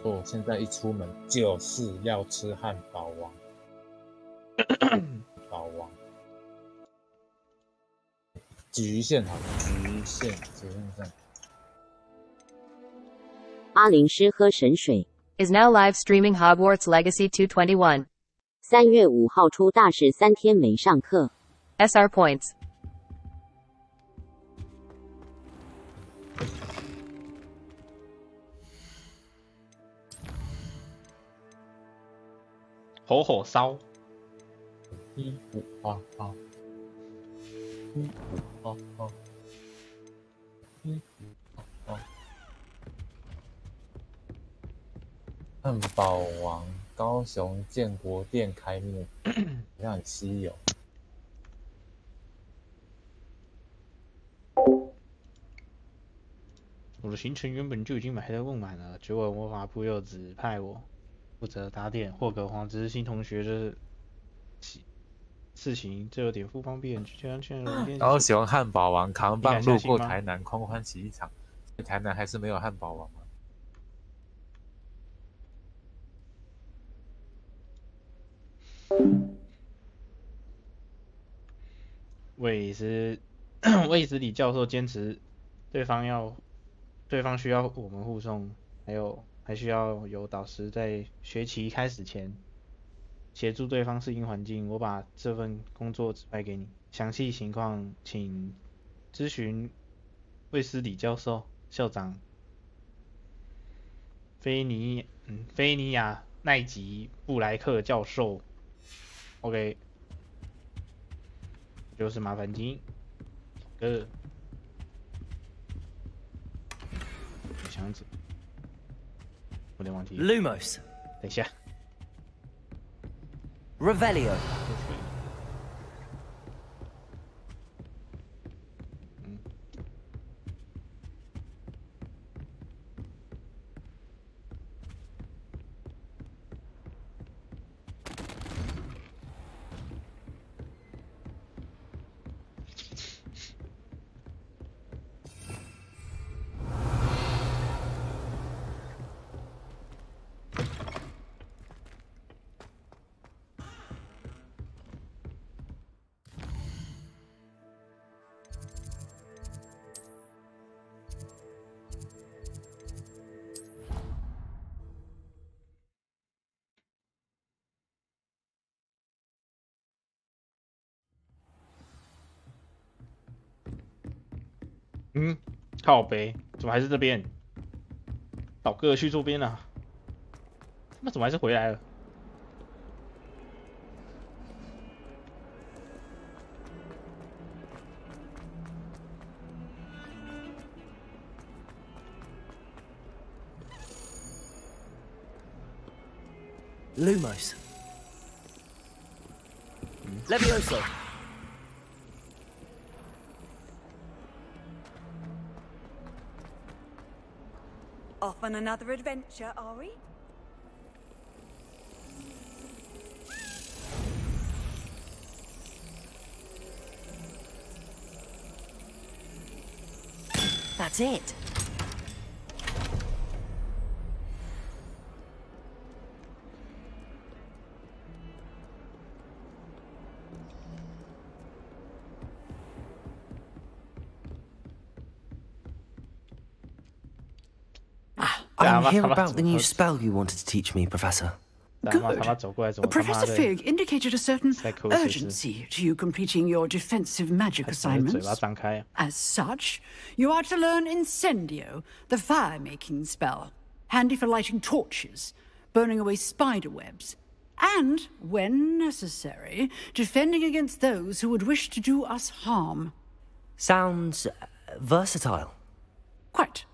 我现在一出门就是要吃汉堡王。堡王，局限好了，局限上。阿灵师喝神水。Is now live streaming Hogwarts Legacy 221. 3月5号出大事，3天没上课。SR points. 火火烧。汉堡王高雄建国店开幕，好像很稀有。我的行程原本就已经买得不满了，结果魔法部又指派我负责打点霍格华兹新同学的事情，这有点不方便。高雄汉堡王扛棒路过台南，狂欢喜一场。台南还是没有汉堡王吗？卫斯理教授坚持对方需要我们护送，还需要有导师在学期开始前协助对方适应环境。我把这份工作指派给你，详细情况请咨询卫斯理教授、校长菲尼亚奈吉布莱克教授。OK。就是麻烦金，箱子，有点忘记。Lumos， 等一下。Revelio。靠北，怎么还是这边？倒戈去这边了，那怎么还是回来了？Lumos。Levioso。Off on another adventure, are we? That's it. I'm here about the new spell you wanted to teach me, Professor. Good. Professor Fig indicated a certain urgency to you completing your defensive magic assignments. As such, you are to learn Incendio, the fire-making spell, handy for lighting torches, burning away spider webs, and, when necessary, defending against those who would wish to do us harm. Sounds versatile. Quite.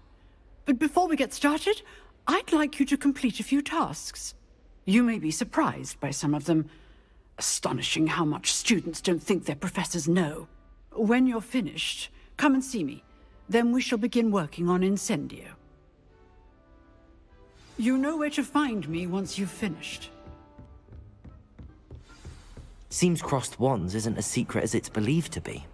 But before we get started, I'd like you to complete a few tasks. You may be surprised by some of them. Astonishing how much students don't think their professors know. When you're finished, come and see me. Then we shall begin working on Incendio. You know where to find me once you've finished. Seems crossed wands isn't as secret as it's believed to be.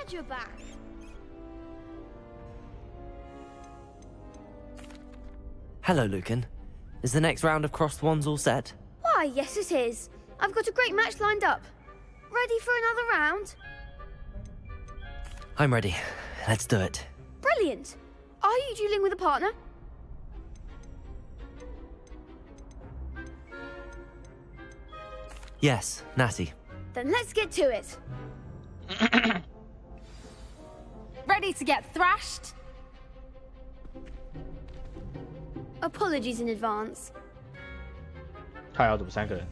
Glad you're back. Hello, Lucan. Is the next round of Crossed Wands all set? Why, yes it is. I've got a great match lined up. Ready for another round? I'm ready. Let's do it. Brilliant. Are you dueling with a partner? Yes, Natty. Then let's get to it. Ready to get thrashed? Apologies in advance. 他要赌3个人。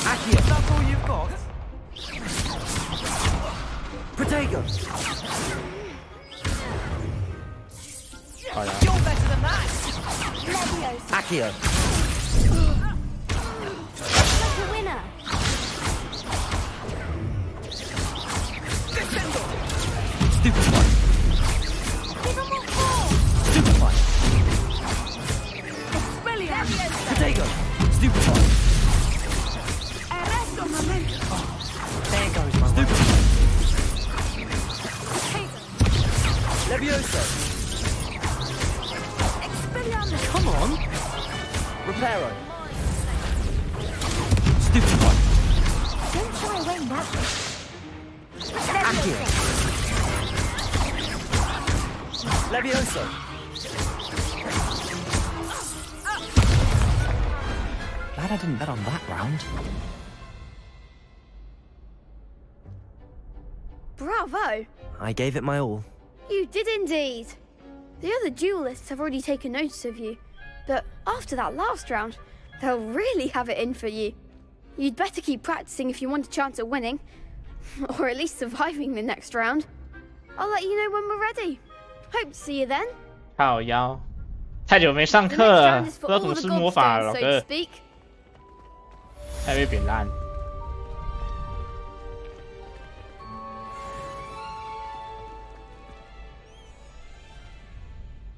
Accio, that's all you've got? Protego! You're better than that! Accio! Like a winner. Stupefy! Give them more force. Stupefy! Brilliant! Protego! Stupefy! Arresto momento! There goes my Stupefy! Levioso! Expelliarmus! Come on! Reparo! Stupefy! Don't shy away now. Accio! Levioso! Glad I didn't bet on that round. Bravo. I gave it my all. You did indeed. The other duelists have already taken notice of you, but after that last round, they'll really have it in for you. You'd better keep practicing if you want a chance at winning, or at least surviving the next round. I'll let you know when we're ready. Hope to see you then. 靠腰，太久没上 The 课 next 了， round 不 is 知 for 道 all 怎么 the 施魔法了， godstones, 老 so 哥 to，speak. 还被扁烂。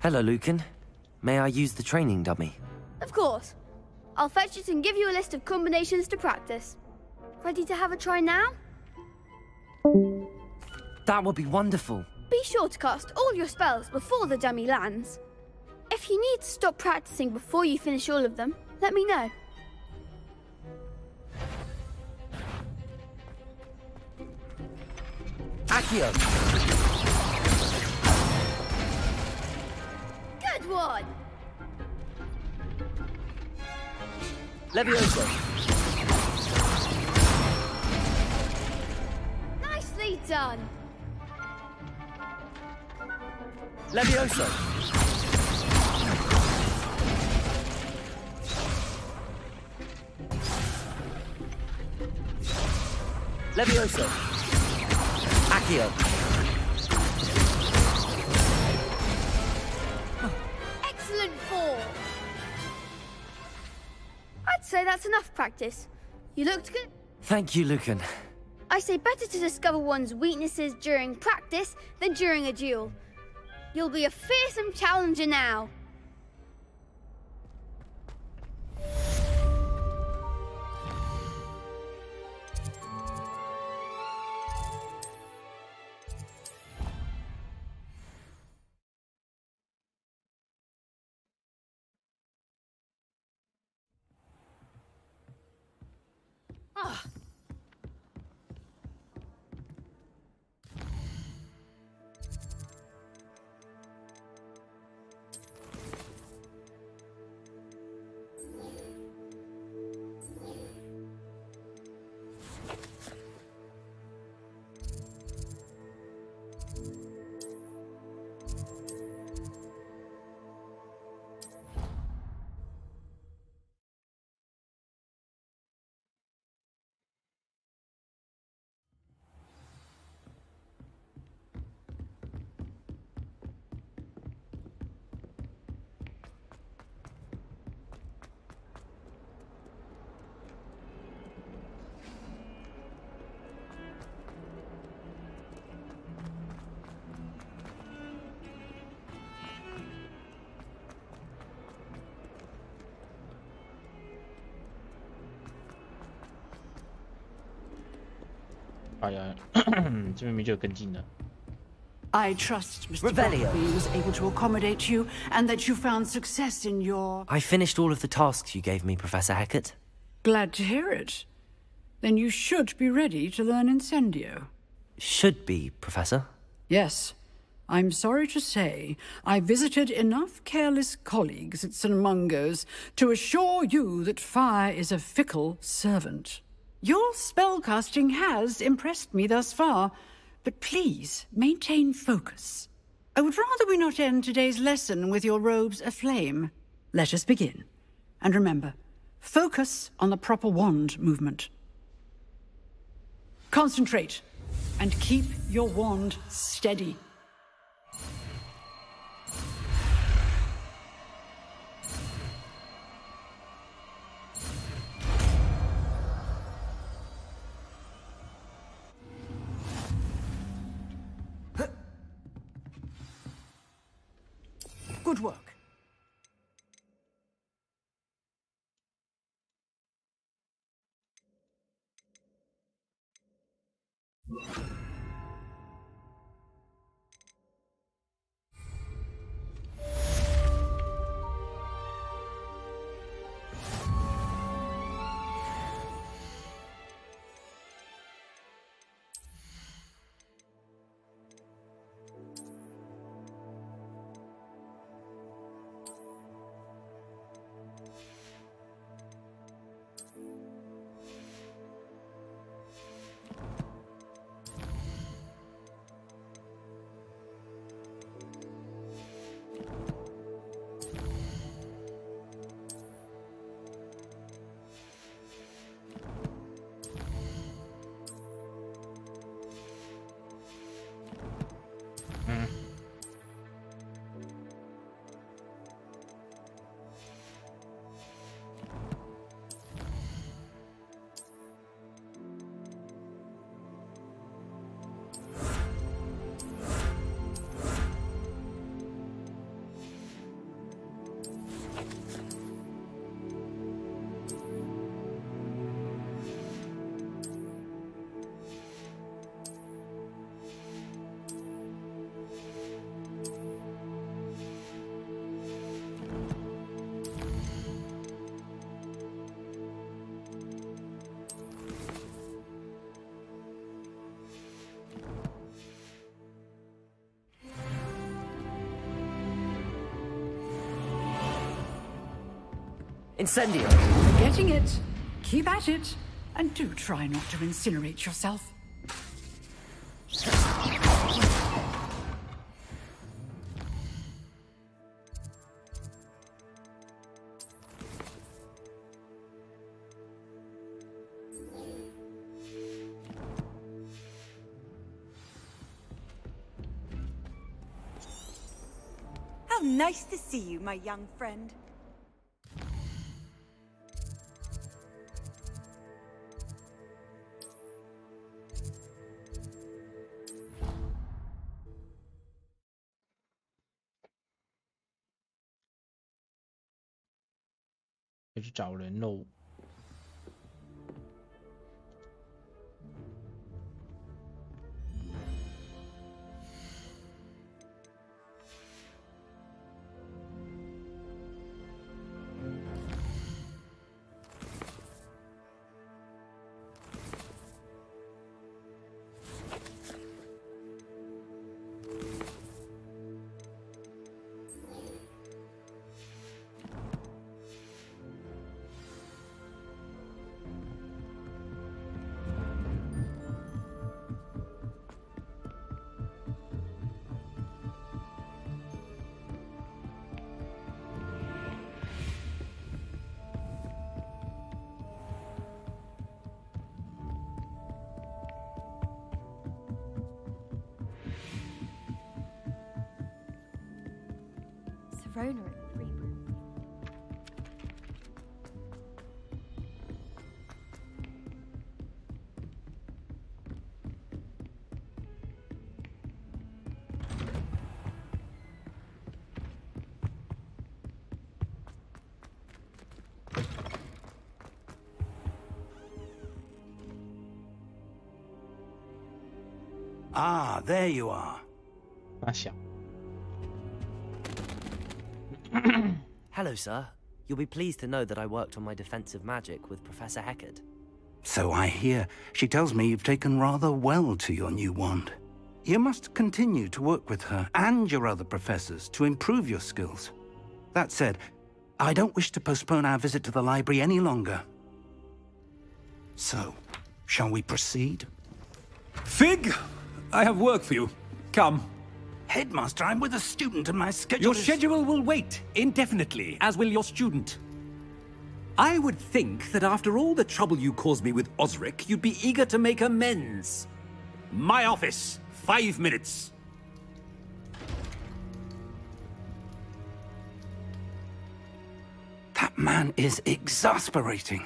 Hello, Lucan. May I use the training dummy? Of course. I'll fetch it and give you a list of combinations to practice. Ready to have a try now? That would be wonderful. Be sure to cast all your spells before the dummy lands. If you need to stop practicing before you finish all of them, let me know. Accio! Good one! Levioso! Nicely done! Levioso! Levioso! Accio! Excellent form! I'd say that's enough practice. You looked good. Thank you, Lucan. I say better to discover one's weaknesses during practice than during a duel. You'll be a fearsome challenger now. 哎呀，这明明就有跟进的。I trust Mr. Brockleby was able to accommodate you, and that you found success in your... I finished all of the tasks you gave me, Professor Hecat. Glad to hear it. Then you should be ready to learn Incendio. Should be, Professor? Yes. I'm sorry to say, I visited enough careless colleagues at St. Mungo's to assure you that fire is a fickle servant. Your spellcasting has impressed me thus far, but please maintain focus. I would rather we not end today's lesson with your robes aflame. Let us begin. And remember, focus on the proper wand movement. Concentrate, and keep your wand steady. Good work. Incendio! Getting it. Keep at it. And do try not to incinerate yourself. How nice to see you, my young friend.要去找人喽。Verona at the Free Room. Ah, there you are. 那小。 Hello, sir. You'll be pleased to know that I worked on my defensive magic with Professor Heckard. So I hear. She tells me you've taken rather well to your new wand. You must continue to work with her and your other professors to improve your skills. That said, I don't wish to postpone our visit to the library any longer. So, shall we proceed? Fig! I have work for you. Come. Headmaster, I'm with a student and my schedule Your schedule will wait indefinitely, as will your student. I would think that after all the trouble you caused me with Osric, you'd be eager to make amends. My office, 5 minutes. That man is exasperating.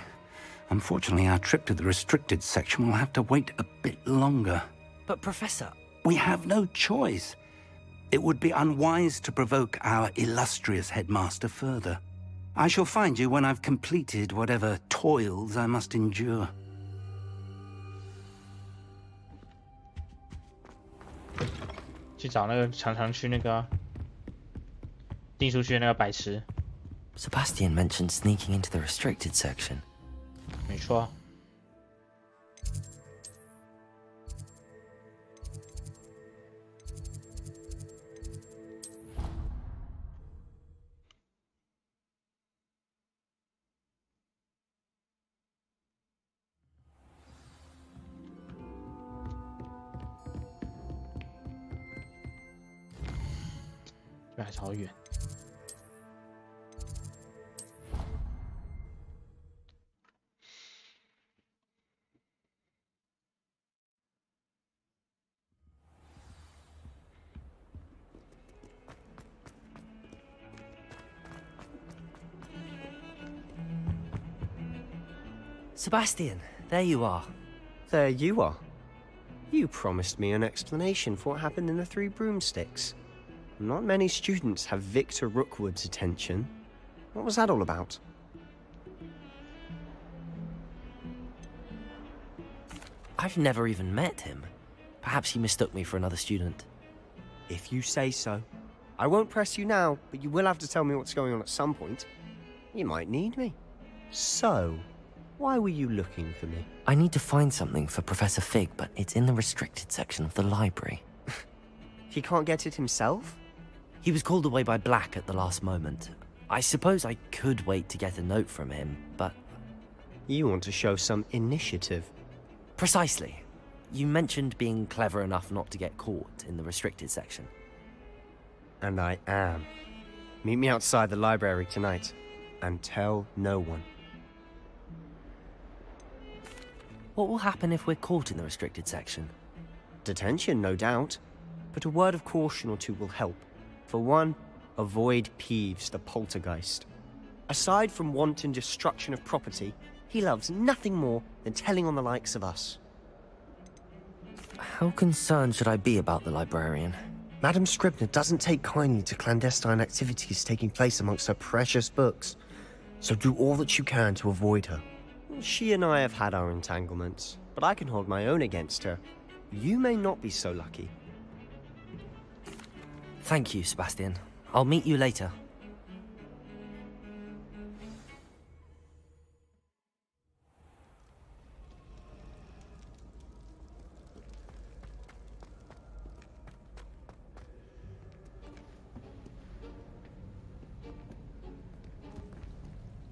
Unfortunately, our trip to the restricted section will have to wait a bit longer. But, Professor... We have no choice. It would be unwise to provoke our illustrious headmaster further. I shall find you when I've completed whatever toils I must endure. 去找那个常常去那个订书区的那个白痴。Sebastian mentioned sneaking into the restricted section. 没错。 还超远。Sebastian, there you are. There you are. You promised me an explanation for what happened in the Three Broomsticks. Not many students have Victor Rookwood's attention. What was that all about? I've never even met him. Perhaps he mistook me for another student. If you say so. I won't press you now, but you will have to tell me what's going on at some point. You might need me. So, why were you looking for me? I need to find something for Professor Fig, but it's in the restricted section of the library. He can't get it himself? He was called away by Black at the last moment. I suppose I could wait to get a note from him, but... You want to show some initiative. Precisely. You mentioned being clever enough not to get caught in the restricted section. And I am. Meet me outside the library tonight, and tell no one. What will happen if we're caught in the restricted section? Detention, no doubt. But a word of caution or two will help. For one, avoid Peeves, the poltergeist. Aside from wanton destruction of property, he loves nothing more than telling on the likes of us. How concerned should I be about the librarian? Madame Scribner doesn't take kindly to clandestine activities taking place amongst her precious books, so do all that you can to avoid her. She and I have had our entanglements, but I can hold my own against her. You may not be so lucky. Thank you, Sebastian. I'll meet you later.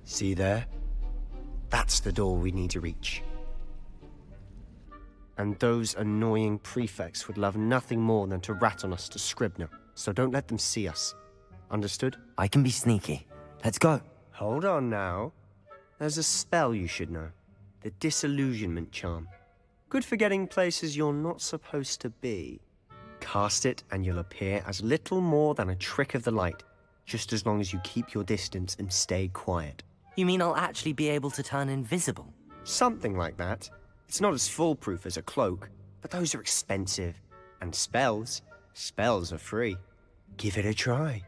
See there? That's the door we need to reach. And those annoying prefects would love nothing more than to rat on us to Scribner, so don't let them see us. Understood? I can be sneaky. Let's go. Hold on now. There's a spell you should know. The Disillusionment Charm. Good for getting places you're not supposed to be. Cast it and you'll appear as little more than a trick of the light, just as long as you keep your distance and stay quiet. You mean I'll actually be able to turn invisible? Something like that. It's not as foolproof as a cloak, but those are expensive. And spells are free. Give it a try.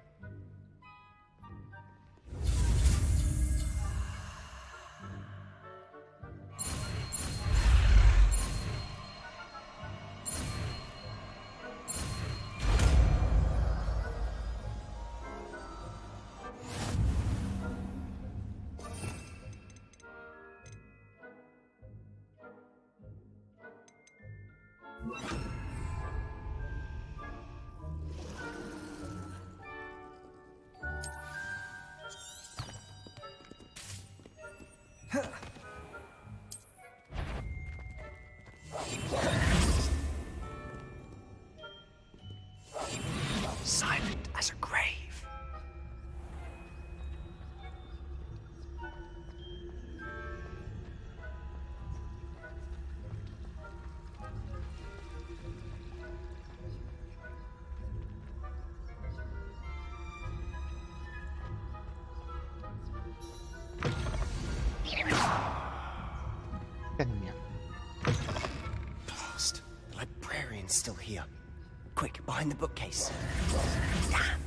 Silent as a grave. Blast. The librarian's still here. Quick, behind the bookcase. Damn.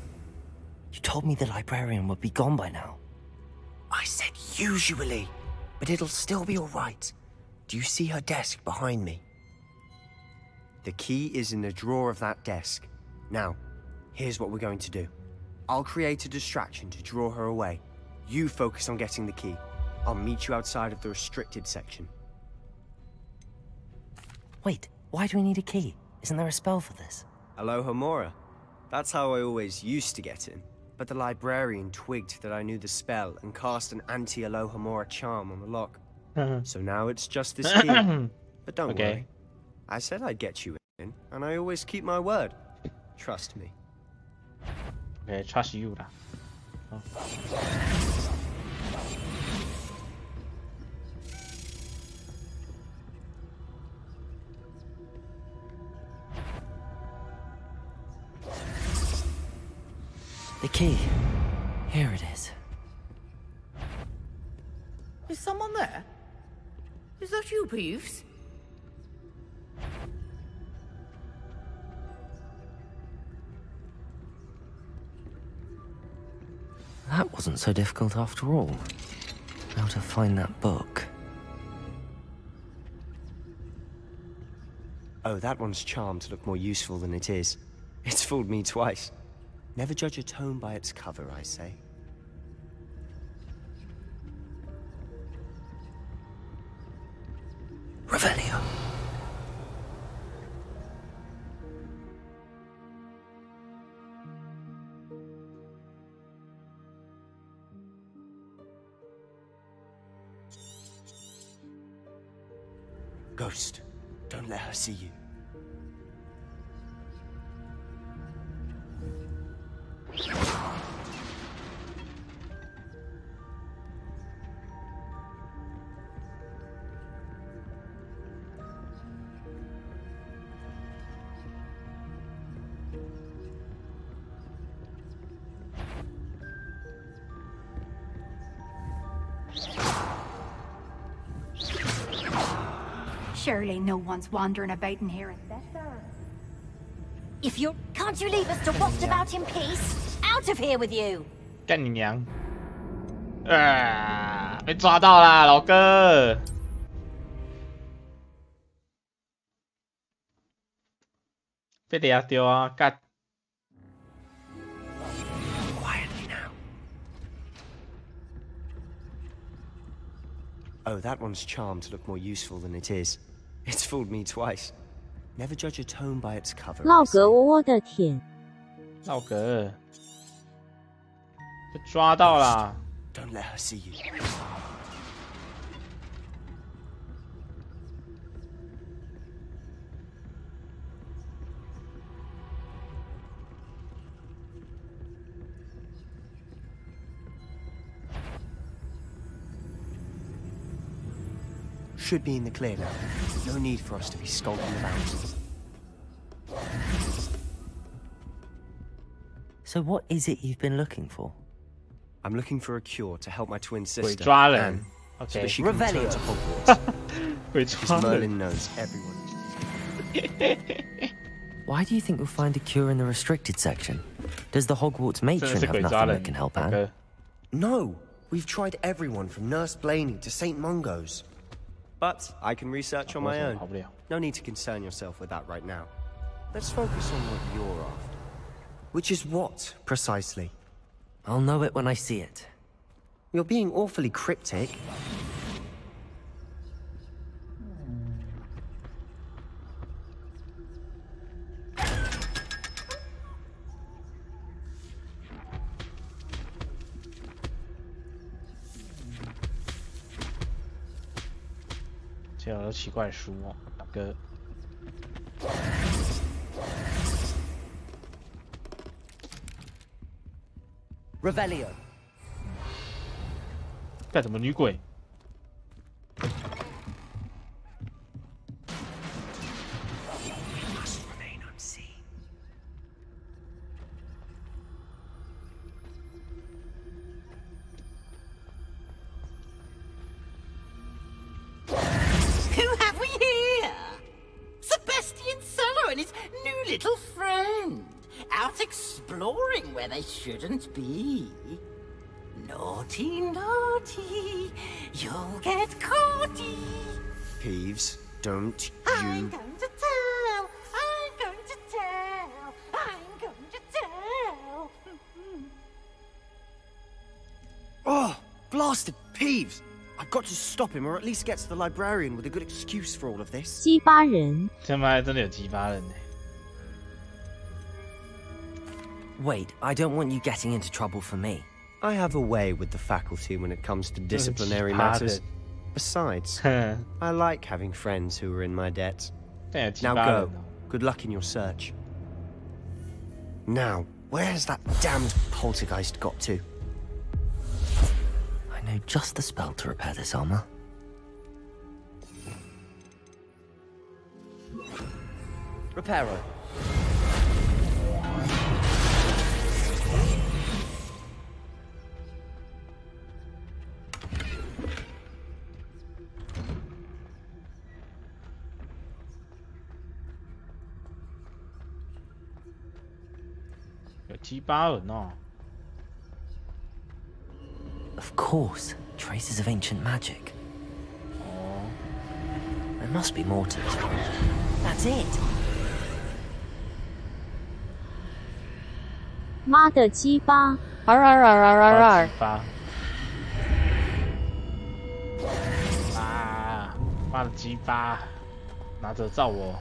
You told me the librarian would be gone by now. I said usually, but it'll still be all right. Do you see her desk behind me? The key is in the drawer of that desk. Now, here's what we're going to do. I'll create a distraction to draw her away. You focus on getting the key. I'll meet you outside of the restricted section. Wait, why do we need a key? Isn't there a spell for this? Alohomora. That's how I always used to get in. But the librarian twigged that I knew the spell and cast an anti-Alohomora charm on the lock. So now it's just this key. But don't worry. I said I'd get you in, and I always keep my word. Trust me. Okay, trust you lah. The key. Here it is. Is someone there? Is that you, Peeves? That wasn't so difficult after all. How to find that book. Oh, that one's charmed to look more useful than it is. It's fooled me twice. Never judge a tome by its cover, I say. Revelio. Ghost, don't let her see you. Surely no one's wandering about in here at this hour. If you're... Can't you leave us to waft about in peace? Out of here with you! 干你娘！被抓到啦，老哥！被抓丢啊！干！ Quietly now. Oh, that one's charmed to look more useful than it is. It's fooled me twice. Never judge a tome by its cover. 老哥，我的天！老哥，被抓到啦 Don't let her see you. Should be in the clear now. No need for us to be skulking about. So what is it you've been looking for? I'm looking for a cure to help my twin sister, 抓人 Anne, so Okay. that she can return Revelio. to Hogwarts. 被 Because 抓人 Merlin knows everyone. Why do you think you'll find a cure in the restricted section? Does the Hogwarts matron 真的是 have 鬼抓 nothing 人 that can help 老 Anne? 哥 No, we've tried everyone from Nurse Blaney to St. Mungo's. But I can research on my own. No need to concern yourself with that right now. Let's focus on what you're after. Which is what, precisely? I'll know it when I see it. You're being awfully cryptic. 有好多奇怪的书哦，大哥。Revelio。干什么女鬼？ Little friend, out exploring where they shouldn't be. Naughty, naughty, you'll get caughty. Peeves, don't I'm going to tell, I'm going to tell, I'm going to tell. Oh, blasted Peeves! I've got to stop him, or at least get to the librarian with a good excuse for all of this. 鸡巴人，他妈真的有鸡巴人呢。 Wait, I don't want you getting into trouble for me. I have a way with the faculty when it comes to disciplinary matters. Besides, I like having friends who are in my debt. Now go. Good luck in your search. Now, where's that damned poltergeist got to? I know just the spell to repair this armor. Reparo. Of course, traces of ancient magic. Oh. There must be more to it. That's it. 妈的鸡巴！R。啊！妈的鸡巴！拿着照我！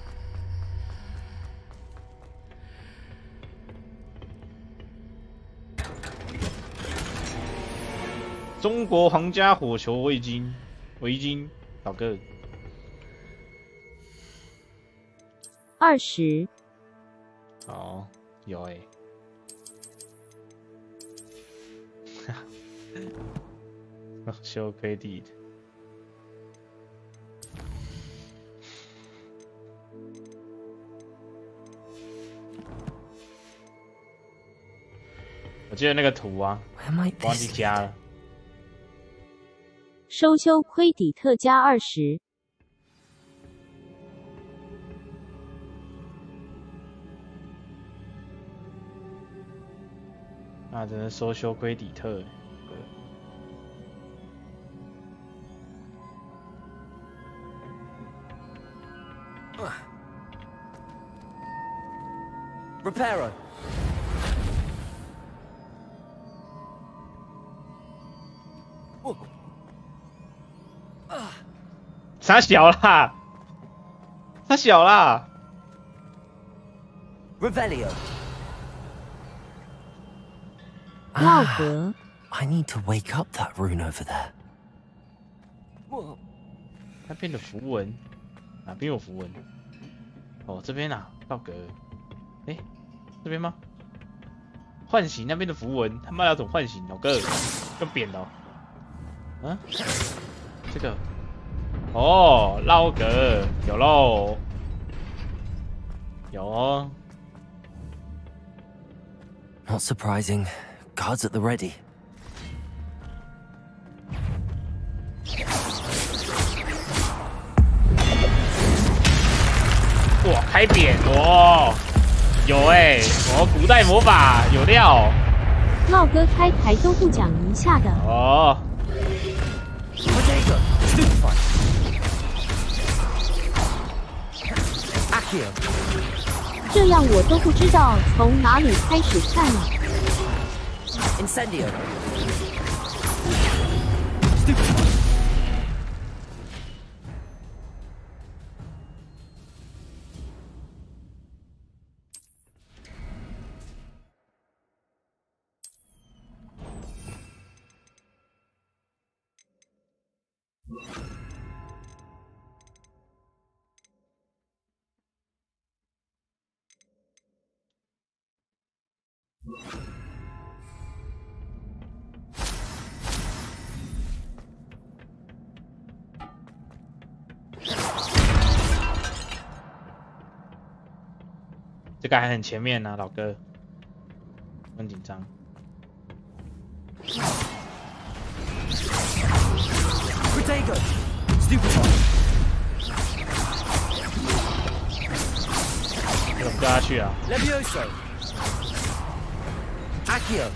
中国皇家火球围巾，老哥。20。哦，有哎。show credit。我记得那个图啊，忘记加了。 收修盔底特加20。那真是收修盔底特。Reparo。 傻小啦，傻小啦。Revelio。闹格。I need to wake up that rune over there. 那边的符文，哪边有符文？哦，这边啊，道格。哎，这边吗？唤醒那边的符文，他妈要怎么唤醒？老哥，用扁的哦。啊，这个。 哦，绕格有喽，有哦。Not surprising. Guards at the ready. 哇，开扁哦，有哎，哦，古代魔法有料。闹哥开台都不讲一下的。哦。这样我都不知道从哪里开始看了。Incendio。个还很前面呢，老哥，很紧张。Protego, stupefy. 怎么掉下去啊 Levioso, Accio.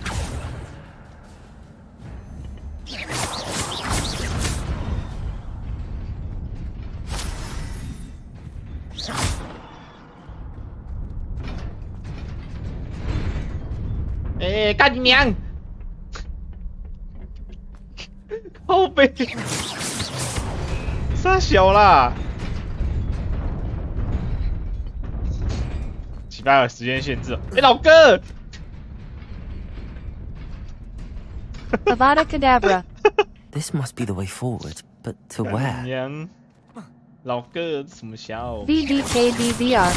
哎，干你娘！靠背，傻小啦！奇葩有时间限制。哎，老哥 Avada Kedavra. This must be the way forward, but to where? 娘，老哥什么小 VDKDVR.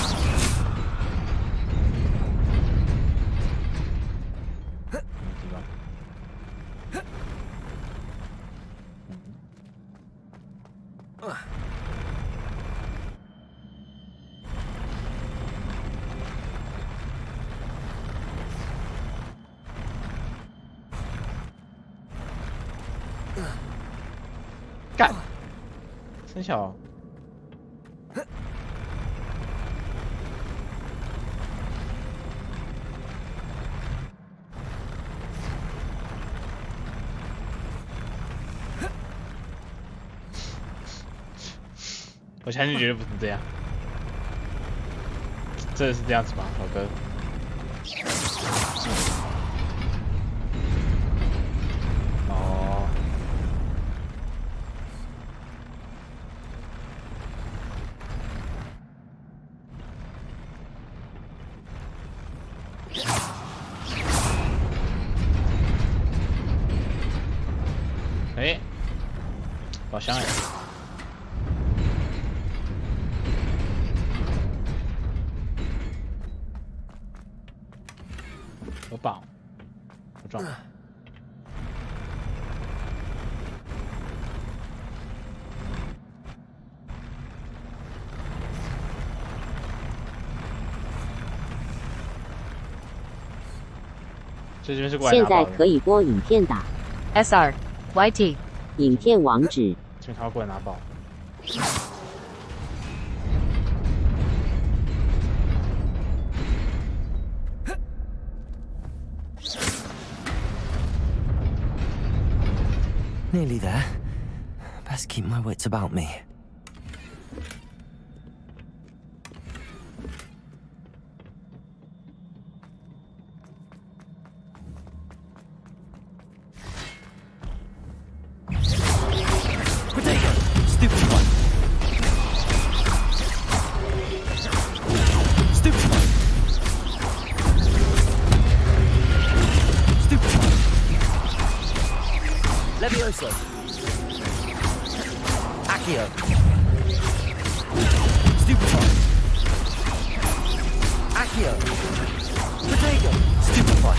干，真小。我相信绝对不是这样，真的是这样子吗，老哥？哦。哎，宝箱哎。我绑，我撞。这边是过来现在可以播影片打 SR YT 影片网址。这边他要过来拿宝。Nearly there. Best keep my wits about me. Protego, stupid one. Stupid one. Stupid one. Levioso. Accio. Stupefy. Accio. Protego. Stupefy.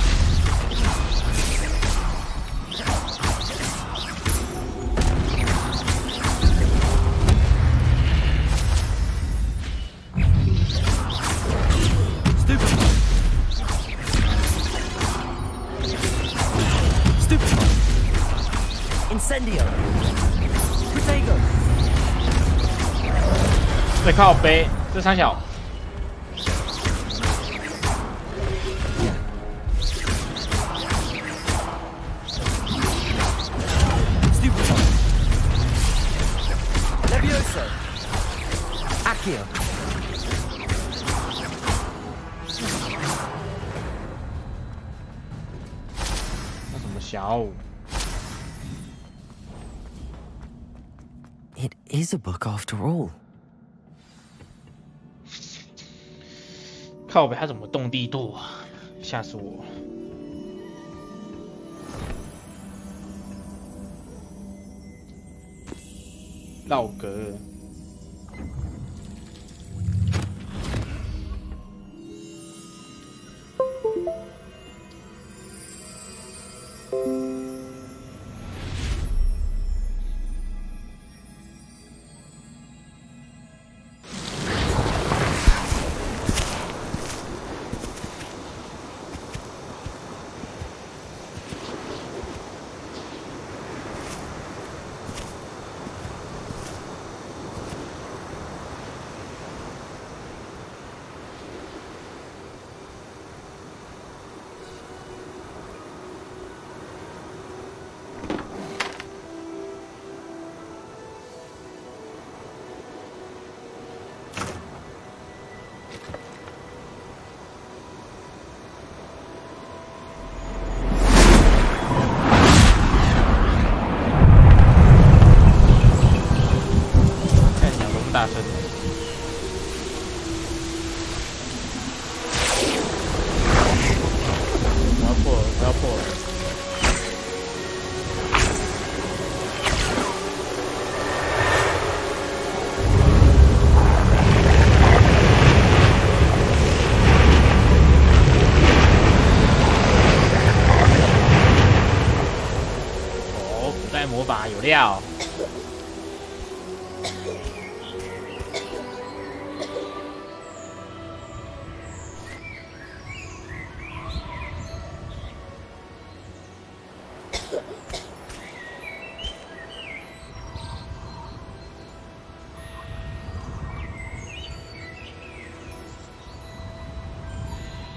Stupefy. Stupefy. Incendio. Protego. 在靠背，这三小。Stupefy. Levioso. Accio. 那什么小？ It is a book after all. 靠北，他怎么动地舵啊？吓死我！老哥。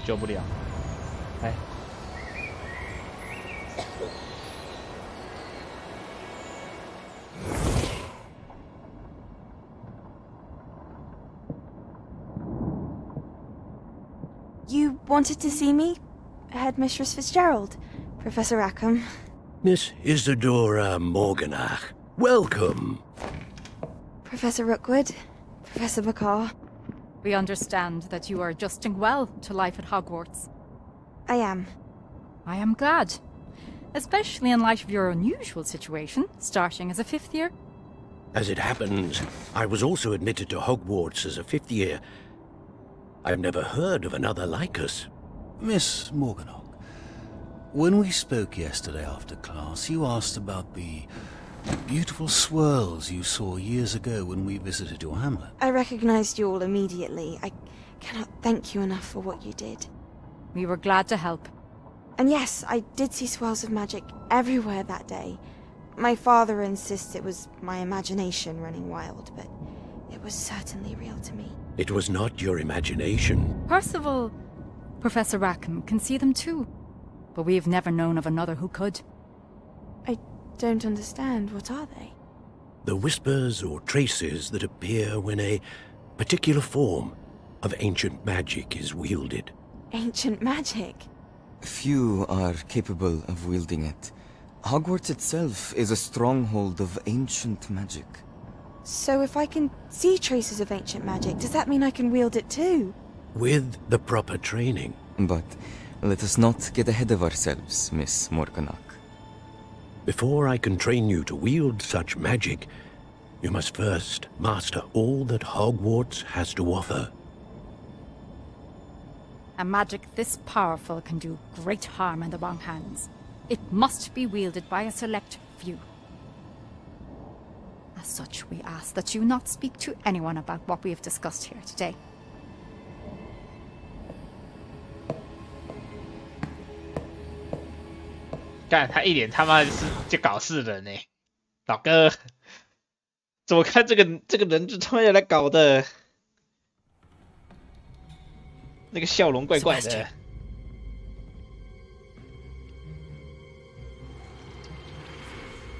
救不了。哎。You wanted to see me? Headmistress Fitzgerald, Professor Rackham. Miss Isadora Morganach, welcome. Professor Rookwood, Professor Bakar. We understand that you are adjusting well to life at Hogwarts. I am. I am glad. Especially in light of your unusual situation, starting as a 5th year. As it happens, I was also admitted to Hogwarts as a 5th year. I've never heard of another like us. Miss Morganach, when we spoke yesterday after class, you asked about the beautiful swirls you saw years ago when we visited your hamlet. I recognized you all immediately. I cannot thank you enough for what you did. We were glad to help. And yes, I did see swirls of magic everywhere that day. My father insists it was my imagination running wild, but it was certainly real to me. It was not your imagination. Percival, Professor Rackham can see them too. But we have never known of another who could. I don't understand. What are they? The whispers or traces that appear when a particular form of ancient magic is wielded. Ancient magic? Few are capable of wielding it. Hogwarts itself is a stronghold of ancient magic. So if I can see traces of ancient magic, does that mean I can wield it too? With the proper training. But let us not get ahead of ourselves, Miss Morganach. Before I can train you to wield such magic, you must first master all that Hogwarts has to offer. A magic this powerful can do great harm in the wrong hands. It must be wielded by a select few. As such, we ask that you not speak to anyone about what we have discussed here today.干他一脸他妈是就搞事人呢，老哥，怎么看这个人就他妈要来搞的，那个笑容怪怪的。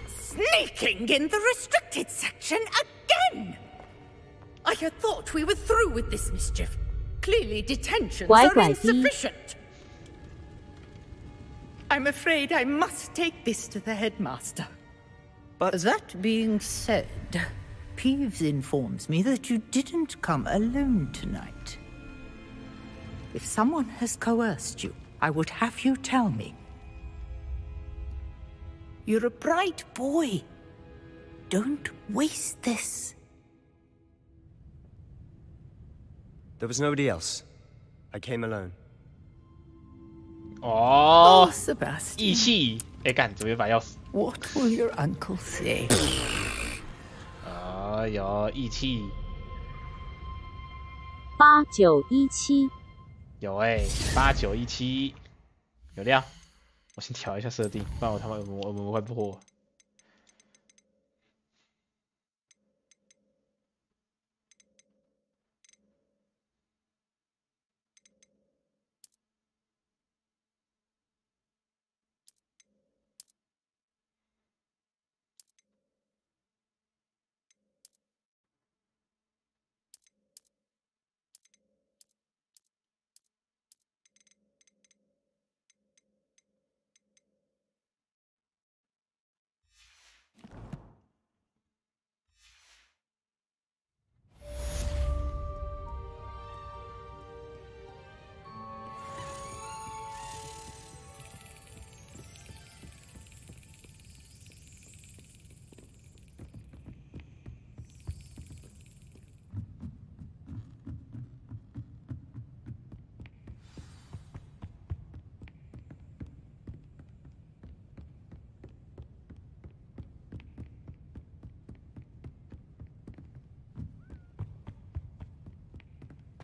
Sneaking in the restricted section again! I had thought we were through with this mischief. Clearly detentions are insufficient. I'm afraid I must take this to the headmaster. But that being said, Peeves informs me that you didn't come alone tonight. If someone has coerced you, I would have you tell me. You're a bright boy. Don't waste this. There was nobody else. I came alone. 哦 Sebastian. 义气，哎干，怎么有把钥匙 What will your uncle say? 哦，有义气， 8917有8917，有亮。我先调一下设定，不然我他妈我们会破。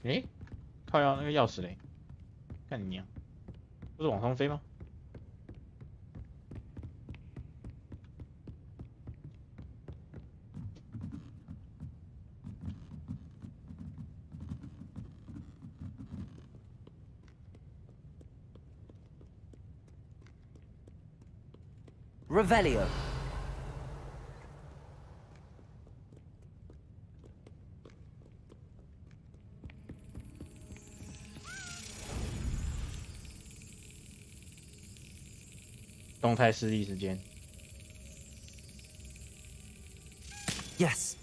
诶，靠腰那个钥匙嘞？干你娘！不是往上飞吗？ Revelio.动态视力时间。Yes.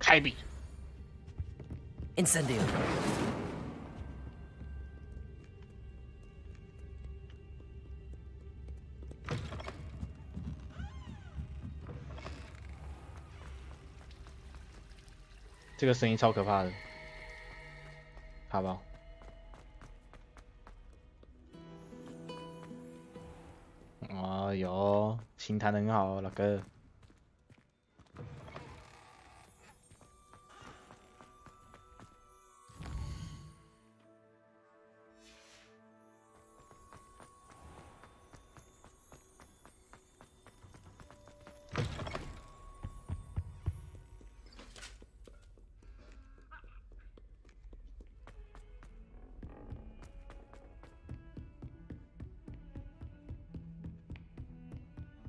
开笔。Incendio. 这个声音超可怕的，怕不好？哦哟，心弹得很好哦，老哥。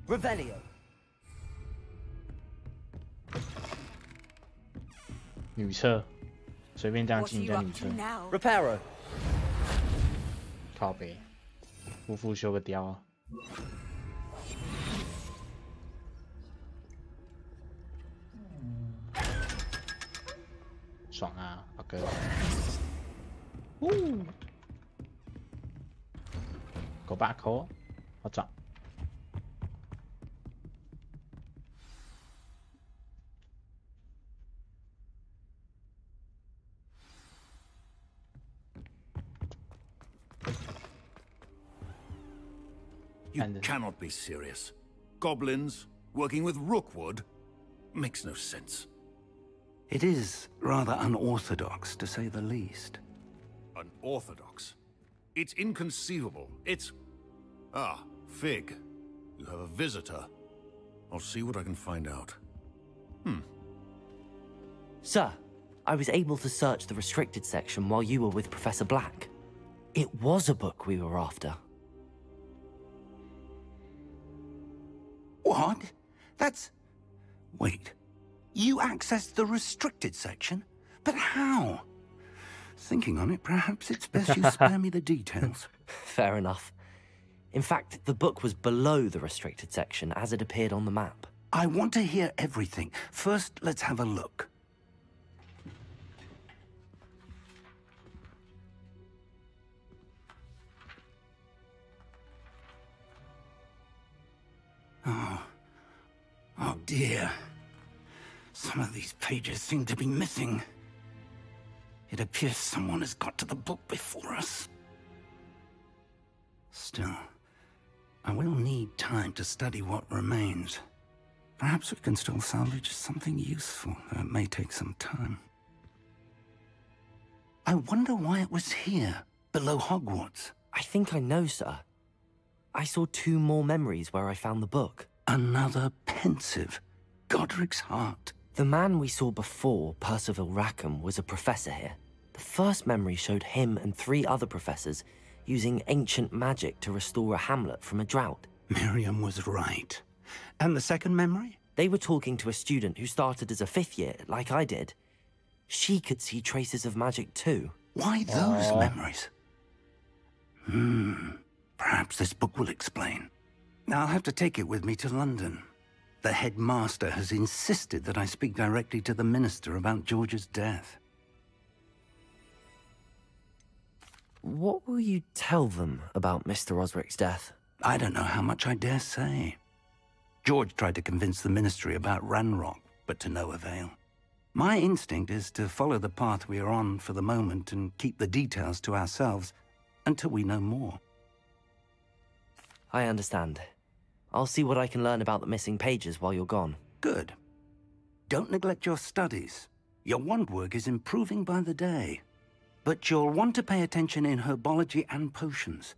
Revelio. 女厕，随便这样进叫女厕。Reparo. 靠北，夫妇修个雕啊！爽啊，老哥！狗把口，好壮。You cannot be serious. Goblins working with Rookwood makes no sense. It is rather unorthodox, to say the least. Unorthodox? It's inconceivable. It's... Ah, Fig. You have a visitor. I'll see what I can find out. Sir, I was able to search the restricted section while you were with Professor Black. It was a book we were after. What? That's... Wait. You accessed the restricted section? But how? Thinking on it, perhaps it's best you spare me the details. Fair enough. In fact, the book was below the restricted section as it appeared on the map. I want to hear everything. First, let's have a look. Oh dear. Some of these pages seem to be missing. It appears someone has got to the book before us. Still, I will need time to study what remains. Perhaps we can still salvage something useful, though it may take some time. I wonder why it was here, below Hogwarts. I think I know, sir. I saw 2 more memories where I found the book. Another pensive. Godric's heart. The man we saw before, Percival Rackham, was a professor here. The first memory showed him and 3 other professors using ancient magic to restore a hamlet from a drought. Miriam was right. And the second memory? They were talking to a student who started as a 5th year, like I did. She could see traces of magic too. Why those memories? Perhaps this book will explain. I'll have to take it with me to London. The headmaster has insisted that I speak directly to the minister about George's death. What will you tell them about Mr. Osric's death? I don't know how much I dare say. George tried to convince the ministry about Ranrock, but to no avail. My instinct is to follow the path we are on for the moment and keep the details to ourselves until we know more. I understand. I'll see what I can learn about the missing pages while you're gone. Good. Don't neglect your studies. Your wand work is improving by the day. But you'll want to pay attention in herbology and potions.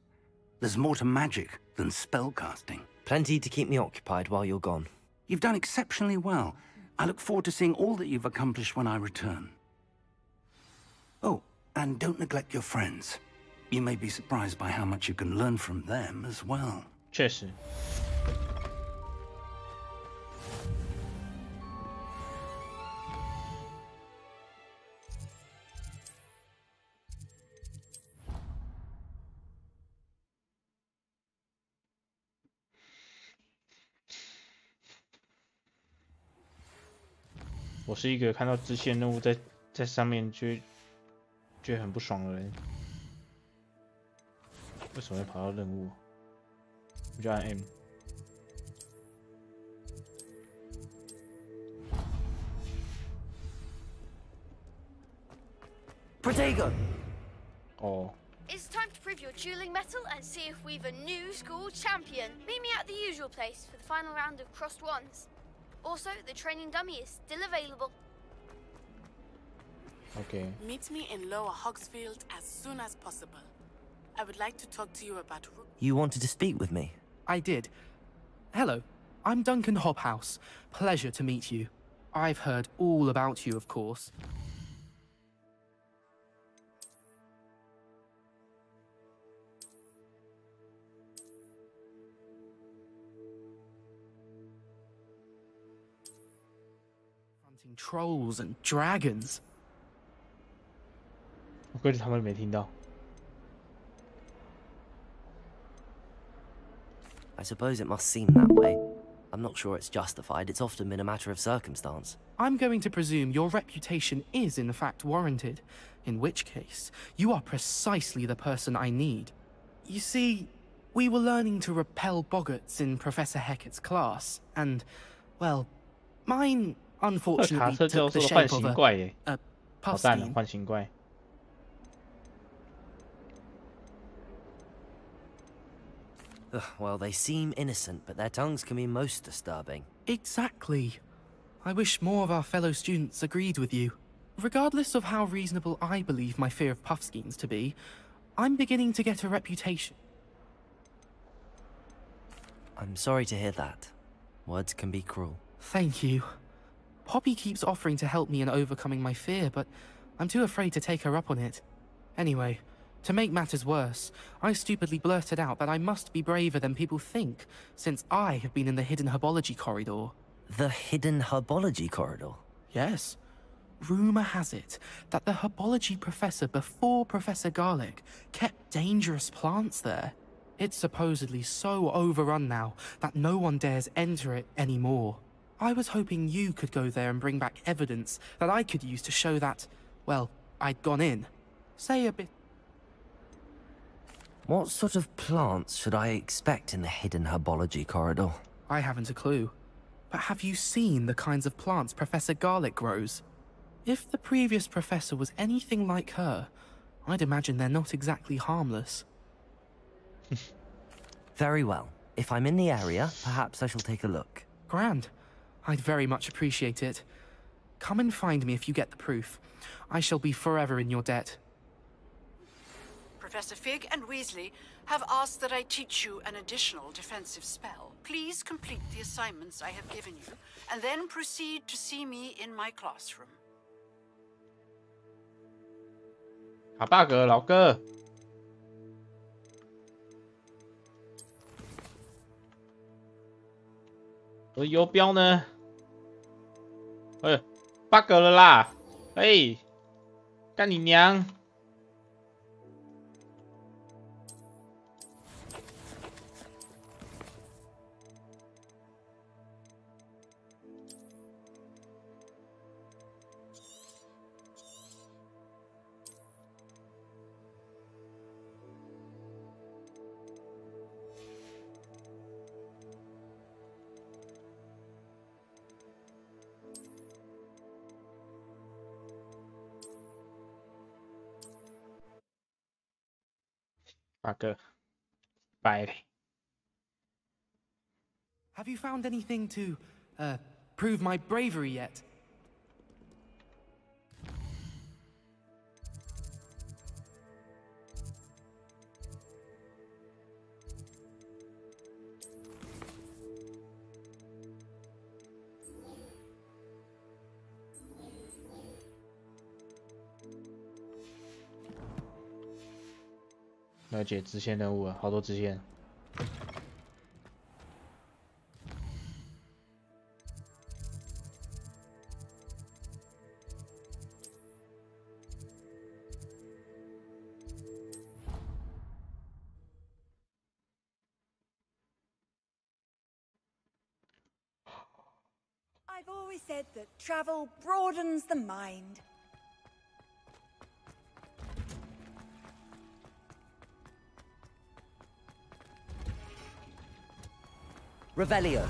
There's more to magic than spellcasting. Plenty to keep me occupied while you're gone. You've done exceptionally well. I look forward to seeing all that you've accomplished when I return. Oh, and don't neglect your friends. You may be surprised by how much you can learn from them as well. 确实。我是一个看到支线任务在上面就觉得很不爽的人。为什么会跑到任务？我就按 M。Protego! Oh. It's time to prove your dueling mettle and see if we've a new school champion. Meet me at the usual place for the final round of Crossed Wands. Also, the training dummy is still available. Okay. Meet me in Lower Hogsfield as soon as possible. I would like to talk to you about... You wanted to speak with me? I did. Hello, I'm Duncan Hobhouse. Pleasure to meet you. I've heard all about you, of course. Fronting trolls and dragons. 我估计他们没听到。 I suppose it must seem that way. I'm not sure it's justified. It's often been a matter of circumstance. I'm going to presume your reputation is in fact warranted, in which case, you are precisely the person I need. You see, we were learning to repel boggarts in Professor Hecat's class, and, well, mine unfortunately took the shape of a puffskein. 换形怪。 Well, they seem innocent, but their tongues can be most disturbing. Exactly. I wish more of our fellow students agreed with you. Regardless of how reasonable I believe my fear of puffskeins to be, I'm beginning to get a reputation. I'm sorry to hear that. Words can be cruel. Thank you. Poppy keeps offering to help me in overcoming my fear, but I'm too afraid to take her up on it. Anyway, to make matters worse, I stupidly blurted out that I must be braver than people think, since I have been in the Hidden Herbology Corridor. The Hidden Herbology Corridor? Yes. Rumour has it that the herbology professor before Professor Garlick kept dangerous plants there. It's supposedly so overrun now that no one dares enter it anymore. I was hoping you could go there and bring back evidence that I could use to show that, well, I'd gone in. Say a bit... What sort of plants should I expect in the Hidden Herbology Corridor? I haven't a clue. But have you seen the kinds of plants Professor Garlick grows? If the previous professor was anything like her, I'd imagine they're not exactly harmless. Very well. If I'm in the area, perhaps I shall take a look. Grand. I'd very much appreciate it. Come and find me if you get the proof. I shall be forever in your debt. Professor Fig and Weasley have asked that I teach you an additional defensive spell. Please complete the assignments I have given you, and then proceed to see me in my classroom. 卡 bug 老哥。我的游标呢？bug 了啦！哎，干你娘！ Bye. Have you found anything to, prove my bravery yet? 了解支线任务啊，好多支线。I've always said that travel broadens the mind. Revelio.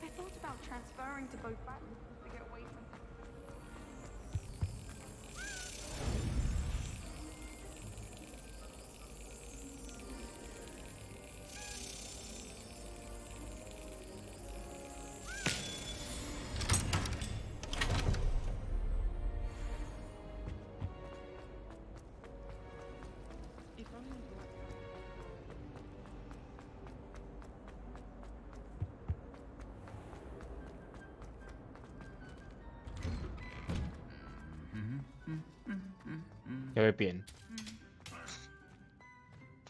I thought about transferring to both buttons to get away from也会变，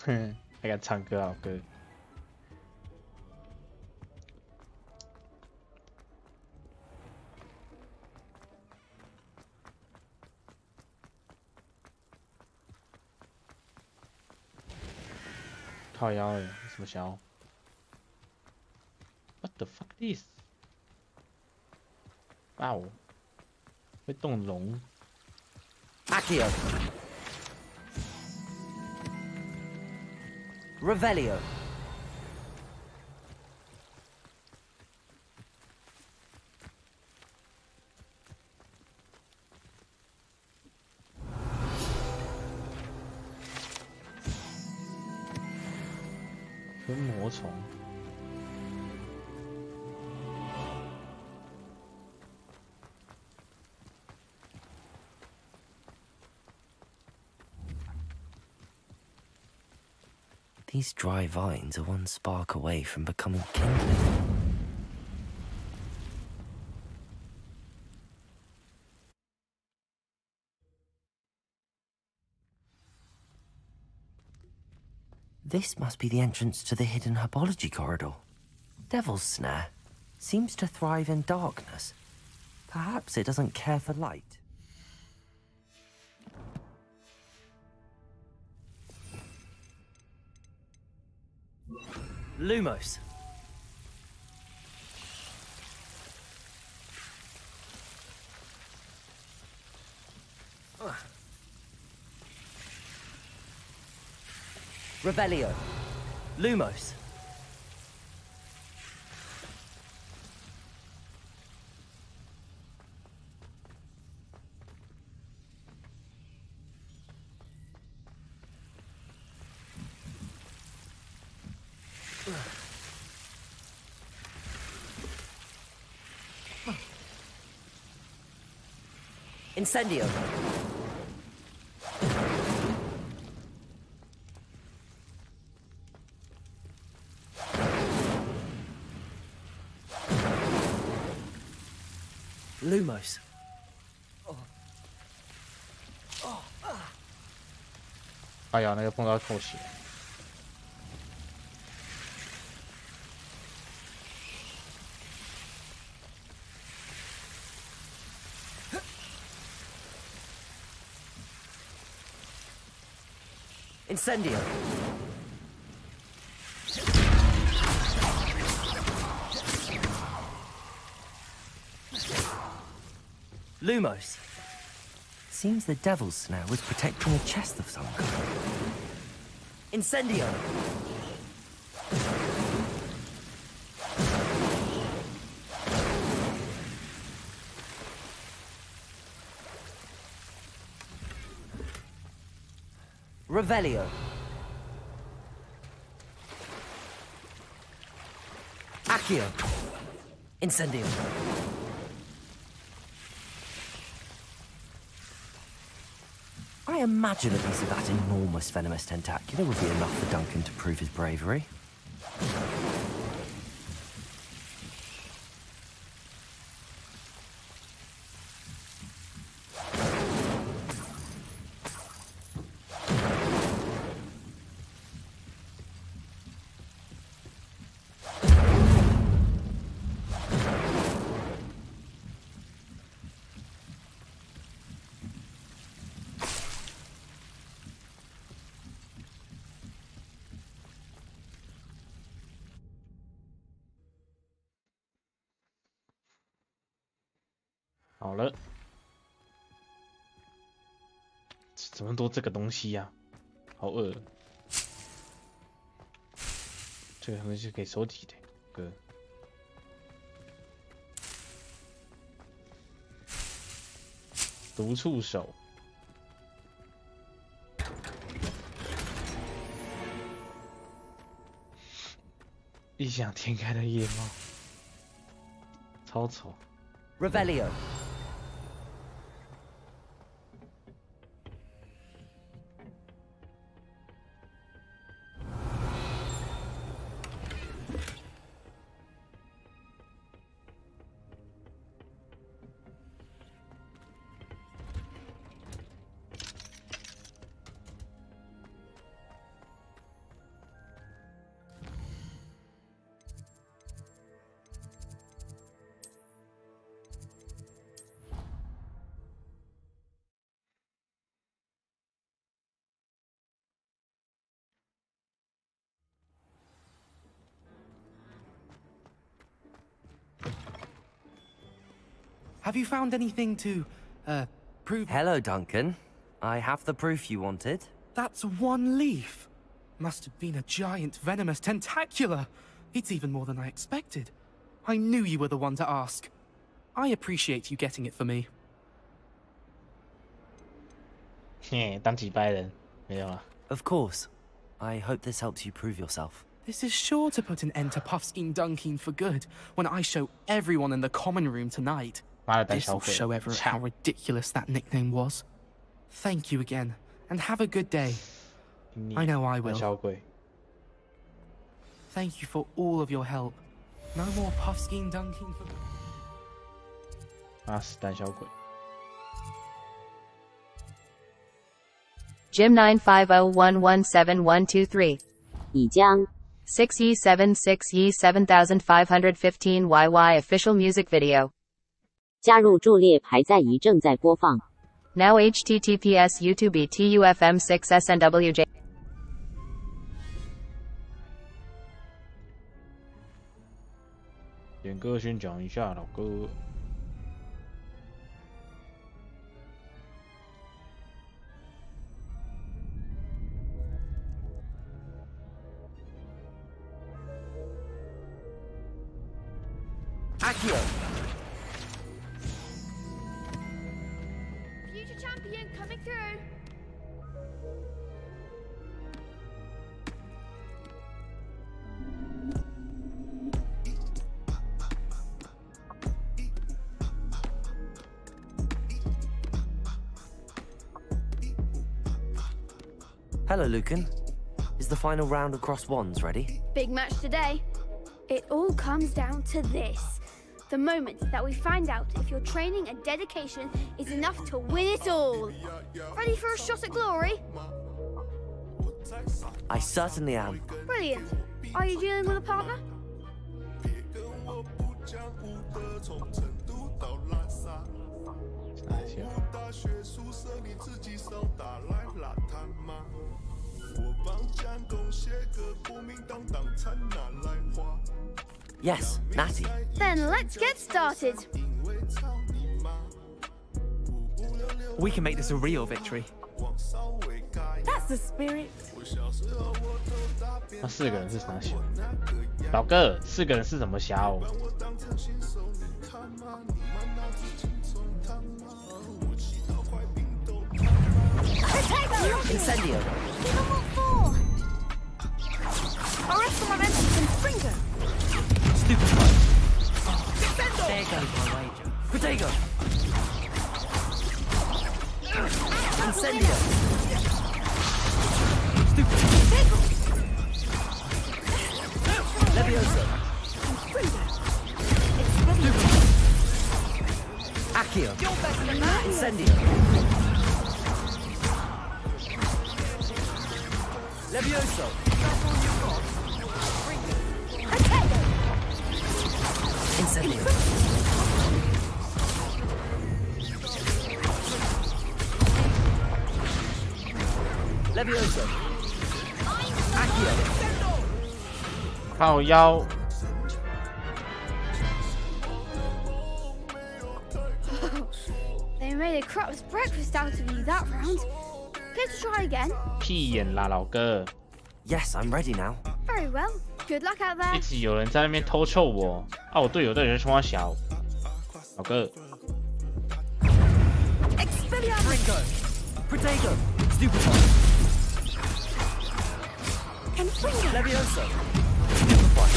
哼，还敢唱歌好歌。靠腰诶，什么小 ？What the fuck is？ 哇哦，会动龙。Accio. Revelio.《分魔虫》。These dry vines are one spark away from becoming kindling. This must be the entrance to the hidden herbology corridor. Devil's Snare seems to thrive in darkness. Perhaps it doesn't care for light. Lumos. Revelio. Lumos. Incendio. Lumos. Oh. 哎呀，那个碰到透血。Incendio. Lumos. Seems the Devil's Snare was protecting a chest of some kind. Incendio. Revelio. Accio. Incendio. I imagine a piece of that enormous venomous tentacular would be enough for Duncan to prove his bravery.好了，怎么多这个东西呀、好饿。这个东西是可以收集的，哥。毒触手。异想天开的夜猫，超丑。Revelio. Have you found anything to, prove— Hello, Duncan. I have the proof you wanted. That's one leaf. Must have been a giant venomous tentacula. It's even more than I expected. I knew you were the one to ask. I appreciate you getting it for me. 当几百人，没有啊。Of course. I hope this helps you prove yourself. This is sure to put an end to Puffskein Dunkin for good when I show everyone in the common room tonight. This will show everyone how ridiculous that nickname was. Thank you again, and have a good day. I know I will. Thank you for all of your help. No more Puffskein Dunkin for good. 打死胆小鬼。Jim 950117123. 已将 6E76E7515 official music video. 加入柱列排在仪正在播放。Now https YouTube TUFM 6SNWJ. 点歌先讲一下老哥。Accio. Future champion coming through. Hello, Lucan. Is the final round across wands ready? Big match today. It all comes down to this. The moment that we find out if your training and dedication is enough to win it all. Ready for a shot at glory? I certainly am. Brilliant. Are you dealing with a partner? Yes, Natty. Then let's get started. We can make this a real victory. That's the spirit. 那4个人是啥小？老哥，4个人是什么侠哦？Incendio. Give them what for? Arrest the momentum from Springer. Stupid one. There goes my wager. Protego. Incendio. Levioso. Accio. Incendio. Levioso. Incendio. Levioso. Accio. 靠腰。They made a crap's breakfast out of you that round. Care to try again? 屁眼啦，老哥。 Yes, I'm ready now. Very well. Good luck out there. 一直有人在那边偷臭我，啊，我队友到底在冲他小，老哥。 Expelliarmus. Protego. Stupefy. Levioso. Stupefy.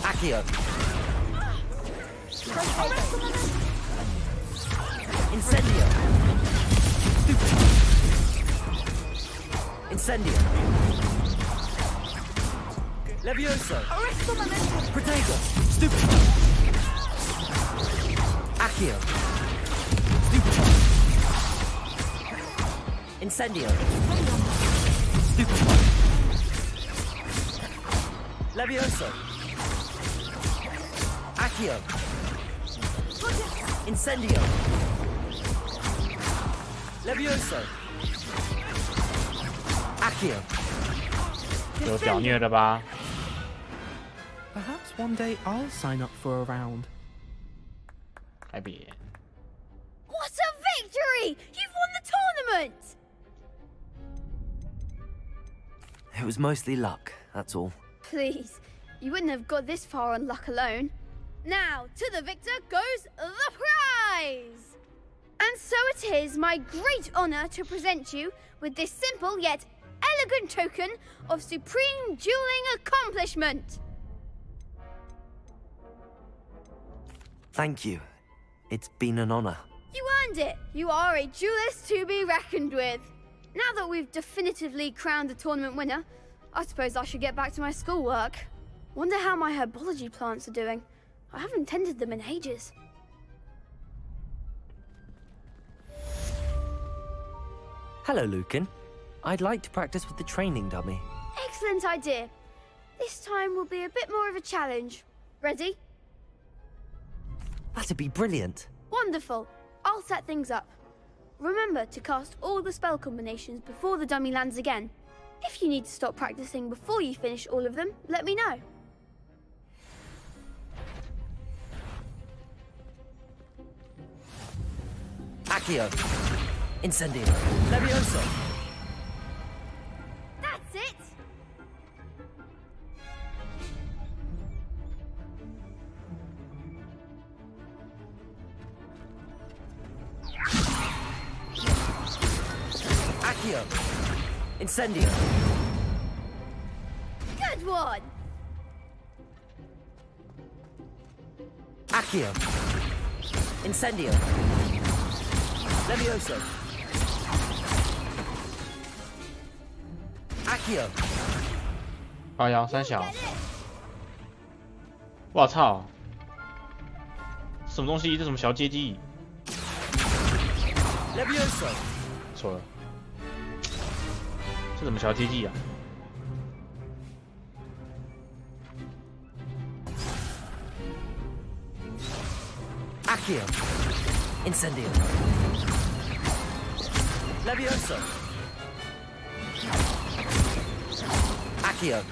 Accio. Incendio. Stupefy. Incendio. Levioso. Protego. Stupefy. Accio. Stupefy. Incendio. Stupefy. Levioso. Accio. Incendio. Levioso. Accio. 有屌虐的吧？ Perhaps one day I'll sign up for a round. 还别。 What a victory! You've won the tournament! It was mostly luck, that's all. Please, you wouldn't have got this far on luck alone. Now, to the victor goes the prize! And so it is my great honor to present you with this simple yet elegant token of supreme dueling accomplishment. Thank you. It's been an honor. You earned it. You are a duelist to be reckoned with. Now that we've definitively crowned the tournament winner, I suppose I should get back to my schoolwork. Wonder how my herbology plants are doing. I haven't tended them in ages. Hello, Lucan. I'd like to practice with the training dummy. Excellent idea. This time will be a bit more of a challenge. Ready? That'd be brilliant. Wonderful. I'll set things up. Remember to cast all the spell combinations before the dummy lands again. If you need to stop practicing before you finish all of them, let me know. Accio. Incendio. Levioso. That's it! Accio. Incendio. Good one! Accio. Incendio. Levioso. Accio. 靠腰三小。我操！什么东西？这什么小阶级？ Levioso. 错了，这怎么小阶级啊？ Accio. Incendio. Levioso. Accio.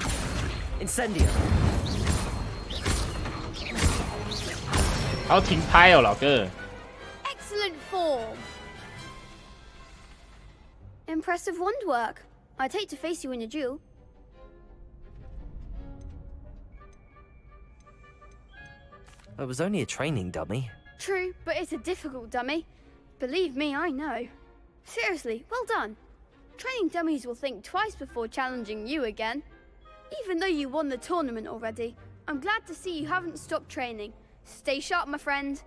Incendio. 还要停拍哦，老哥。 Excellent form. Impressive wand work. I'd hate to face you in a duel. It was only a training dummy. True, but it's a difficult dummy. Believe me, I know. Seriously, well done. Training dummies will think twice before challenging you again. Even though you won the tournament already, I'm glad to see you haven't stopped training. Stay sharp, my friend.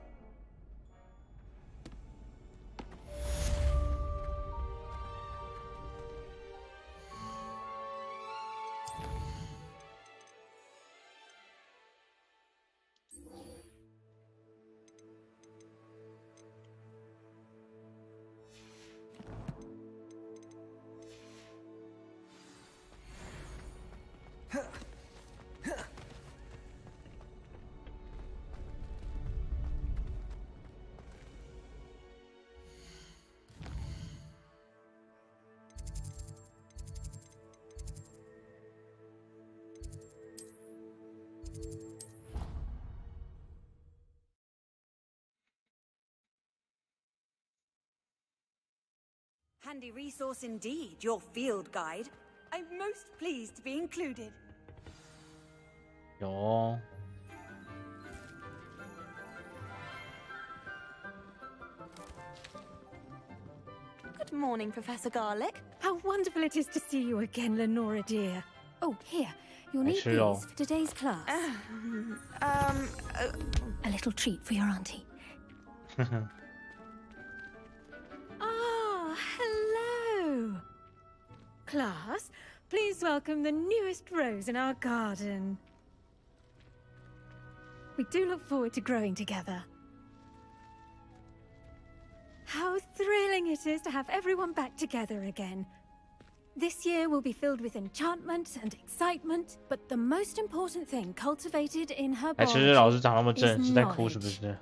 handy resource indeed, your field guide. I'm most pleased to be included. 有哦。 Good morning, Professor Garlick. How wonderful it is to see you again, Lenora dear. Oh, here. You'll need these for today's class. A little treat for your auntie. Ah, hello. Class, please welcome the newest rose in our garden. We do look forward to growing together. How thrilling it is to have everyone back together again. This year will be filled with enchantment and excitement, but the most important thing cultivated in herbologist is knowledge.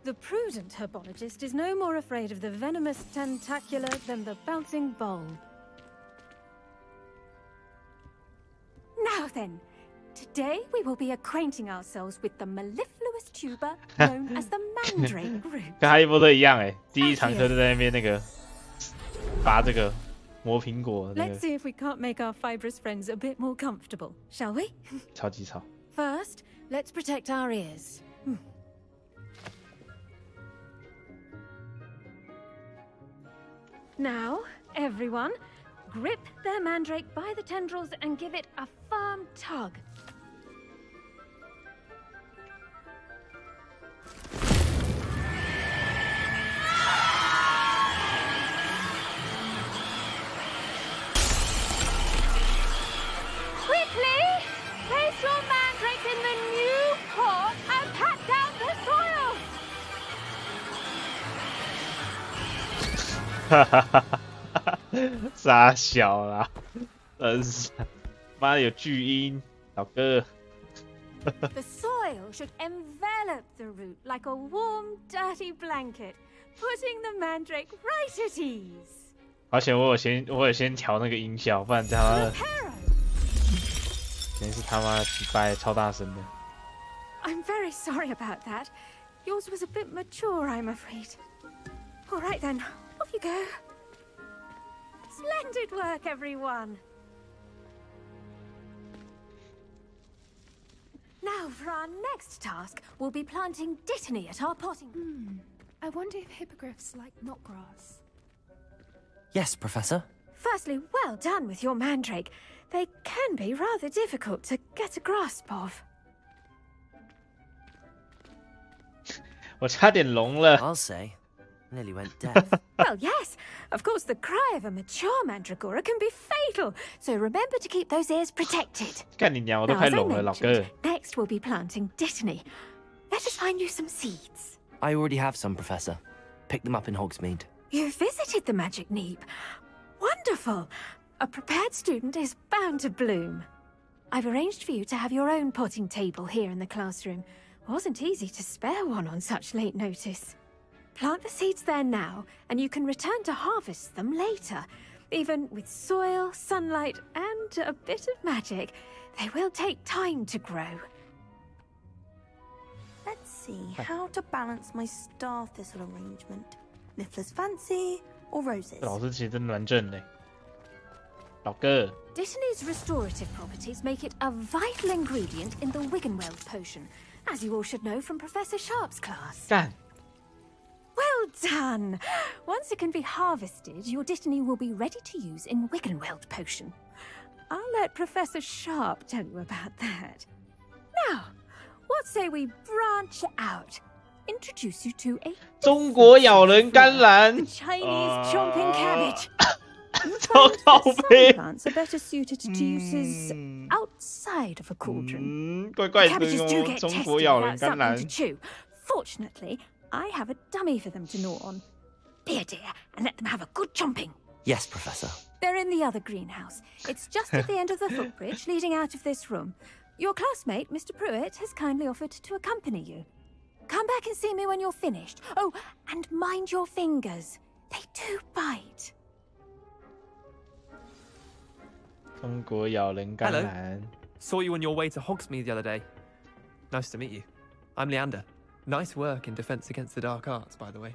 The prudent herbologist is no more afraid of the venomous tentacula than the bouncing bulb. Now then, today we will be acquainting ourselves with the mellifluous tuber known as the mandrake root. 跟哈利波特一样哎，第一堂课就在那边那个拔这个磨苹果。Let's see if we can't make our fibrous friends a bit more comfortable, shall we? 超级吵。 First, let's protect our ears. Now, everyone, grip their mandrake by the tendrils and give it a firm tug. Quickly, place your mandrake in the new pot and pat down the soil. 哈哈哈哈！傻小啦，真是，妈的有巨婴，老哥。The soil should envelop the root like a warm, dirty blanket, putting the mandrake right at ease. 而且我有先调那个音效，不然他妈的，真是他妈击败超大声的。I'm very sorry about that. Yours was a bit mature, I'm afraid. All right then, off you go. Splendid work, everyone. Now, for our next task, we'll be planting dittany at our potting. I wonder if hippogriffs like knotgrass. Yes, Professor. Firstly, well done with your mandrake. They can be rather difficult to get a grasp of. 我差点聋了。 I'll say. Nearly went deaf. Well, yes. Of course, the cry of a mature mandragora can be fatal, so remember to keep those ears protected. 干你娘，我都快聋了，老哥。 Next, we'll be planting dittany. Let us find you some seeds. I already have some, Professor. Picked them up in Hogsmeade. You visited the Magic Neep. Wonderful. A prepared student is bound to bloom. I've arranged for you to have your own potting table here in the classroom. Wasn't easy to spare one on such late notice. Plant the seeds there now, and you can return to harvest them later. Even with soil, sunlight, and a bit of magic, they will take time to grow. Let's see how to balance my star thistle arrangement. Niffler's fancy or roses? 老师其实真蛮正的，老哥。 Dittany's restorative properties make it a vital ingredient in the Wiggenweld potion, as you all should know from Professor Sharp's class. 干。 Well done! Once it can be harvested, your dittany will be ready to use in Wiggenweld potion. I'll let Professor Sharp tell you about that. Now, what say we branch out? Introduce you to a 中国咬人甘蓝 Chinese chomping cabbage. 超靠背 Plants are better suited to uses outside of a cauldron. 怪怪的 Cabbages do 哦， get 中 tested 国咬 without 人甘 something 蓝 to。chew. Fortunately, I have a dummy for them to gnaw on. Here, dear, and let them have a good chomping. Yes, Professor. They're in the other greenhouse. It's just at the end of the footbridge leading out of this room. Your classmate, Mr. Pruitt, has kindly offered to accompany you. Come back and see me when you're finished. Oh, and mind your fingers. They do bite. 中国咬人甘蓝。 Saw you on your way to Hogsmeade the other day. Nice to meet you. I'm Leander. Nice work in Defense Against the Dark Arts, by the way.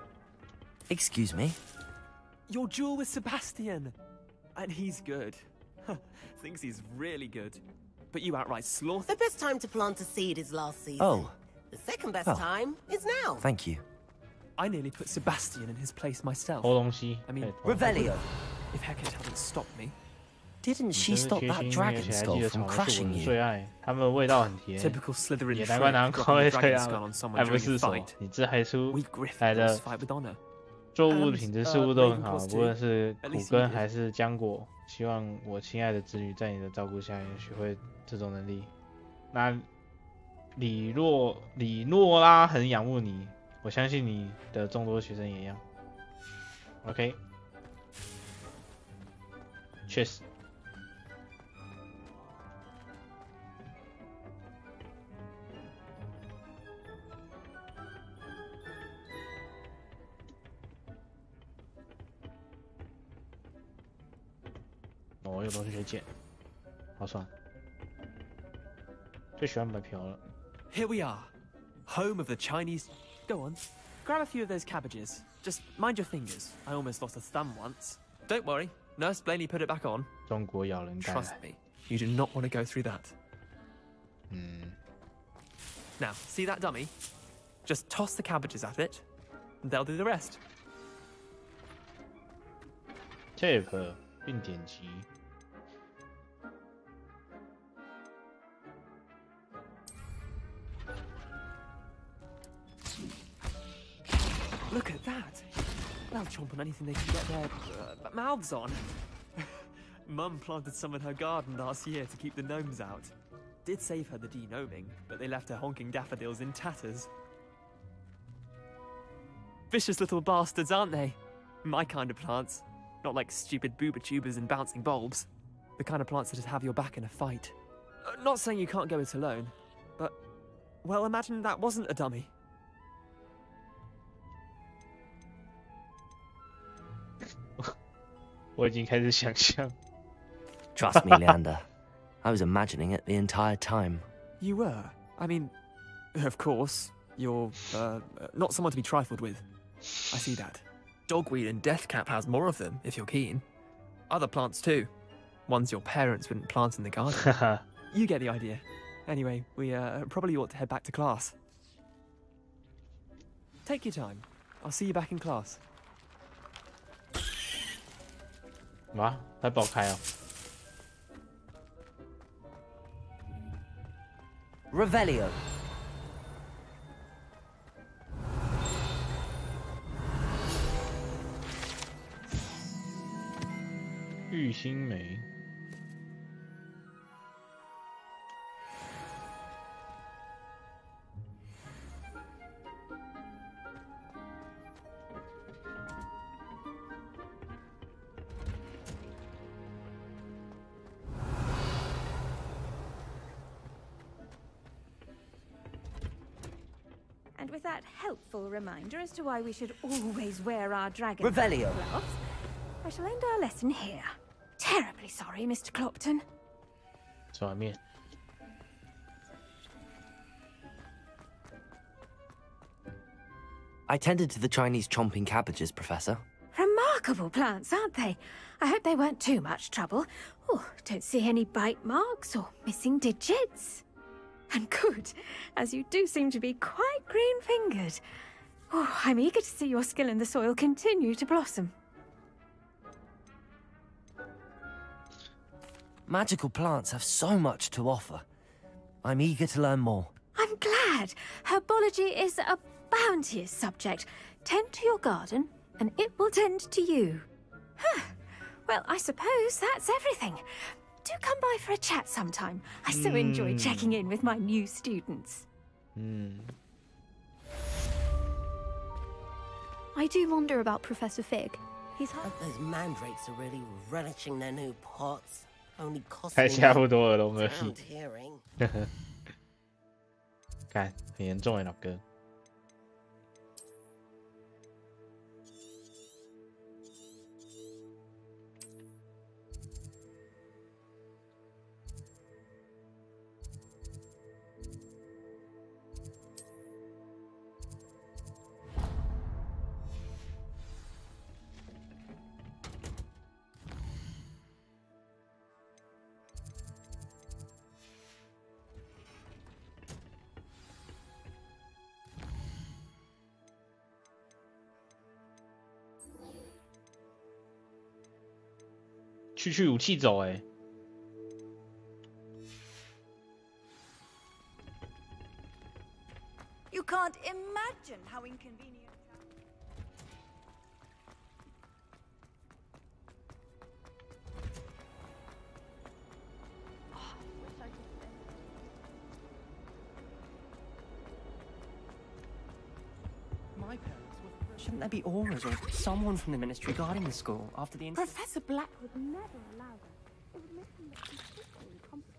Excuse me? your duel with Sebastian. And he's good. Thinks he's really good. But you outright slaughtered. The best time to plant a seed is last season. Oh. The second best time is now. Thank you. I nearly put Sebastian in his place myself. I mean, Revelio. If Hecate hadn't stopped me. Didn't she stop that dragon skull from crushing you? Typical Slytherin 也难怪难怪会这 dragon 样 skull on，someone 还不 during 是 a 什么 fight. 你自嗨出 We 来 Gryffindors 的 fight with honor. 作物品质事物都很好， Ravenclaws 无论是 at 苦 least 根 you 还是浆果。希望我亲爱的子女在你的照顾下也学会这种能力。那李诺拉很仰慕你，我相信你的众多学生也一样。OK， 确实。我有东西可以捡，好爽！最喜欢买票了。 Here we are, home of the Chinese. Go on, grab a few of those cabbages. Just mind your fingers. I almost lost a thumb once. Don't worry, Nurse Blaney put it back on. 中国咬人带来。 Trust me, you do not want to go through that. Now, see that dummy? Just toss the cabbages at it, and they'll do the rest. Tape 并点击。 Look at that! They'll chomp on anything they can get their mouths on. Mum planted some in her garden last year to keep the gnomes out. Did save her the de-gnoming, but they left her honking daffodils in tatters. Vicious little bastards, aren't they? My kind of plants. Not like stupid booba tubers and bouncing bulbs. The kind of plants that'd have your back in a fight. Not saying you can't go it alone, but... well, imagine that wasn't a dummy. Trust me, Leander. I was imagining it the entire time. You were? I mean, of course, you're, not someone to be trifled with. I see that. Dogweed and Deathcap has more of them, if you're keen. Other plants too. Ones your parents wouldn't plant in the garden. You get the idea. Anyway, we, probably ought to head back to class. Take your time. I'll see you back in class. 哇，它爆开哦！ Revelio. 玉心梅。 And with that helpful reminder as to why we should always wear our dragon Revelio. gloves, I shall end our lesson here. Terribly sorry, Mr. Clopton. 转面。 I tended to the Chinese chomping cabbages, Professor. Remarkable plants, aren't they? I hope they weren't too much trouble. Oh, don't see any bite marks or missing digits. And good, as you do seem to be quite green-fingered. Oh, I'm eager to see your skill in the soil continue to blossom. Magical plants have so much to offer. I'm eager to learn more. I'm glad. Herbology is a bounteous subject. Tend to your garden, and it will tend to you. Huh. Well, I suppose that's everything. Do come by for a chat sometime. I so enjoy checking in with my new students. I do wonder about Professor Fig. He's those mandrakes are really relishing their new pots. Only 才 costing 差不多耳聋而 round 已。 hearing. 看，很严重哎，老哥。去武器走哎。You can't imagine how inconvenient. My parents would... Shouldn't there be auras or someone from the ministry guarding the school after the incident? Professor Black would never allow that. It would make him look completely incompetent.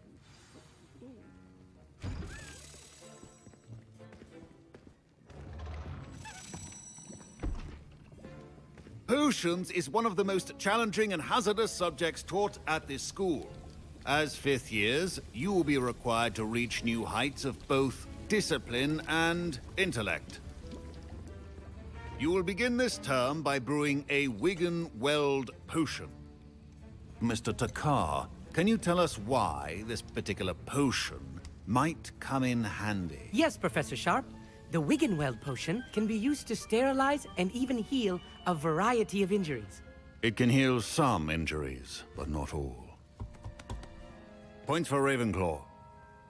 Potions is one of the most challenging and hazardous subjects taught at this school. As 5th years, you will be required to reach new heights of both discipline and intellect. You will begin this term by brewing a Wigan Weld potion. Mr. Takar, can you tell us why this particular potion might come in handy? Yes, Professor Sharp. The Wiggenweld potion can be used to sterilize and even heal a variety of injuries. It can heal some injuries, but not all. Points for Ravenclaw.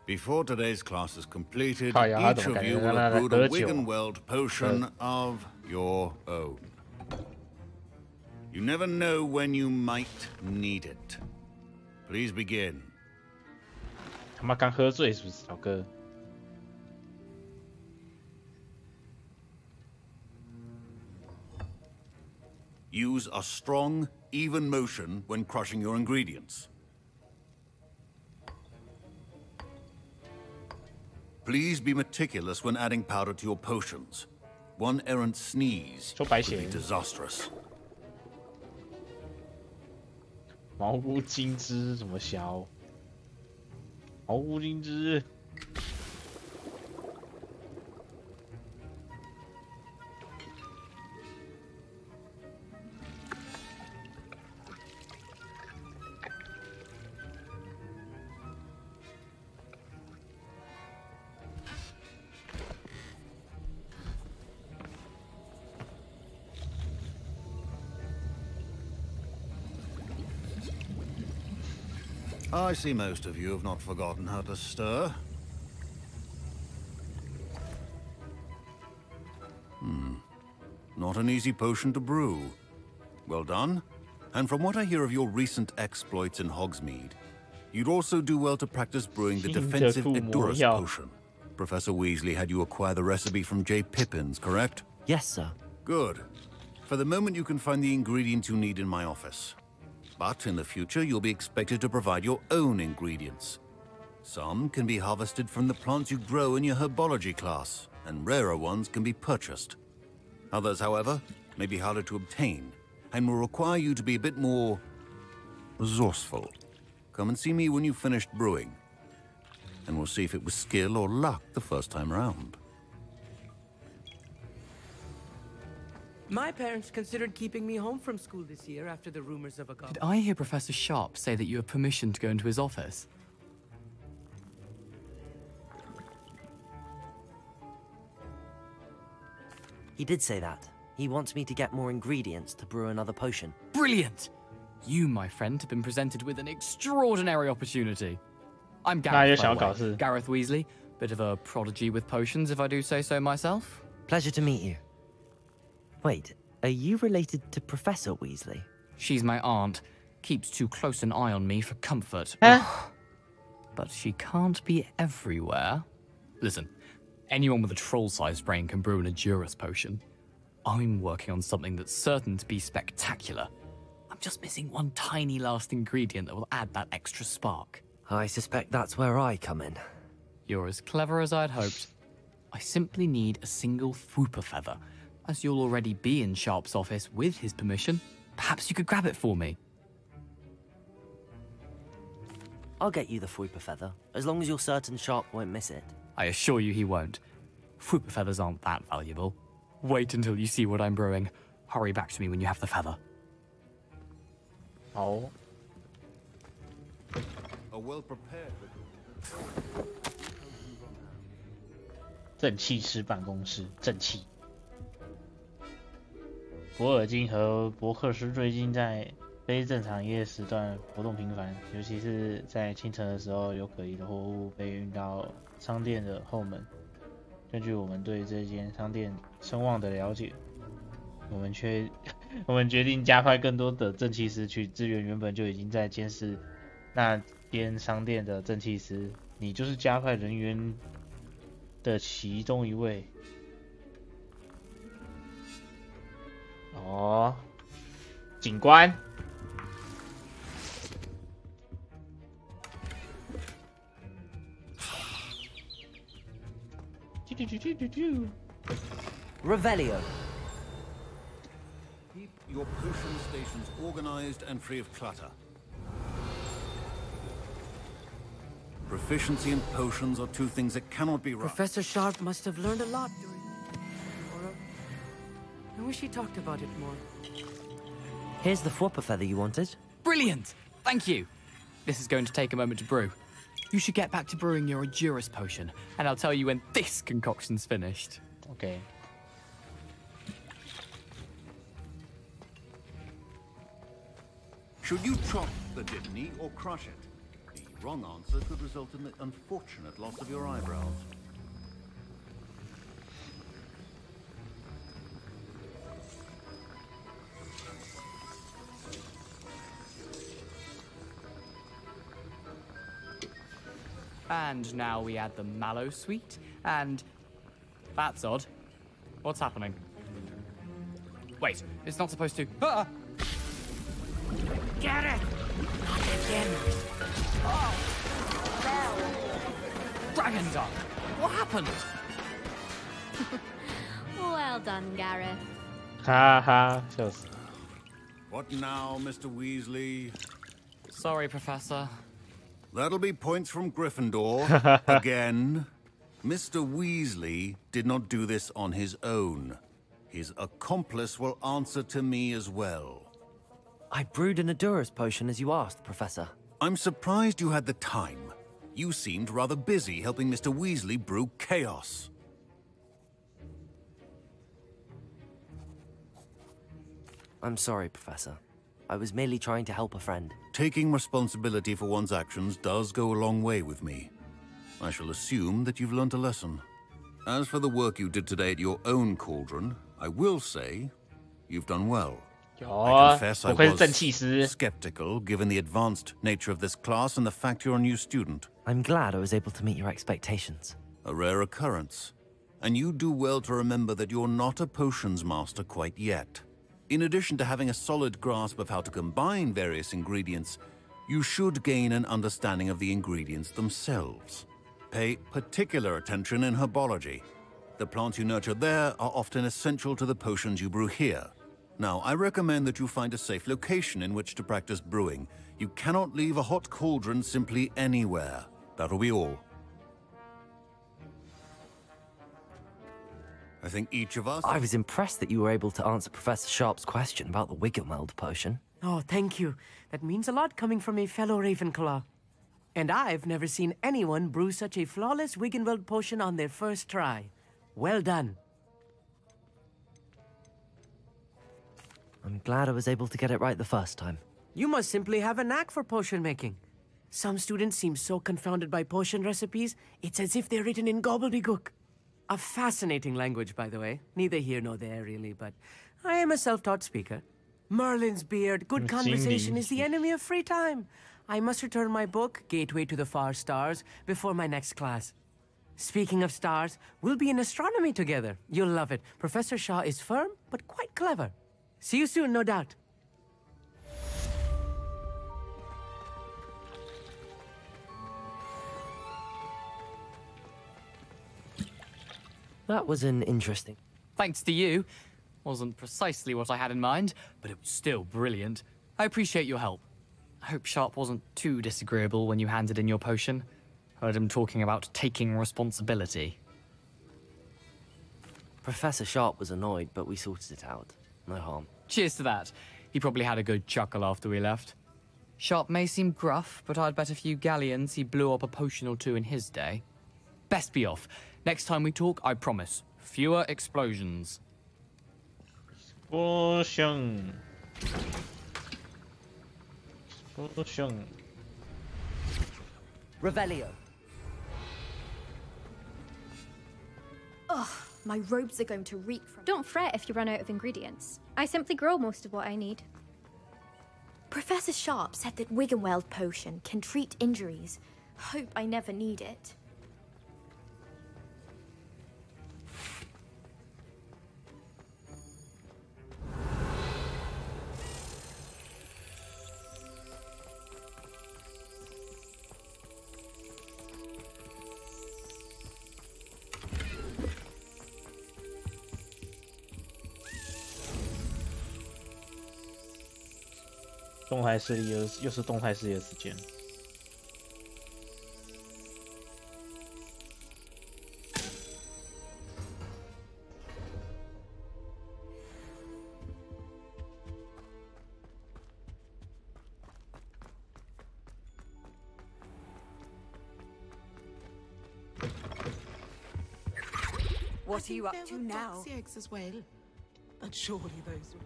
Before today's class is completed, each of you will have brewed a Wiggenweld potion of your own. You never know when you might need it. Please begin. 他妈刚喝醉是不是，小哥？ Use a strong, even motion when crushing your ingredients. Please be meticulous when adding powder to your potions. One errant sneeze could be disastrous. 毛菇金枝怎么削？毛菇金枝。 I see most of you have not forgotten how to stir. Not an easy potion to brew. Well done. And from what I hear of your recent exploits in Hogsmeade, you'd also do well to practice brewing the defensive Edurus potion. Professor Weasley had you acquire the recipe from J. Pippins, correct? Yes, sir. Good. For the moment, you can find the ingredients you need in my office. But in the future, you'll be expected to provide your own ingredients. Some can be harvested from the plants you grow in your herbology class, and rarer ones can be purchased. Others, however, may be harder to obtain, and will require you to be a bit more resourceful. Come and see me when you've finished brewing, and we'll see if it was skill or luck the first time round. My parents considered keeping me home from school this year after the rumors of a god. Did I hear Professor Sharp say that you have permission to go into his office? He did say that. He wants me to get more ingredients to brew another potion. Brilliant! You, my friend, have been presented with an extraordinary opportunity. I'm Gareth, by the way. Gareth Weasley. Bit of a prodigy with potions, if I do say so myself. Pleasure to meet you. Wait, are you related to Professor Weasley? She's my aunt. Keeps too close an eye on me for comfort. But she can't be everywhere. Listen, anyone with a troll-sized brain can brew an Edurus potion. I'm working on something that's certain to be spectacular. I'm just missing one tiny last ingredient that will add that extra spark. I suspect that's where I come in. You're as clever as I'd hoped. I simply need a single Fwooper feather. As you'll already be in Sharp's office with his permission, perhaps you could grab it for me. I'll get you the Fwooper feather, as long as you're certain Sharp won't miss it. I assure you he won't. Fwooper feathers aren't that valuable. Wait until you see what I'm brewing. Hurry back to me when you have the feather. Oh. A well-prepared. 正气师办公室，正气。博尔金和伯克斯最近在非正常营业时段活动频繁，尤其是在清晨的时候，有可疑的货物被运到商店的后门。根据我们对这间商店声望的了解，我们决定加派更多的正气师去支援原本就已经在监视那间商店的正气师。你就是加派人员的其中一位。哦，警官。Revelio. Keep your potion stations organized and free of clutter. Proficiency and potions are two things that cannot be rushed. Professor Sharp must have learned a lot during... I wish he talked about it more. Here's the Flopper feather you wanted. Brilliant! Thank you. This is going to take a moment to brew. You should get back to brewing your Edurus potion, and I'll tell you when this concoction's finished. Okay. Should you chop the Dittany or crush it? The wrong answer could result in the unfortunate loss of your eyebrows. And now we add the mallow sweet, and... That's odd. What's happening? Wait, it's not supposed to... Ah! Get it! Not again. Oh! Dragon Dog! What happened? Well done, Gareth. Ha ha,笑死. What now, Mr. Weasley? Sorry, Professor. That'll be points from Gryffindor. Again. Mr. Weasley did not do this on his own. His accomplice will answer to me as well. I brewed an Edurus potion as you asked, Professor. I'm surprised you had the time. You seemed rather busy helping Mr. Weasley brew chaos. I'm sorry, Professor. I was merely trying to help a friend. Taking responsibility for one's actions does go a long way with me. I shall assume that you've learnt a lesson. As for the work you did today at your own cauldron, I will say you've done well. I confess I was skeptical given the advanced nature of this class and the fact you're a new student. I'm glad I was able to meet your expectations. A rare occurrence. And you do well to remember that you're not a potions master quite yet. In addition to having a solid grasp of how to combine various ingredients, you should gain an understanding of the ingredients themselves. Pay particular attention in herbology. The plants you nurture there are often essential to the potions you brew here. Now, I recommend that you find a safe location in which to practice brewing. You cannot leave a hot cauldron simply anywhere. That'll be all. I think each of us... I was impressed that you were able to answer Professor Sharp's question about the Wiggenweld potion. Oh, thank you. That means a lot coming from a fellow Ravenclaw. And I've never seen anyone brew such a flawless Wiggenweld potion on their first try. Well done. I'm glad I was able to get it right the first time. You must simply have a knack for potion making. Some students seem so confounded by potion recipes, it's as if they're written in gobbledygook. A fascinating language, by the way. Neither here nor there, really, but I am a self-taught speaker. Merlin's beard, good conversation is the enemy of free time. I must return my book, Gateway to the Far Stars, before my next class. Speaking of stars, we'll be in astronomy together. You'll love it. Professor Shaw is firm, but quite clever. See you soon, no doubt. That was an interesting... Thanks to you. Wasn't precisely what I had in mind, but it was still brilliant. I appreciate your help. I hope Sharp wasn't too disagreeable when you handed in your potion. Heard him talking about taking responsibility. Professor Sharp was annoyed, but we sorted it out. No harm. Cheers to that. He probably had a good chuckle after we left. Sharp may seem gruff, but I'd bet a few galleons he blew up a potion or two in his day. Best be off. Next time we talk, I promise. Fewer explosions. Explosion. Potion. Revelio. Ugh, my robes are going to reek from... Don't fret if you run out of ingredients. I simply grow most of what I need. Professor Sharp said that Wiggenweld potion can treat injuries. Hope I never need it.动态视力又是动态视力的时间。What are you up to now? Foxy eggs as well, but surely those would.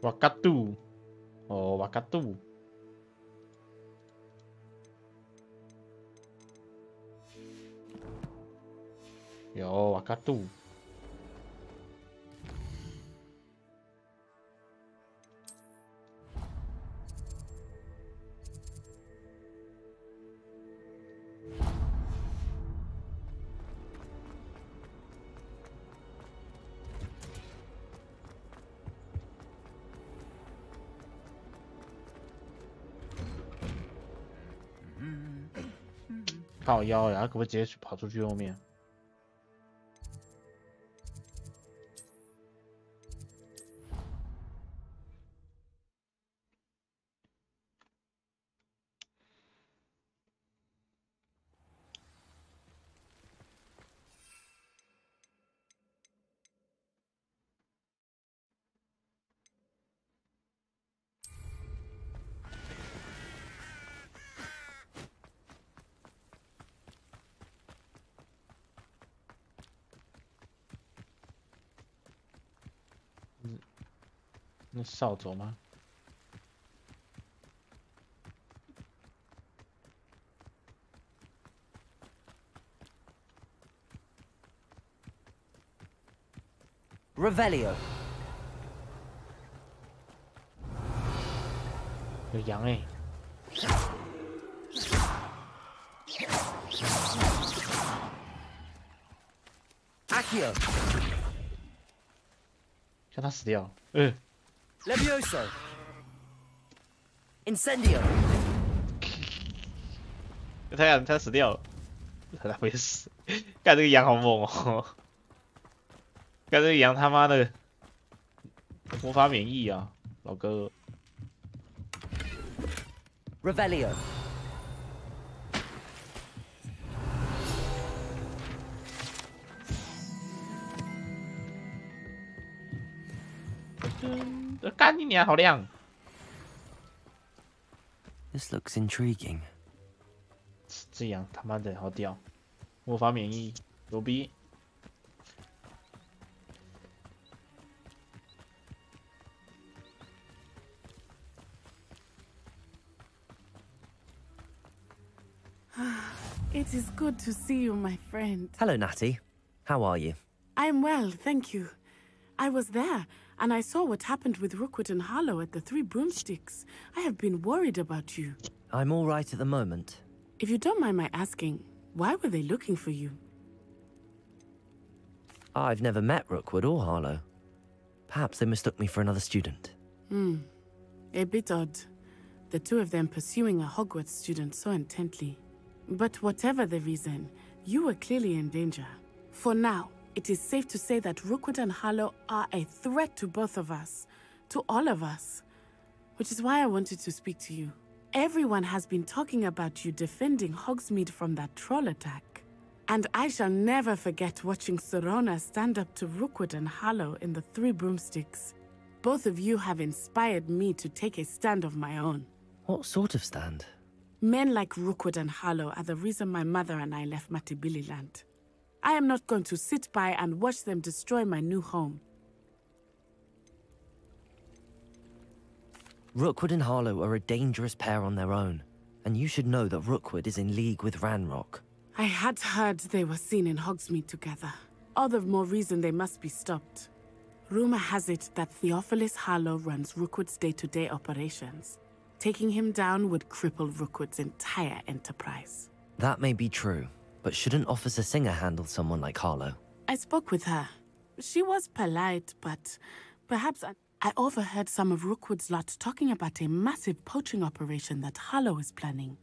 Wakatu. Oh, Wakatu. Yo, Wakatu.靠腰呀，可不可以直接跑出去后面那扫帚吗？ Revelio. 有羊哎、Accio. 像他死掉。Levioso. Incendio. 他死掉了，他会死。干这个羊好猛哦！干这个羊他妈的魔法免疫啊，老哥。 Revelio. This looks intriguing. 这羊他妈的好屌，魔法免疫，牛逼！ It is good to see you, my friend. Hello, Natty. How are you? I'm well, thank you. I was there, and I saw what happened with Rookwood and Harlow at the Three Broomsticks. I have been worried about you. I'm all right at the moment. If you don't mind my asking, why were they looking for you? I've never met Rookwood or Harlow. Perhaps they mistook me for another student. A bit odd. The two of them pursuing a Hogwarts student so intently. But whatever the reason, you were clearly in danger. For now, it is safe to say that Rookwood and Harlow are a threat to both of us. To all of us. Which is why I wanted to speak to you. Everyone has been talking about you defending Hogsmeade from that troll attack. And I shall never forget watching Sirona stand up to Rookwood and Harlow in the Three Broomsticks. Both of you have inspired me to take a stand of my own. What sort of stand? Men like Rookwood and Harlow are the reason my mother and I left Matibili land. I am not going to sit by and watch them destroy my new home. Rookwood and Harlow are a dangerous pair on their own, and you should know that Rookwood is in league with Ranrock. I had heard they were seen in Hogsmeade together. All the more reason they must be stopped. Rumor has it that Theophilus Harlow runs Rookwood's day-to-day operations. Taking him down would cripple Rookwood's entire enterprise. That may be true, but shouldn't Officer Singer handle someone like Harlow? I spoke with her. She was polite, but perhaps I overheard some of Rookwood's lot talking about a massive poaching operation that Harlow is planning.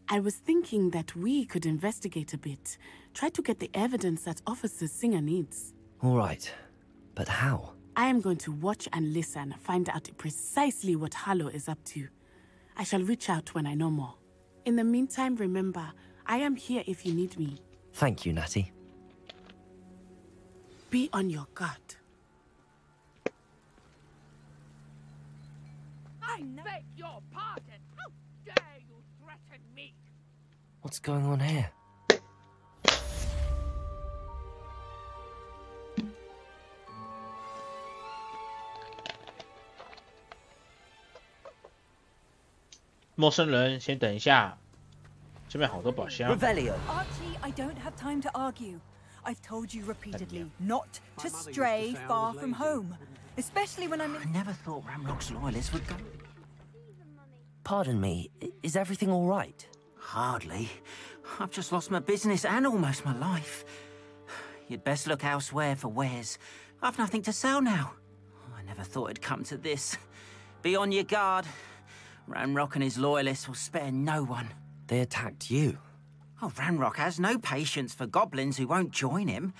I was thinking that we could investigate a bit, try to get the evidence that Officer Singer needs. All right, but how? I am going to watch and listen, find out precisely what Harlow is up to. I shall reach out when I know more. In the meantime, remember, I am here if you need me. Thank you, Natty. Be on your guard. I beg your pardon. How dare you threaten me? What's going on here?陌生人，先等一下，这边好多宝箱。 Revelio. Archie, I don't have time to argue. I've told you repeatedly not to stray far from home, especially when I'm in... I never thought Ranrock's loyalists would go. Pardon me, is everything all right? Hardly. I've just lost my business and almost my life. You'd best look elsewhere for wares. I've nothing to sell now. I never thought it'd come to this. Be on your guard. Ranrock and his loyalists will spare no one. They attacked you? Oh, Ranrock has no patience for goblins who won't join him.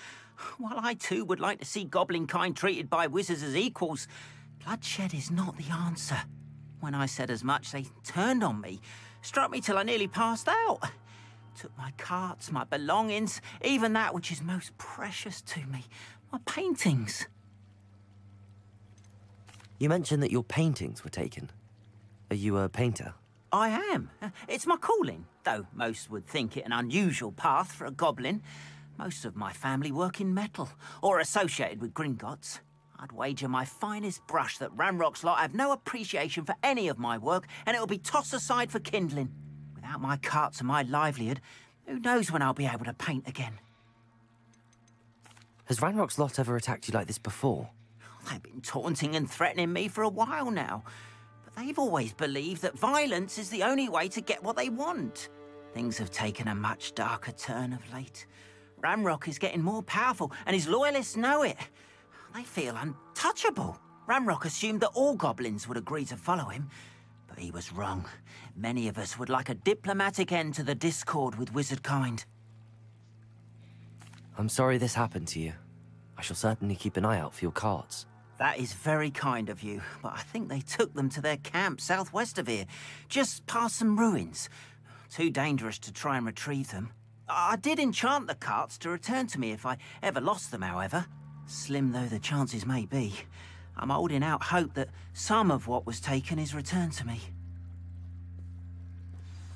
While I too would like to see goblin kind treated by wizards as equals, bloodshed is not the answer. When I said as much, they turned on me, struck me till I nearly passed out. Took my carts, my belongings, even that which is most precious to me, my paintings. You mentioned that your paintings were taken. Are you a painter? I am. It's my calling, though most would think it an unusual path for a goblin. Most of my family work in metal, or associated with Gringotts. I'd wager my finest brush that Ranrock's lot have no appreciation for any of my work, and it'll be tossed aside for kindling. Without my carts and my livelihood, who knows when I'll be able to paint again. Has Ranrock's lot ever attacked you like this before? They've been taunting and threatening me for a while now. They've always believed that violence is the only way to get what they want. Things have taken a much darker turn of late. Ranrock is getting more powerful, and his loyalists know it. They feel untouchable. Ranrock assumed that all goblins would agree to follow him, but he was wrong. Many of us would like a diplomatic end to the discord with wizard kind. I'm sorry this happened to you. I shall certainly keep an eye out for your carts. That is very kind of you, but I think they took them to their camp southwest of here, just past some ruins. Too dangerous to try and retrieve them. I did enchant the carts to return to me if I ever lost them, however. Slim though the chances may be, I'm holding out hope that some of what was taken is returned to me.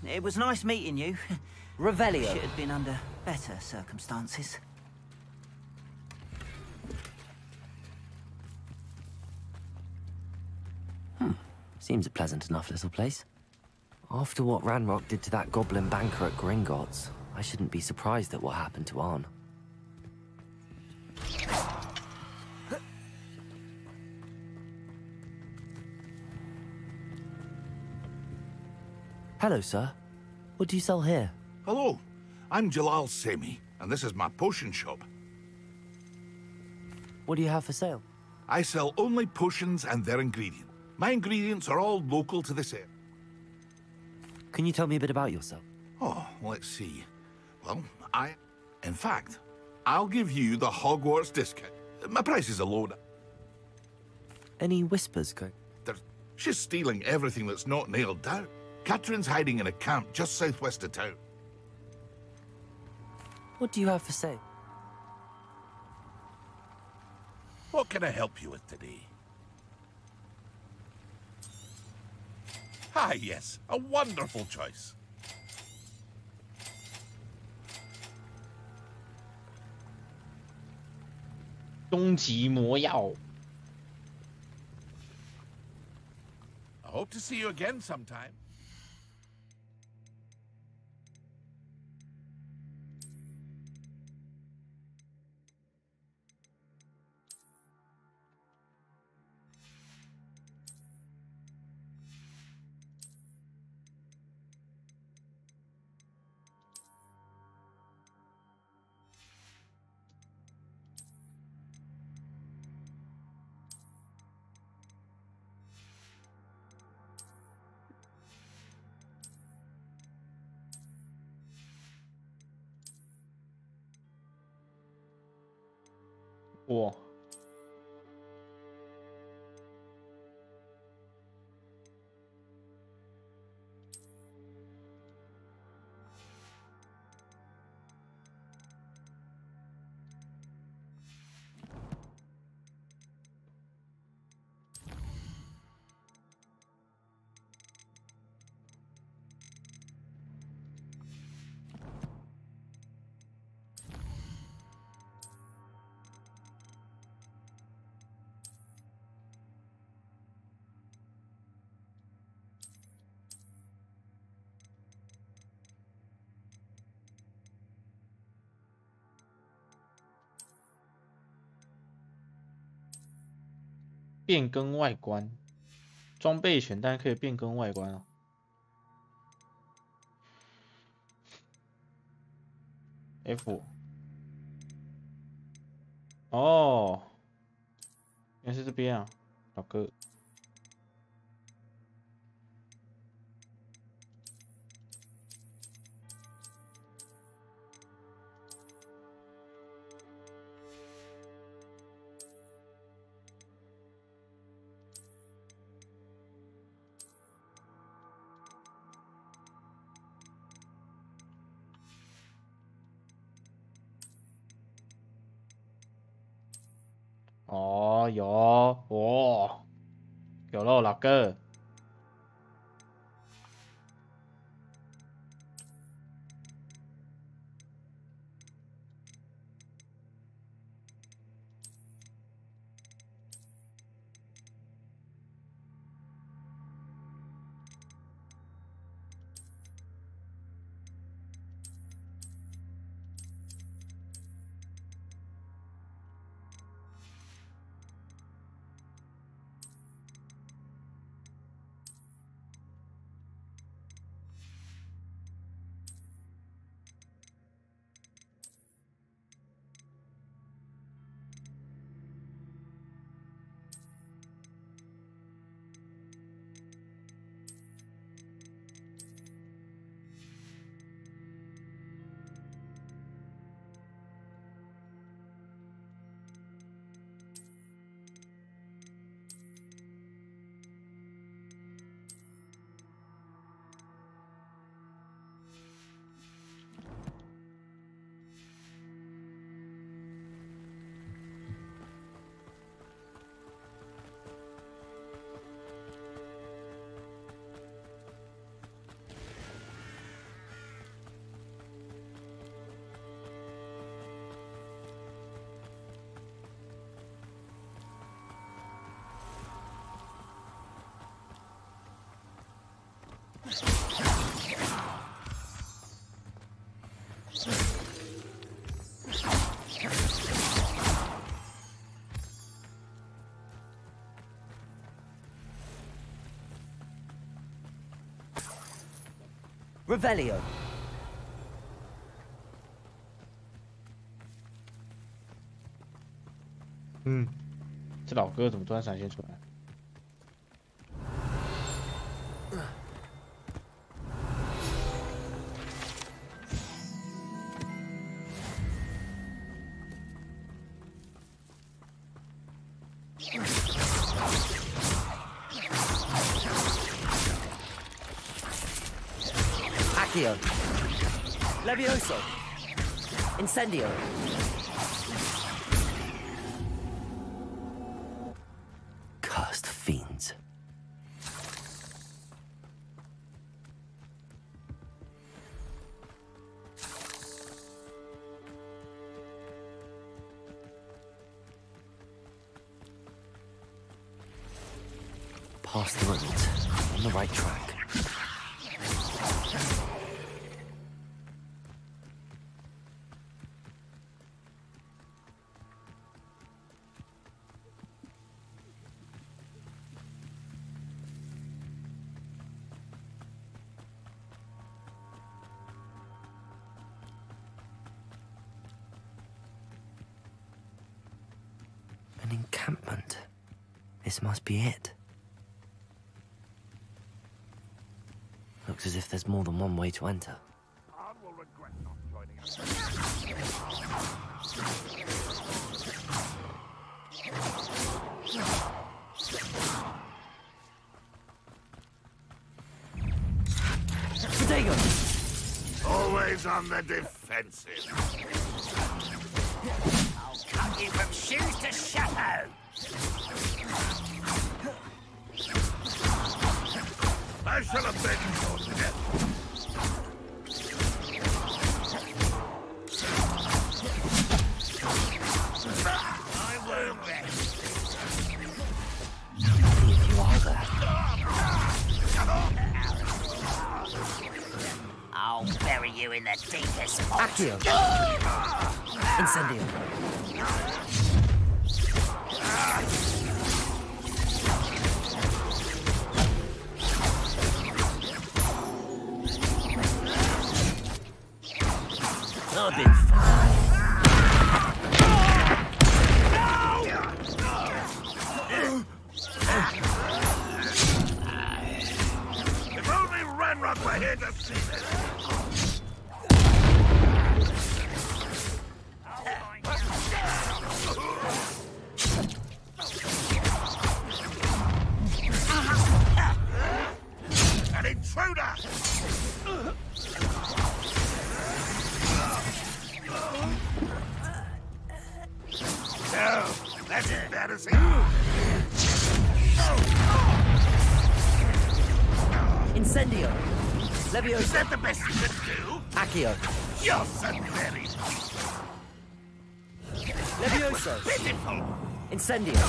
It was nice meeting you. Revelio. It had been under better circumstances. Seems a pleasant enough little place. After what Ranrock did to that goblin banker at Gringotts, I shouldn't be surprised at what happened to Arn. Hello, sir. What do you sell here? Hello, I'm Jalal Semi, and this is my potion shop. What do you have for sale? I sell only potions and their ingredients. My ingredients are all local to this area. Can you tell me a bit about yourself? Oh, let's see. Well, in fact, I'll give you the Hogwarts discount. My prices are low. Any whispers going? She's stealing everything that's not nailed down. Catherine's hiding in a camp just southwest of town. What do you have for sale? What can I help you with today? Ah, yes, a wonderful choice. 终极魔药。 I hope to see you again sometime.哇！变更外观，装备选单可以变更外观哦。F， 哦，原来是这边啊，老哥。哦，有哦，有喽，老哥。Revelio. 这老哥怎么突然闪现出来？ Accio. Levioso. Incendio. Cursed fiends. Past the ruins. On the right track. An encampment. This must be it. Looks as if there's more than one way to enter. Protego! Always on the defensive. I'll cut you from shoes to shadow. I shall avenge your death. I will rest. See if you are there. I'll bury you in the deepest spot. Accio! Incendio! I've been fine. If only Ranrock were here to see this. An intruder! No, that's embarrassing. Incendio! Leviosa! Is that the best you can do? Accio! You're so very... Levioso! Pitiful! Incendio!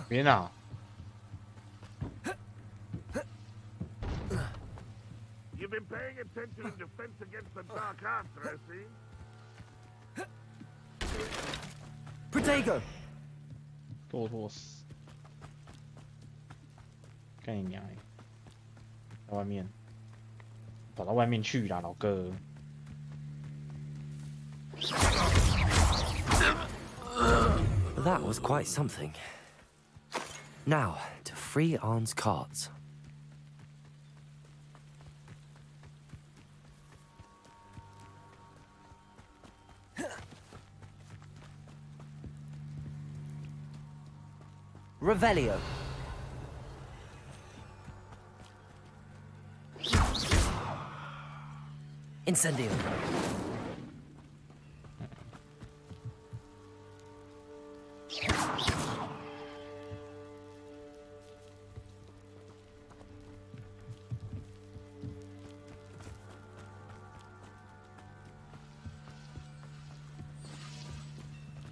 别闹！ You've been paying attention in defense against the dark arts, I see. Protego! 堕落死！干你娘欸！在外面，跑到外面去啦，老哥！ That was quite something. Now, to free Arn's carts. Revelio. Incendio.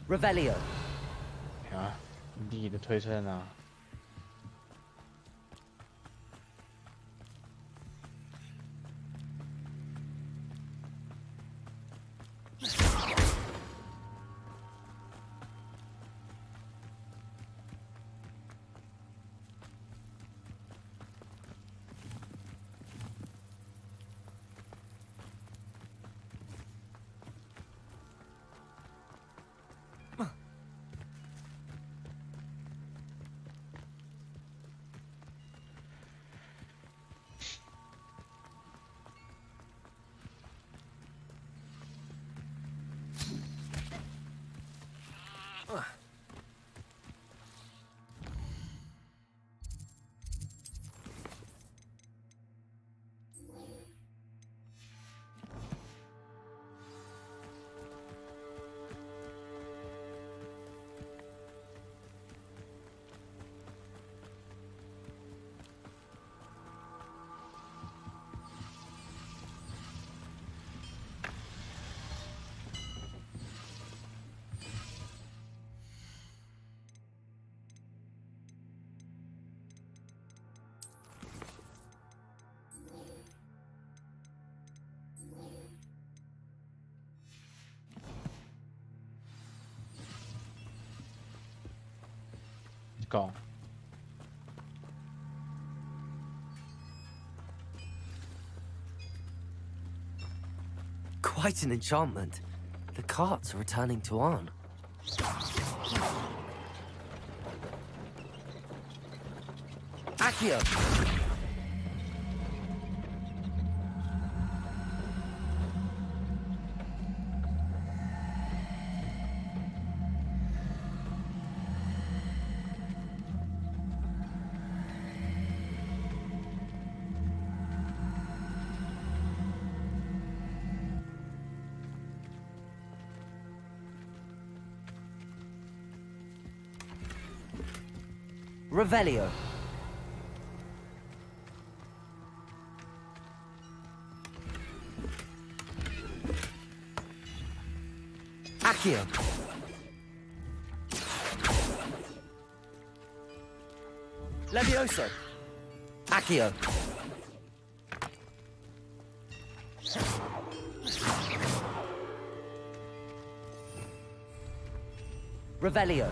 Revelio. 啊，你的推测呢？ go. Quite an enchantment. The carts are returning to Arn. Accio! Revelio. Accio. Levioso. Accio. Revelio.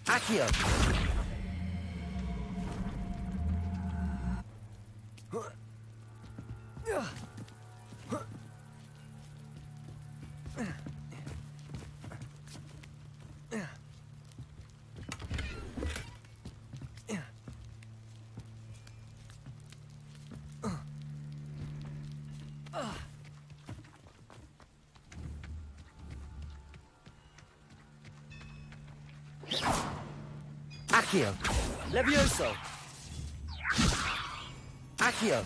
Accio. Accio. Levioso. Accio.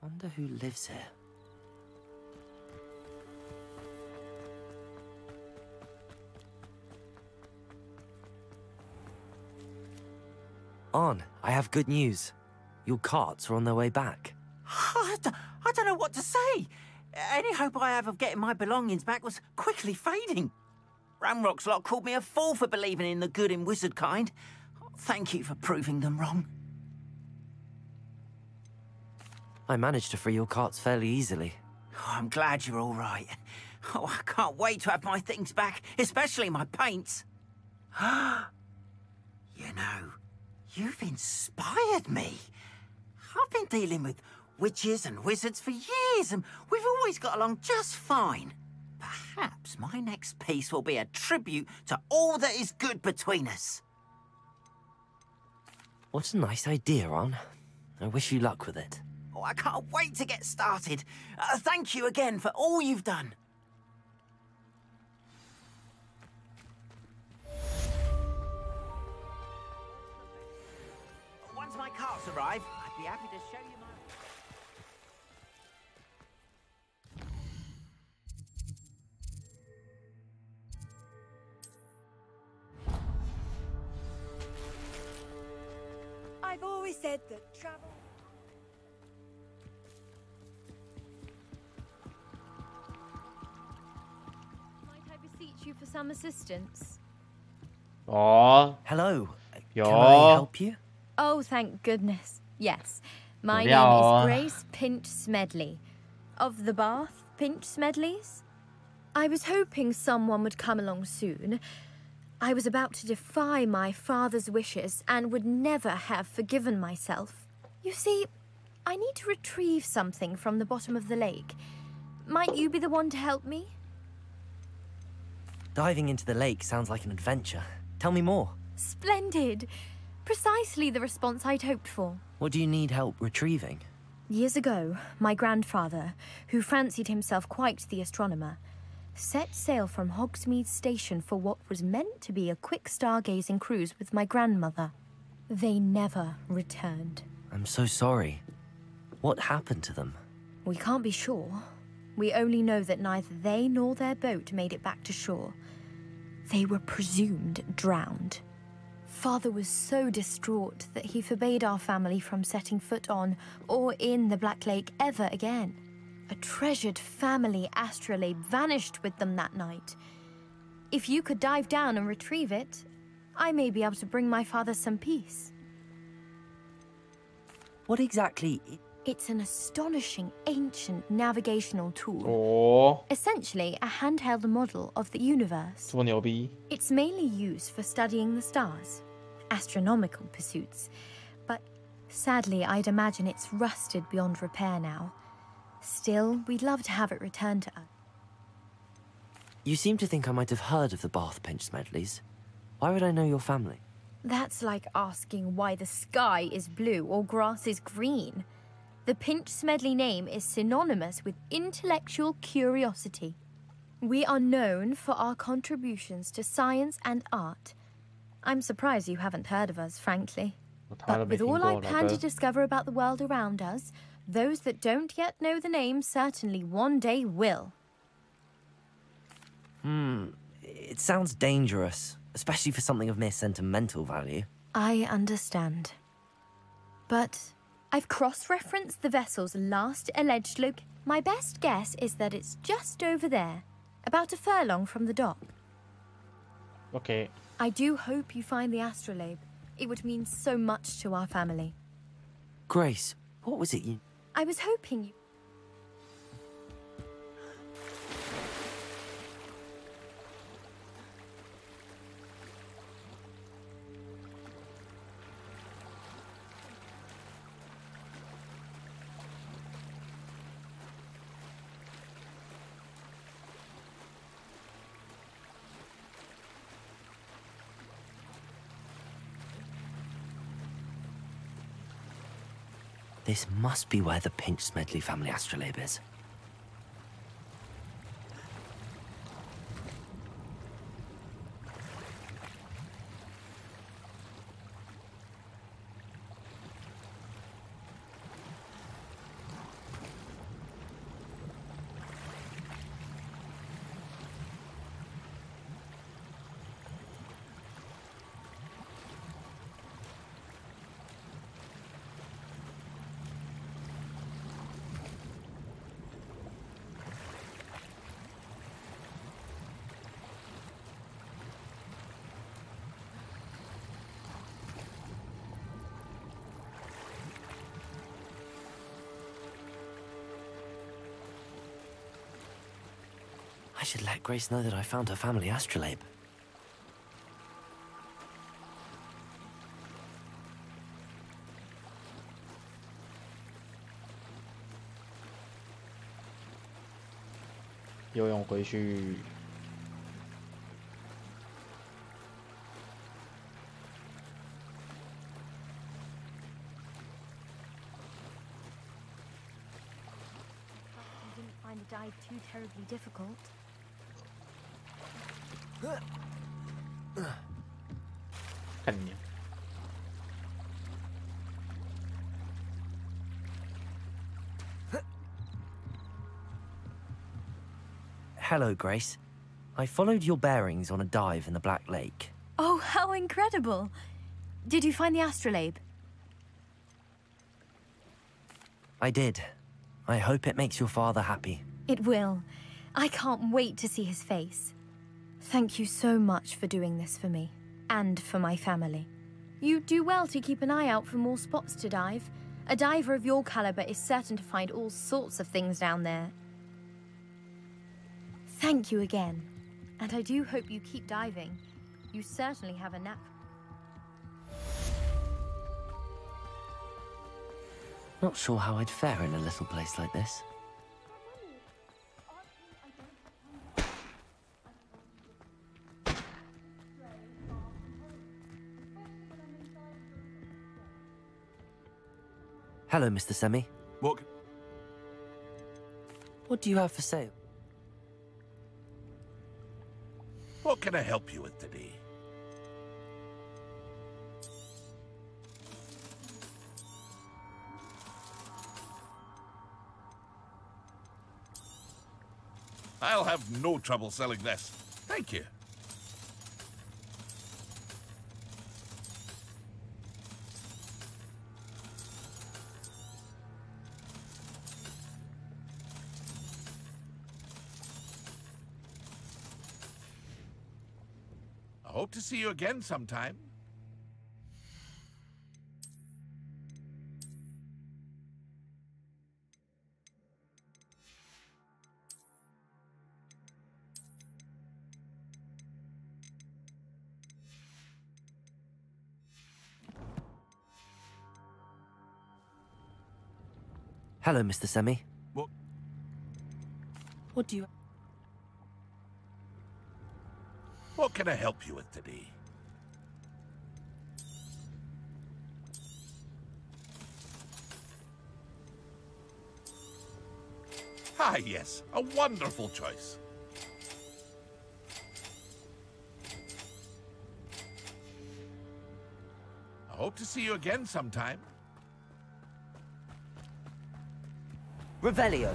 Wonder who lives here. Arn, I have good news. Your carts are on their way back. I don't know what to say. Any hope I have of getting my belongings back was quickly fading. Ranrock's lot called me a fool for believing in the good in wizard kind. Thank you for proving them wrong. I managed to free your carts fairly easily. Oh, I'm glad you're all right. Oh, I can't wait to have my things back, especially my paints. You know, you've inspired me. I've been dealing with witches and wizards for years, and we've always got along just fine. Perhaps my next piece will be a tribute to all that is good between us. What a nice idea, Arn. I wish you luck with it. Oh, I can't wait to get started. Thank you again for all you've done. Once my carts arrive, I'd be happy to show you my... I've always said that travel... Beseech you for some assistance. Aww. Hello. Yo. Can I help you? Oh, thank goodness. Yes. My Yeah. name is Grace Pinch Smedley. Of the Bath Pinch Smedleys. I was hoping someone would come along soon. I was about to defy my father's wishes and would never have forgiven myself. You see, I need to retrieve something from the bottom of the lake. Might you be the one to help me? Diving into the lake sounds like an adventure. Tell me more. Splendid. Precisely the response I'd hoped for. What do you need help retrieving? Years ago, my grandfather, who fancied himself quite the astronomer, set sail from Hogsmeade Station for what was meant to be a quick stargazing cruise with my grandmother. They never returned. I'm so sorry. What happened to them? We can't be sure. We only know that neither they nor their boat made it back to shore. They were presumed drowned. Father was so distraught that he forbade our family from setting foot on or in the Black Lake ever again. A treasured family astrolabe vanished with them that night. If you could dive down and retrieve it, I may be able to bring my father some peace. What exactly? It's an astonishing ancient navigational tool. Oh. Essentially, a handheld model of the universe. 这么牛逼。 It's mainly used for studying the stars, astronomical pursuits. But sadly, I'd imagine it's rusted beyond repair now. Still, we'd love to have it returned to us. You seem to think I might have heard of the Bath Pinch Smedleys. Why would I know your family? That's like asking why the sky is blue or grass is green. The Pinch Smedley name is synonymous with intellectual curiosity. We are known for our contributions to science and art. I'm surprised you haven't heard of us, frankly. But with all I plan to discover about the world around us, those that don't yet know the name certainly one day will. It sounds dangerous, especially for something of mere sentimental value. I understand. But I've cross-referenced the vessel's last alleged My best guess is that it's just over there, about a furlong from the dock. Okay. I do hope you find the astrolabe. It would mean so much to our family. Grace, what was it you... I was hoping you... This must be where the Pinch Smedley family astrolabe is. I should let Grace know that I found her family astrolabe.游泳回去。You didn't find the dive too terribly difficult. Hello, Grace. I followed your bearings on a dive in the Black Lake. Oh, how incredible! Did you find the astrolabe? I did. I hope it makes your father happy. It will. I can't wait to see his face. Thank you so much for doing this for me, and for my family. You do well to keep an eye out for more spots to dive. A diver of your caliber is certain to find all sorts of things down there. Thank you again, and I do hope you keep diving. You certainly have a knack. Not sure how I'd fare in a little place like this. Hello, Mr. Semi. What do you have for sale? What can I help you with today? I'll have no trouble selling this. Thank you. hope to see you again sometime. Hello, Mr. Semi. What do you... What can I help you with today? Ah, yes, a wonderful choice. I hope to see you again sometime. Revelio.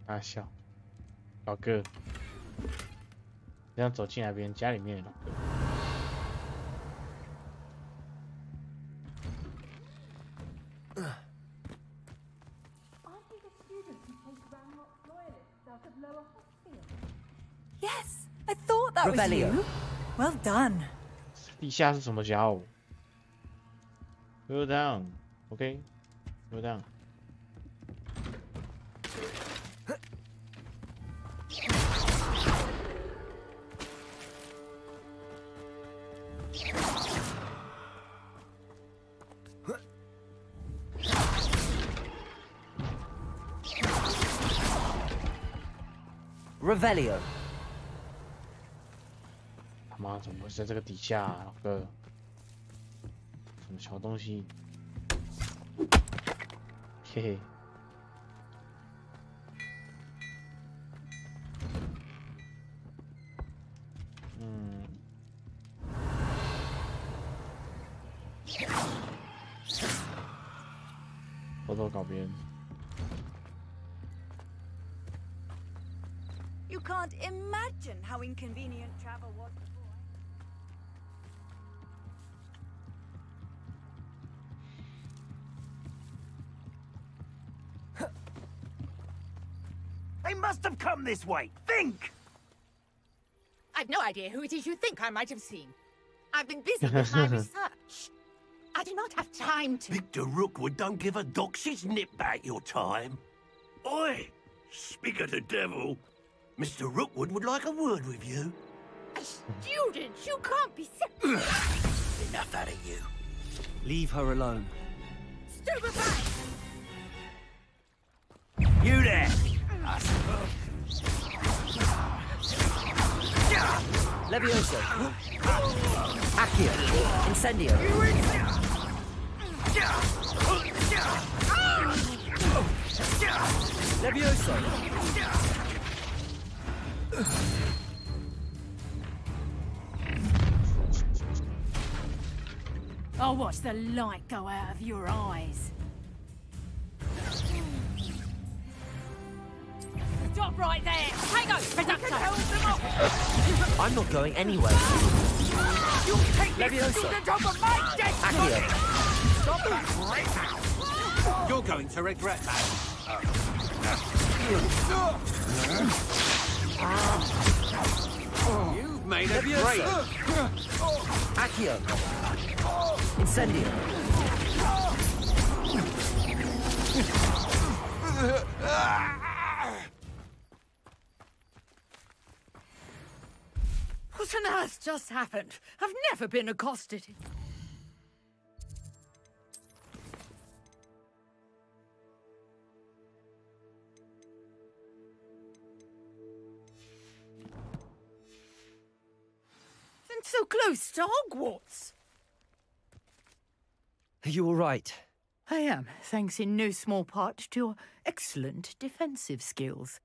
大笑，老哥，这样走进来别人家里面的老哥。Yes, I thought that was Revelio. you. Well done. 地下是什么家伙 ？Go down, OK, go down. Revelio. 他妈怎么会在这个底下、啊，老哥？什么小东西？嘿嘿。偷偷搞别人。 You can't imagine how inconvenient travel was before. They must have come this way. Think! I've no idea who it is you think I might have seen. I've been busy with my research. I do not have time to... Victor Rookwood don't give a doxy's nip back your time. Oi! Speak of the devil. Mr. Rookwood would like a word with you. A student? You can't be Enough out of you. Leave her alone. Stupefy! You there! Levioso. Accio. Incendio. Levioso. I'll watch the light go out of your eyes. Stop right there! Hang on! I'm not going anywhere. You take this Levioso. student over my dead Accio. Stop that right now! You're going to regret that. You've made a great... Accio. Incendio. What on earth just happened? I've never been accosted. And so close to Hogwarts. Are you all right? I am, thanks in no small part to your excellent defensive skills.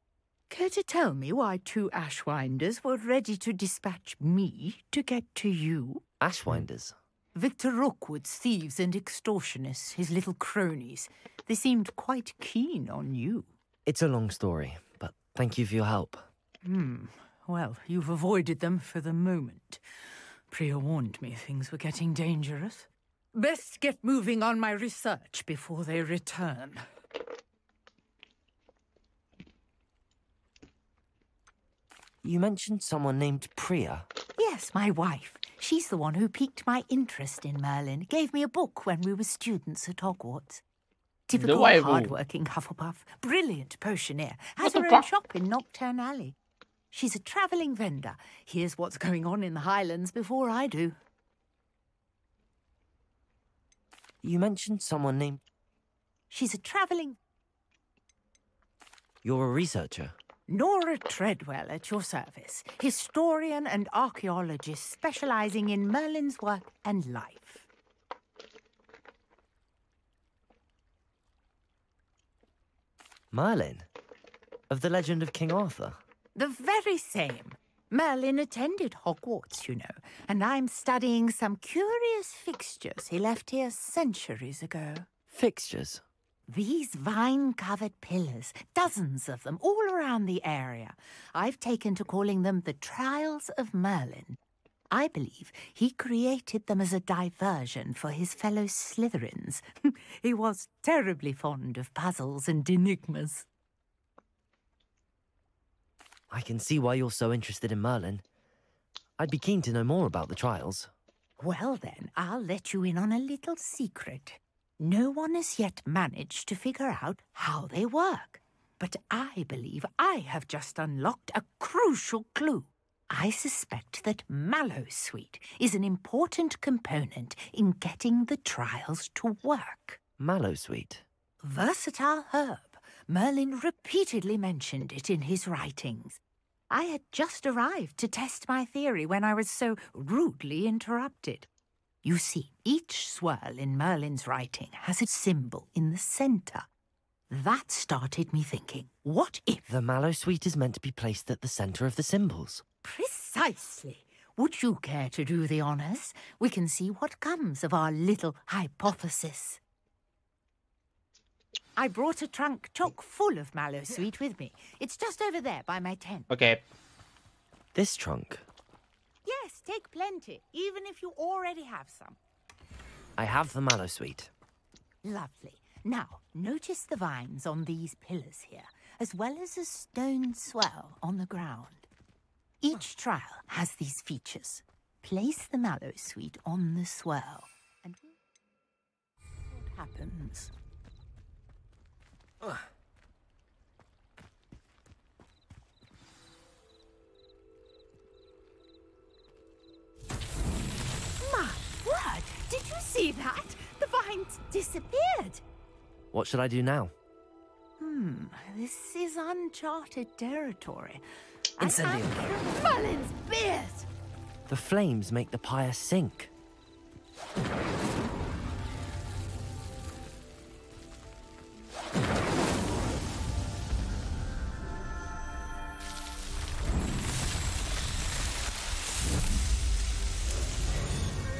Care to tell me why two Ashwinders were ready to dispatch me to get to you? Ashwinders? Victor Rookwood's thieves and extortionists, his little cronies. They seemed quite keen on you. It's a long story, but thank you for your help. Well, you've avoided them for the moment. Priya warned me things were getting dangerous. Best get moving on my research before they return. You mentioned someone named Priya. Yes, my wife. She's the one who piqued my interest in Merlin. Gave me a book when we were students at Hogwarts. Typical hard-working Hufflepuff. Brilliant potioneer. Has her own shop in Nocturne Alley. She's a travelling vendor. Hears what's going on in the Highlands before I do. You mentioned someone named... She's a travelling... You're a researcher? Nora Treadwell at your service. Historian and archaeologist specialising in Merlin's work and life. Merlin? Of the legend of King Arthur? The very same. Merlin attended Hogwarts, you know, and I'm studying some curious fixtures he left here centuries ago. Fixtures? These vine-covered pillars, dozens of them, all around the area. I've taken to calling them the Trials of Merlin. I believe he created them as a diversion for his fellow Slytherins. He was terribly fond of puzzles and enigmas. I can see why you're so interested in Merlin. I'd be keen to know more about the trials. Well then, I'll let you in on a little secret. No one has yet managed to figure out how they work. But I believe I have just unlocked a crucial clue. I suspect that Mallowsweet is an important component in getting the trials to work. Mallowsweet? Versatile herb. Merlin repeatedly mentioned it in his writings. I had just arrived to test my theory when I was so rudely interrupted. You see, each swirl in Merlin's writing has a symbol in the centre. That started me thinking, what if... The Mallowsweet is meant to be placed at the centre of the symbols. Precisely. Would you care to do the honours? We can see what comes of our little hypothesis. I brought a trunk chock full of Mallowsweet with me. It's just over there by my tent. Okay. This trunk? Yes, take plenty, even if you already have some. I have the Mallowsweet. Lovely. Now, notice the vines on these pillars here, as well as a stone swell on the ground. Each trial has these features. Place the Mallowsweet on the swell, and what happens? My word! Did you see that? The vines disappeared. What should I do now? This is uncharted territory. Incendio. Merlin's beard! The flames make the pyre sink.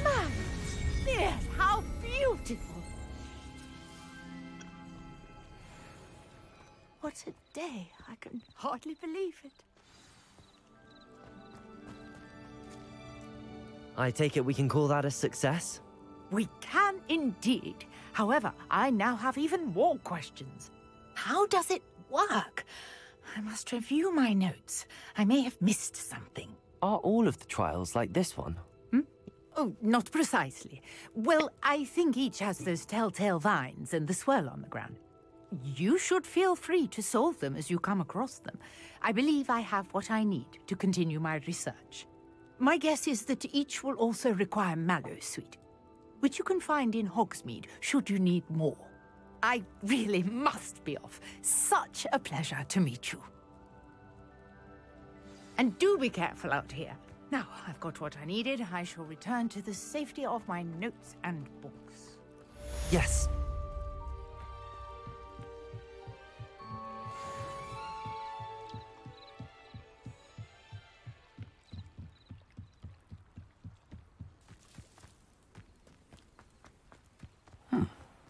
Merlin's beard! How beautiful! What a day. I can hardly believe it. I take it we can call that a success? We can indeed. However, I now have even more questions. How does it work? I must review my notes. I may have missed something. Are all of the trials like this one? Oh, not precisely. Well, I think each has those telltale vines and the swirl on the ground. You should feel free to solve them as you come across them. I believe I have what I need to continue my research. My guess is that each will also require Mallowsweet, which you can find in Hogsmeade should you need more. I really must be off. Such a pleasure to meet you. And do be careful out here. Now, I've got what I needed. I shall return to the safety of my notes and books. Yes.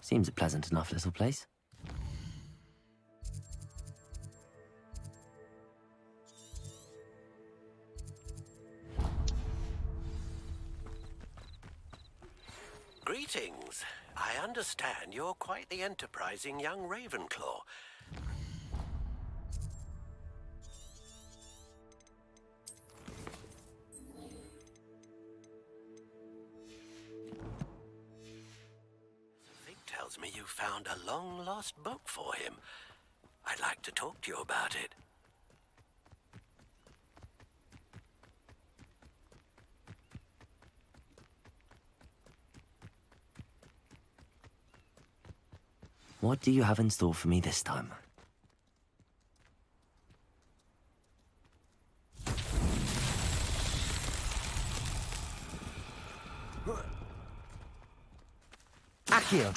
Seems a pleasant enough little place. Greetings. I understand you're quite the enterprising young Ravenclaw. Fig tells me you found a long-lost book for him. I'd like to talk to you about it. What do you have in store for me this time? Accio!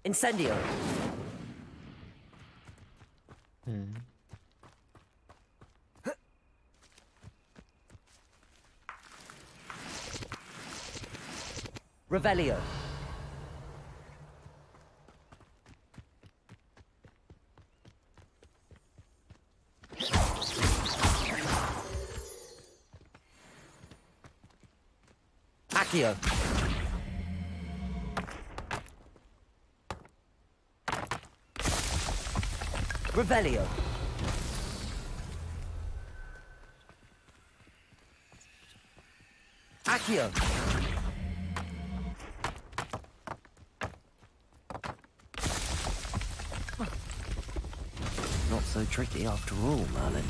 Incendio! Revelio. Accio. Revelio. Accio. Not so tricky after all, Merlin.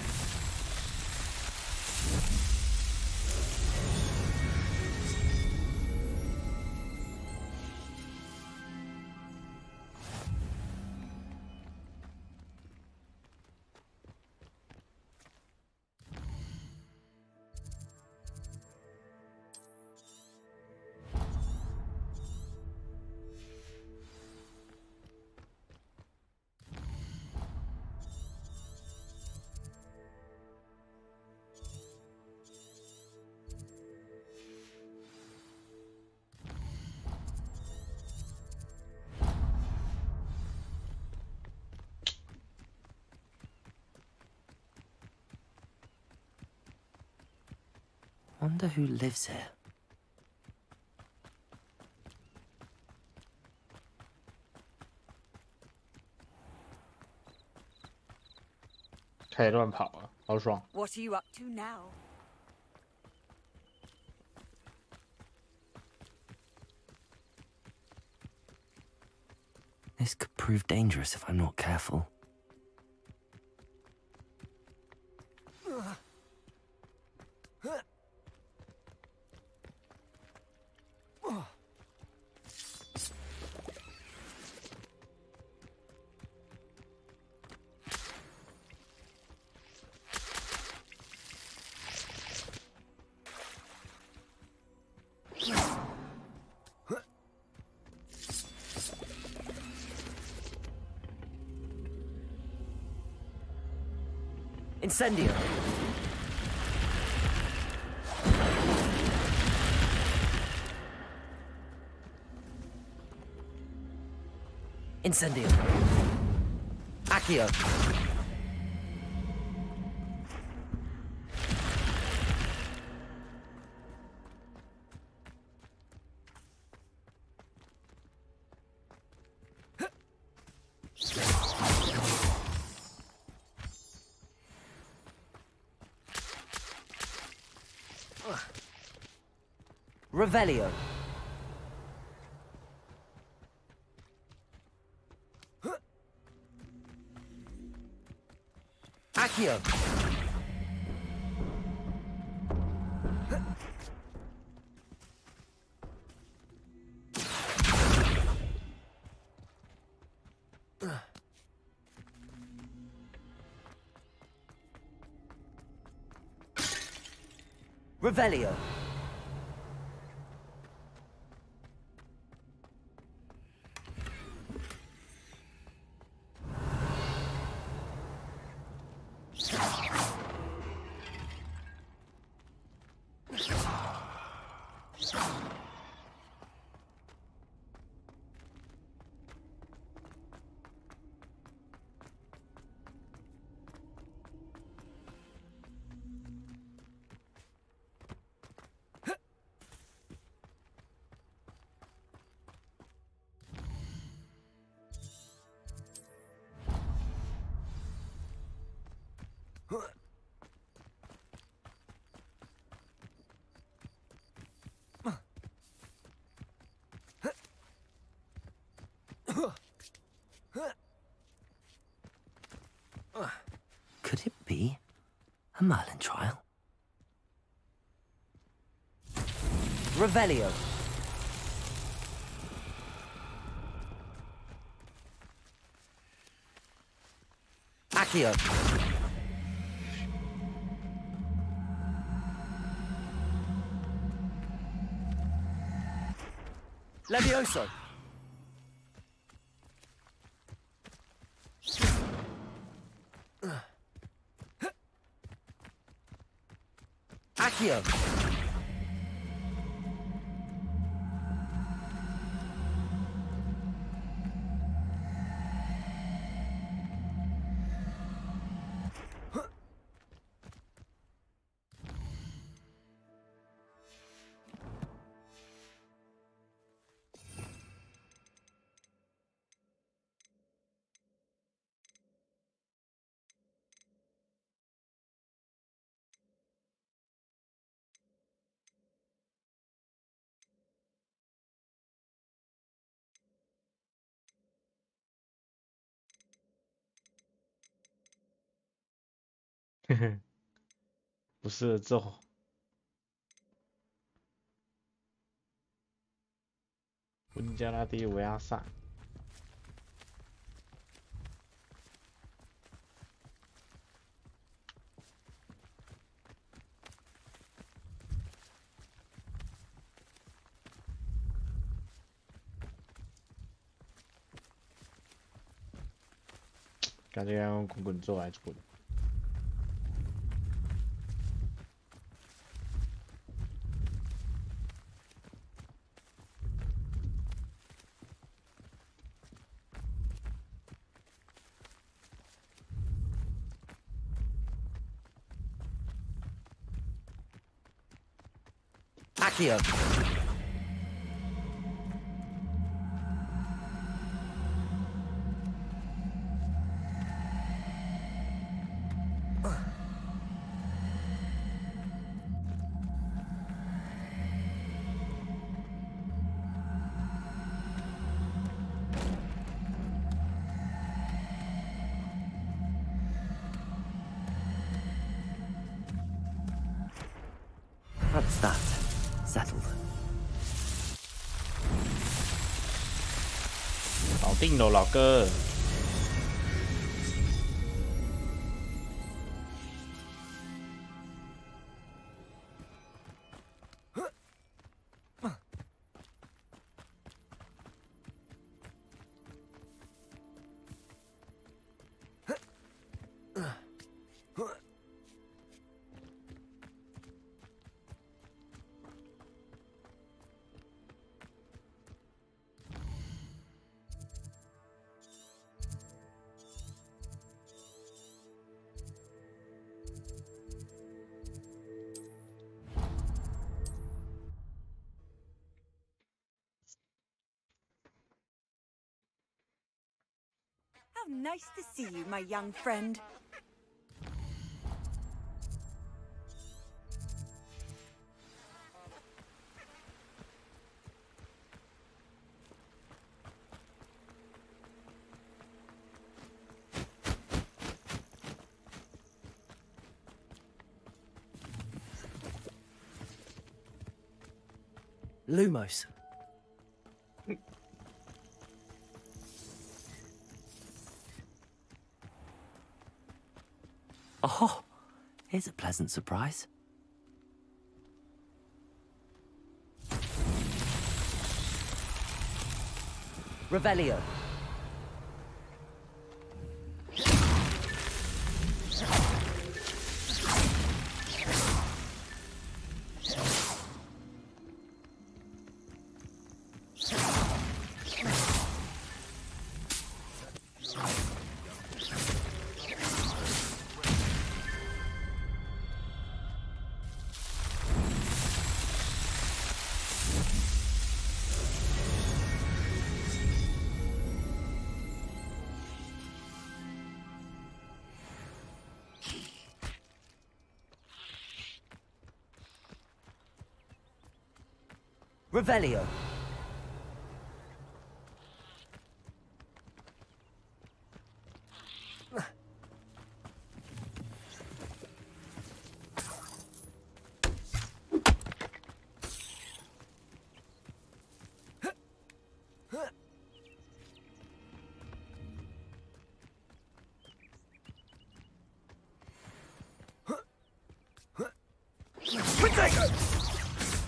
Wonder who lives here. What are you up to now? This could prove dangerous if I'm not careful. Incendio. Incendio. Accio. Revelio. Accio. Revelio. Could it be a Merlin trial? Revelio. Accio. Levioso. Accio.不是咒。温加拉蒂维阿萨。感觉要用滚滚咒来做的。Accio. That's that. Settled. 搞定了，老哥。How nice to see you, my young friend. Lumos. Oh, here's a pleasant surprise. Revelio. Revelio.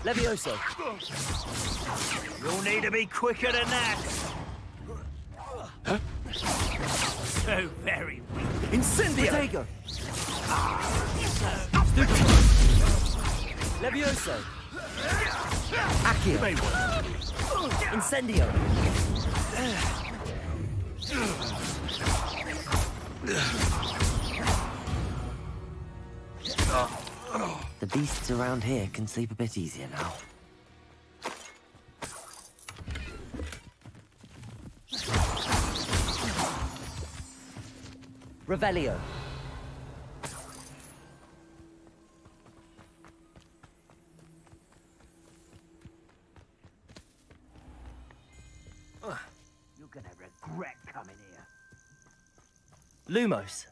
Levioso. You'll need to be quicker than that. Huh? So very weak. Incendio. Protego. Levioso. Accio. Incendio. The beasts around here can sleep a bit easier now. Revelio. You're gonna regret coming here. Lumos.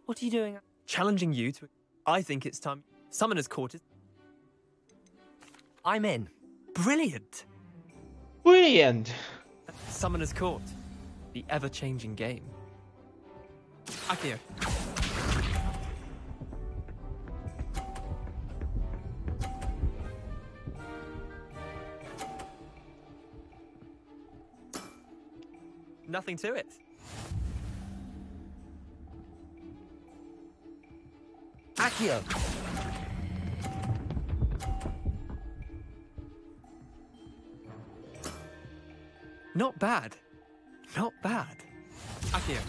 What are you doing? Challenging you to... I think it's time. Summoner's Court is... I'm in. Brilliant! Brilliant! Summoner's Court. The ever-changing game. Accio. Nothing to it. Accio. Not bad. Not bad. Accio.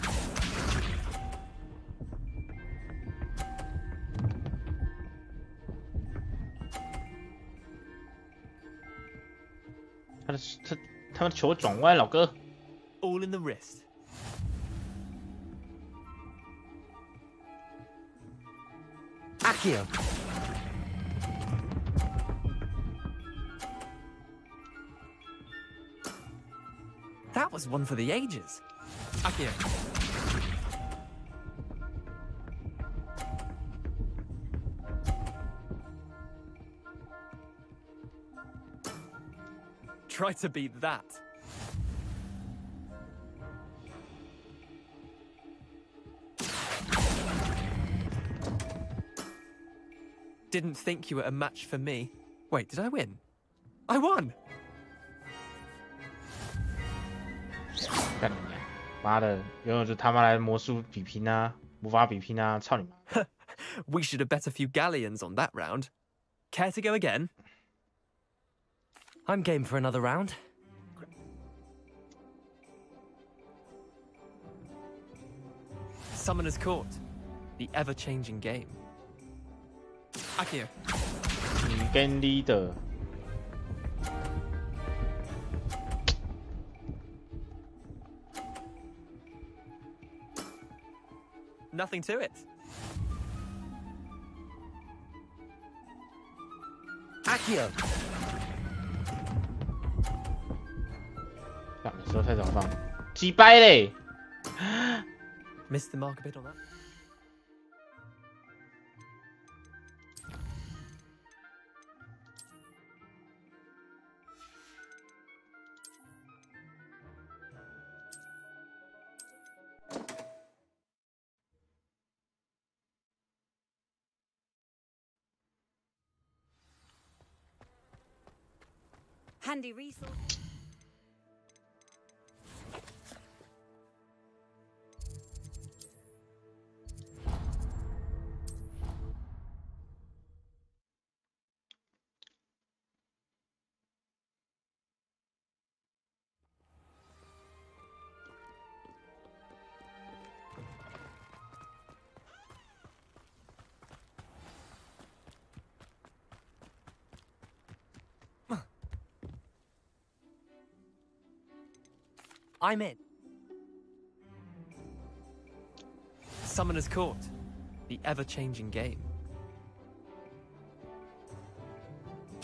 他们球转弯，老哥。 All in the wrist. Accio. That was one for the ages. Accio. Try to beat that. Didn't think you were a match for me. Wait, did I win? I won! 干你娘！妈的，永远就他妈来魔术比拼啊，魔法比拼啊！操你妈！ We should have bet a few galleons on that round. Care to go again? I'm game for another round. Summoner's Court. The ever-changing game. Accio. Game leader. Nothing to it. Accio. 干，你说太早放，击败嘞！ Missed the mark a bit on that. Handy resource. I'm in. Summoner's Court. The ever-changing game.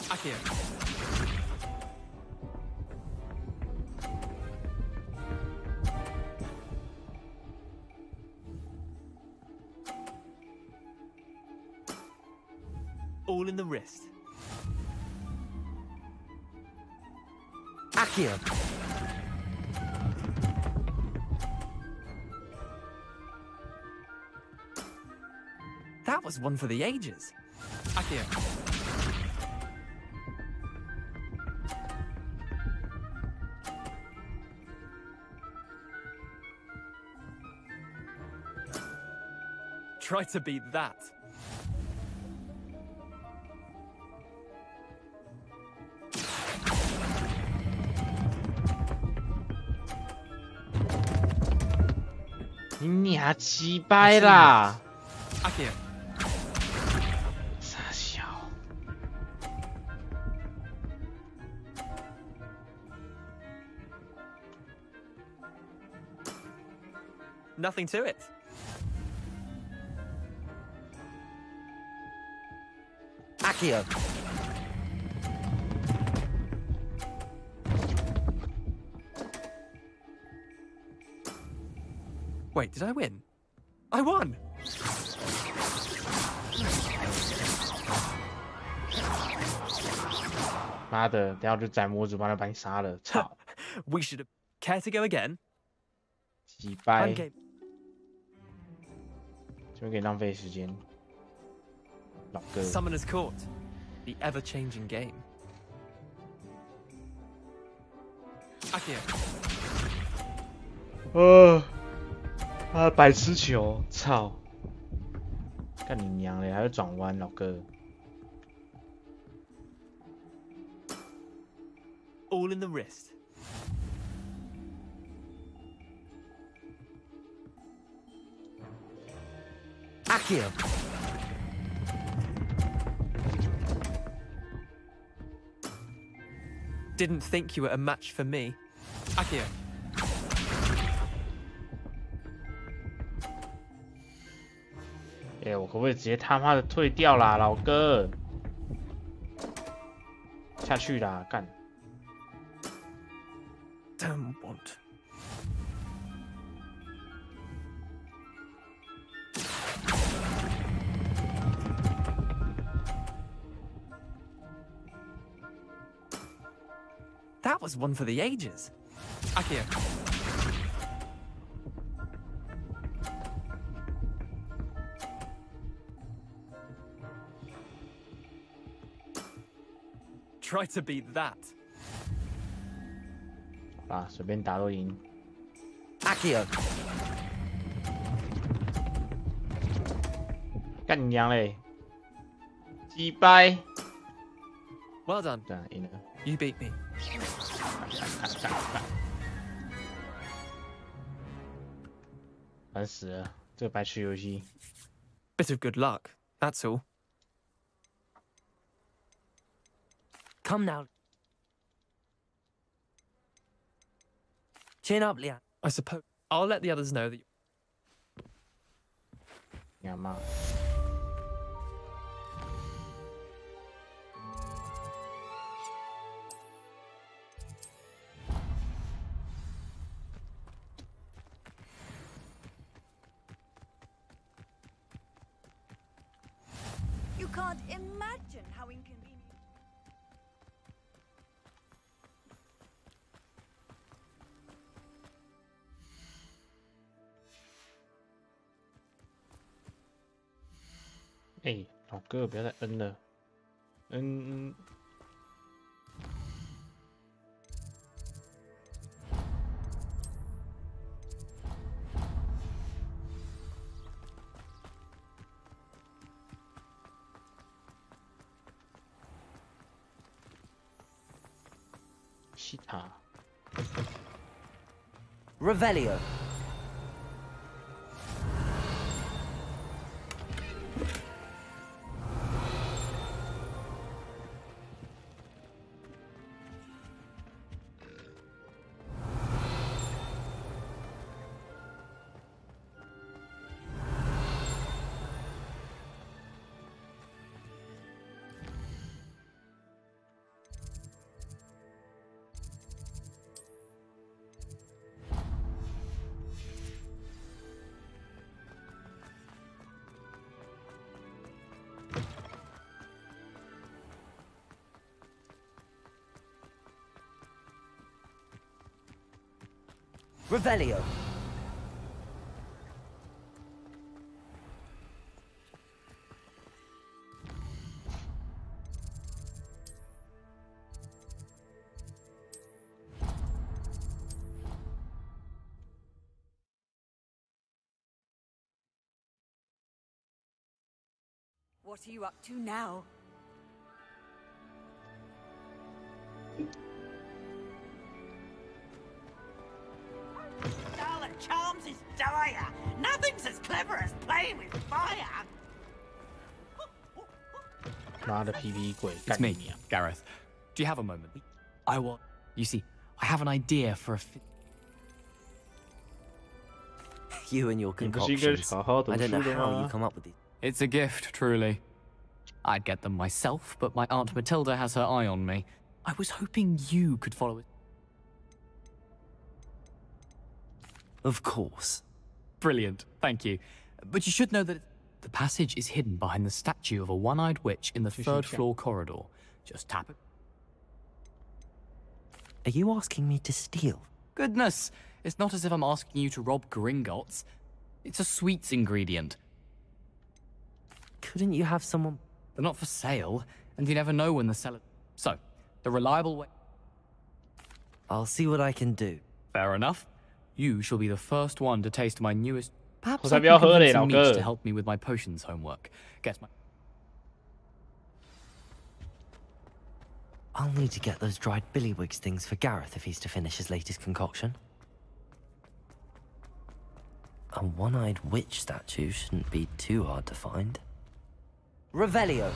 Accio. All in the wrist. Accio. That was one for the ages. Accio. Try to beat that.你娘鸡掰啦！ Accio. 傻笑。 Nothing to it. Accio. Wait, did I win? I won!妈的，等下我就宰魔族，把你杀了！操！ We should have... Care to go again? 鸡掰！ I'm game. 这边可以浪费时间。老哥。 Summoner's Court. The ever-changing game. Accio. 白痴球，操！干你娘嘞，还要转弯，老哥。 All in the wrist. Accio. Didn't think you were a match for me. Accio. 我可不可以直接他妈的退掉啦，老哥？下去啦，干！ Don't want. That was one for the ages. Accio. Try to beat that. 啊，随便打都赢。 Accio. 干你娘嘞！鸡掰！ Well done. 对，赢了。 You beat me. 烦死了，这个白痴游戏。 Bit of good luck, that's all. Come now. Chin up, Leon. I suppose I'll let the others know that. 你妈！ You can't imagine how inconvenient.哎，老哥，不要再摁了，摁。西塔。 Revelio. Revelio. What are you up to now? Darling Charms is dire. Nothing's as clever as playing with fire. 妈的 PV 鬼， It's 干 me, 你啊！ Gareth. Do you have a moment? I want. You see, I have an idea for a. You and your 你不是应该 concoctions. 好好读 I don't 书 know 的 how you 吗？ come up with these. It's a gift, truly. I'd get them myself, but my Aunt Matilda has her eye on me. I was hoping you could follow it. Of course. Brilliant, thank you. But you should know that the passage is hidden behind the statue of a one-eyed witch in the third floor corridor. Just tap it. Are you asking me to steal? Goodness, it's not as if I'm asking you to rob Gringotts. It's a sweets ingredient. Couldn't you have someone... They're not for sale, and you never know when the seller... So, the reliable way... I'll see what I can do. Fair enough. You shall be the first one to taste my newest... Perhaps 我 I 才不 can 要喝嘞， convince 老 Meech 哥 to。help me with my potions homework. Guess my... I'll need to get those dried billywigs things for Gareth if he's to finish his latest concoction. A one-eyed witch statue shouldn't be too hard to find. Revelio.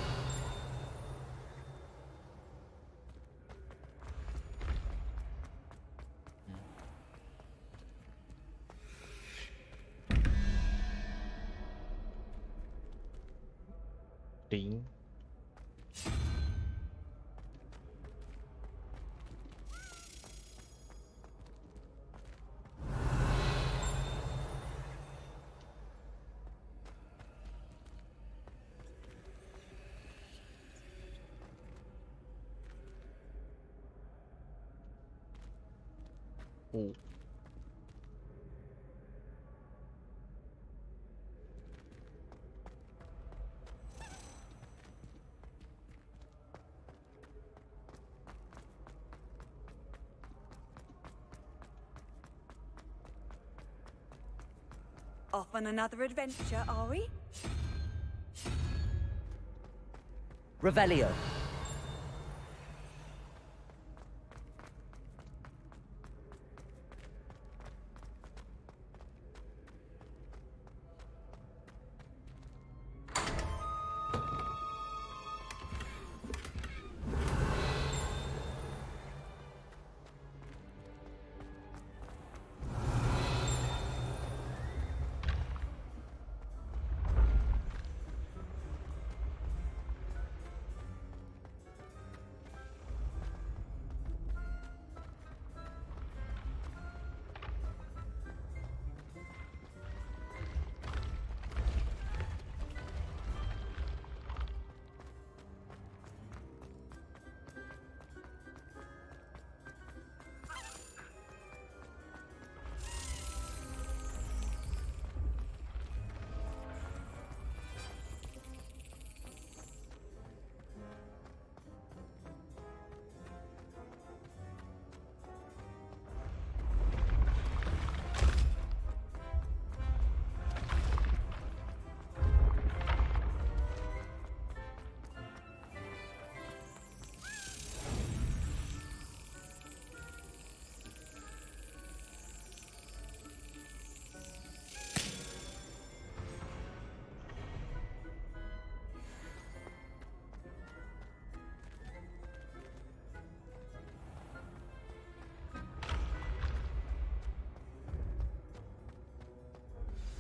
Ding. Ooh. Off on another adventure, are we? Revelio.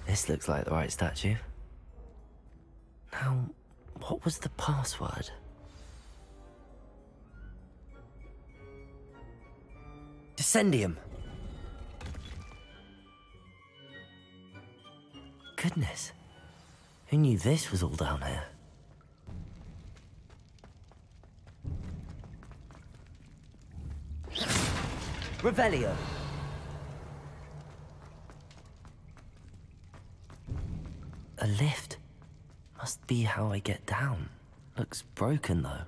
This looks like the right statue. Now, what was the password? Descendium. Goodness. Who knew this was all down here? Revelio. lift. Must be how I get down. Looks broken, though.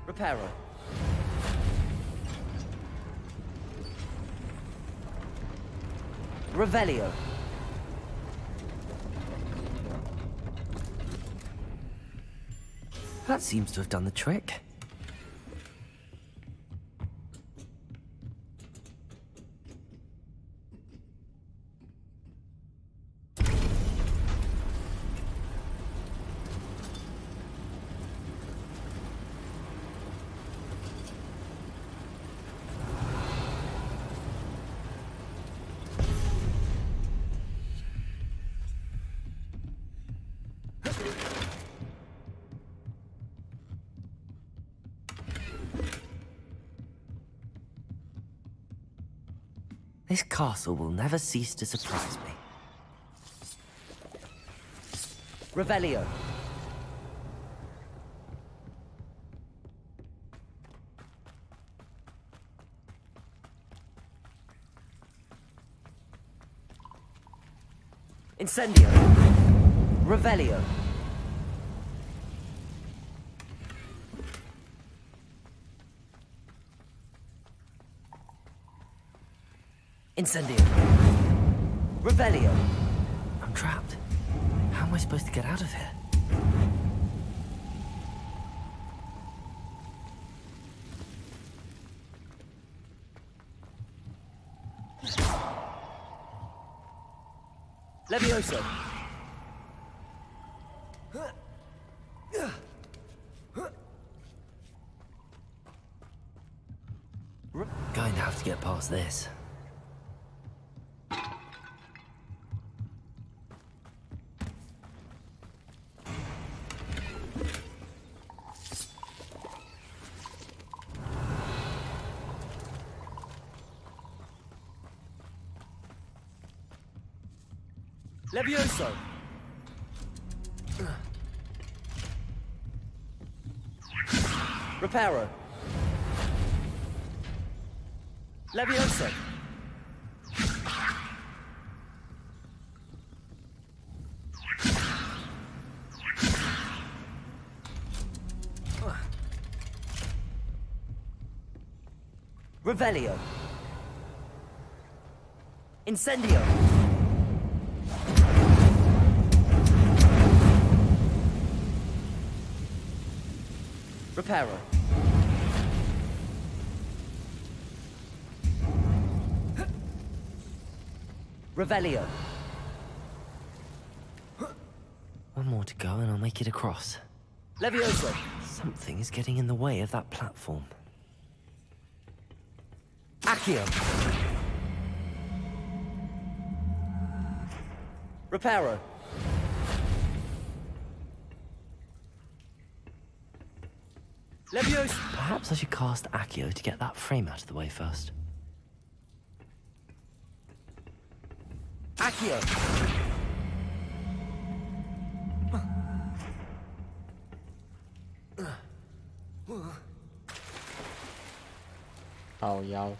Reparo. Revelio. That seems to have done the trick. This castle will never cease to surprise me. Revelio. Incendio. Revelio. Incendio. Revelio. I'm trapped. How am I supposed to get out of here? Levioso. Going to have to get past this. Levioso. Reparo. Levioso. Revelio. Incendio. Reparo. Revelio. One more to go and I'll make it across. Levioso. Something is getting in the way of that platform. Accio. Reparo. Levioso. Perhaps I should cast Accio to get that frame out of the way first. Accio.好腰。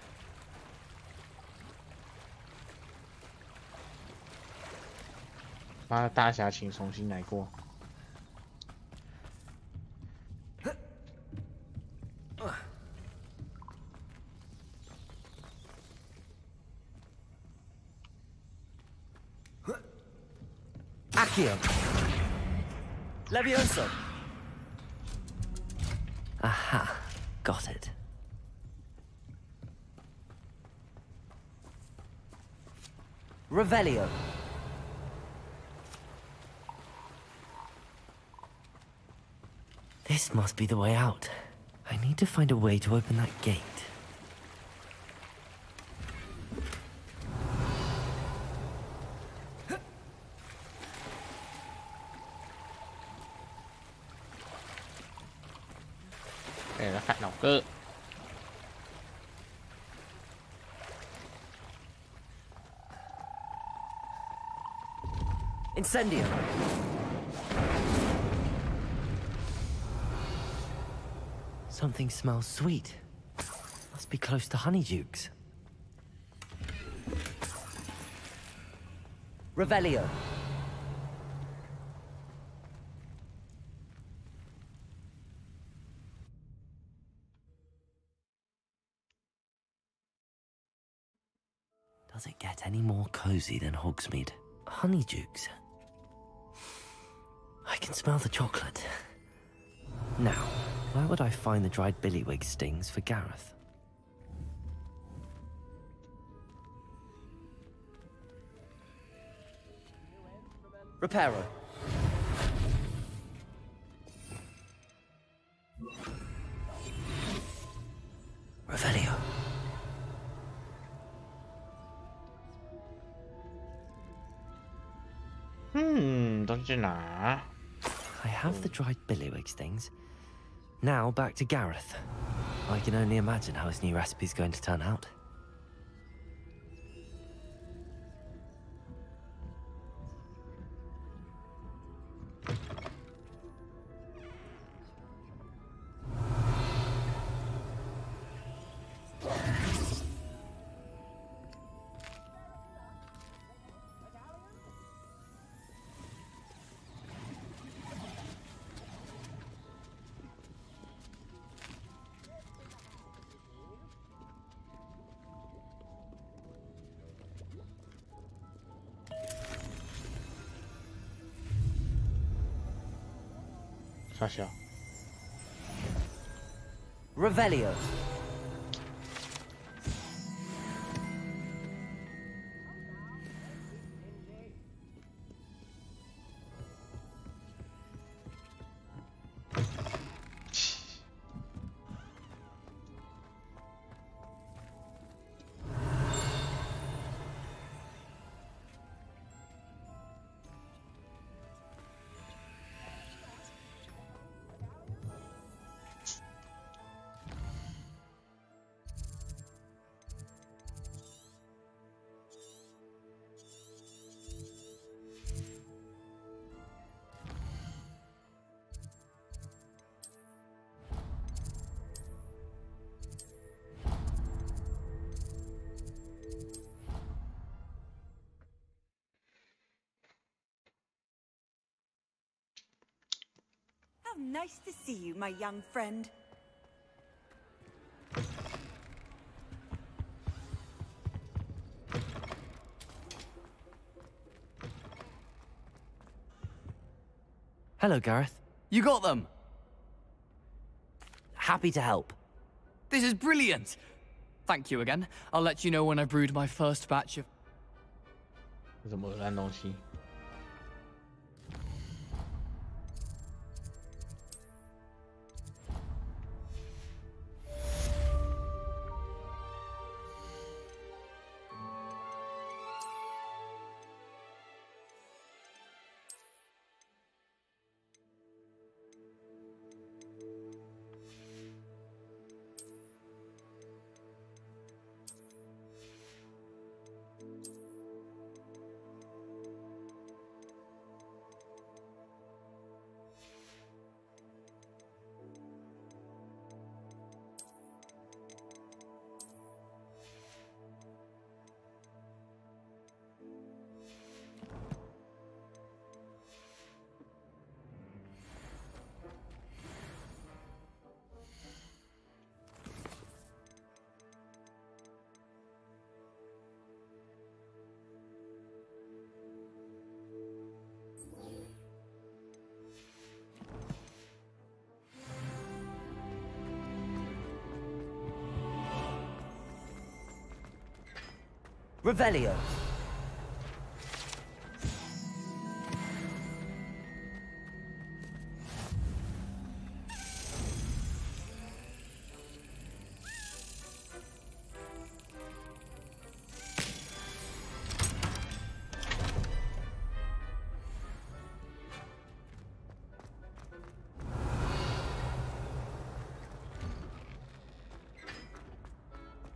妈的，大侠，请重新来过。Accio. Levioso. Aha, got it. Revelio. This must be the way out. I need to find a way to open that gate. Đây là khát nọc cơ. Incendio. Something smells sweet. Must be close to Honeydukes. Revelio. Does it get any more cozy than Hogsmeade? Honeydukes. I can smell the chocolate. Now, where would I find the dried billywig stings for Gareth? Reparo. Revelio. Don't you know? I have the dried billywig stings. Now back to Gareth. I can only imagine how his new recipe's going to turn out. Sasha. Revelio. How nice to see you, my young friend. Hello, Gareth. You got them! Happy to help. This is brilliant! Thank you again. I'll let you know when I brewed my first batch of... 什么烂东西？ Revelio.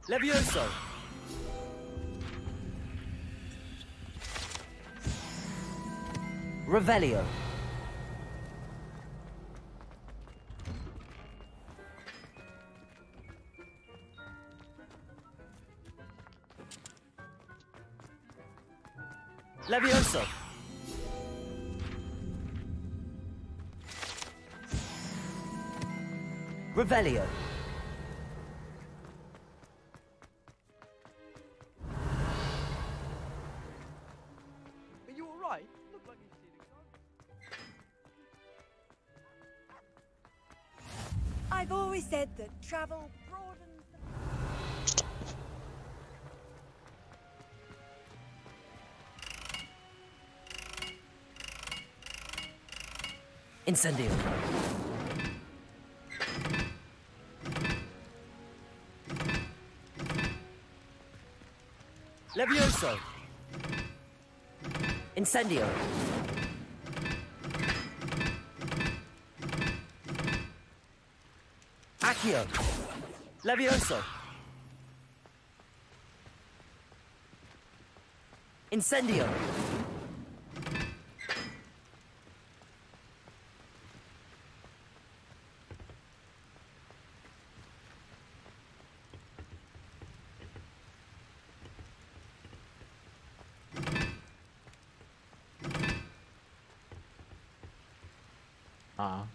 Levioso. Revelio. Levioso. Revelio. Are you alright? Look like you've seen a I've always said that travel broadens the... Incendio. Levioso. Incendio. Accio. Levioso. Incendio. Ah.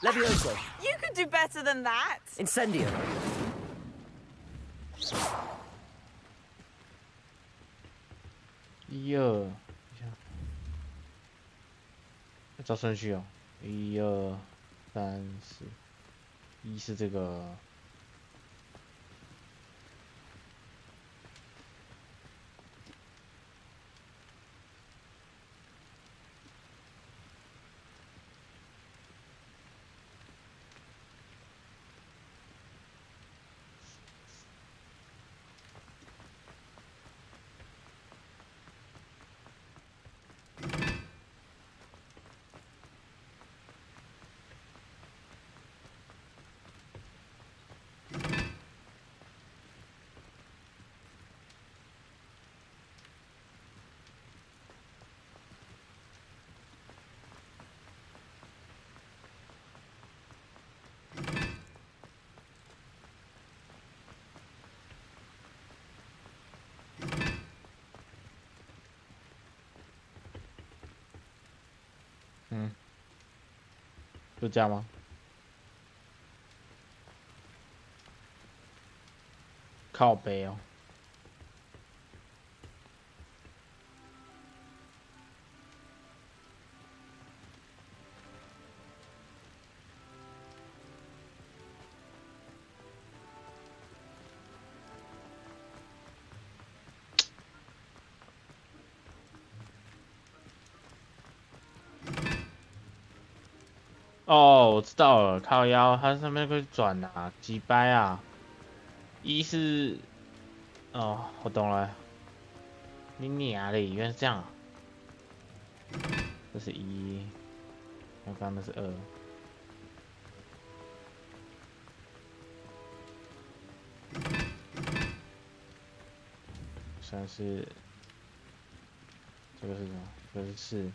Levioso. You could do better than that. Incendio.1、2，要照顺序哦。1、2、3、4，1是这个。就这样吗？靠北哦。哦，我知道了，靠腰，它上面会转啊，几掰啊。1是，哦，我懂了。你娘嘞，原来是这样啊。这是1，我刚刚那是2。3是，这个是什么？这个是4。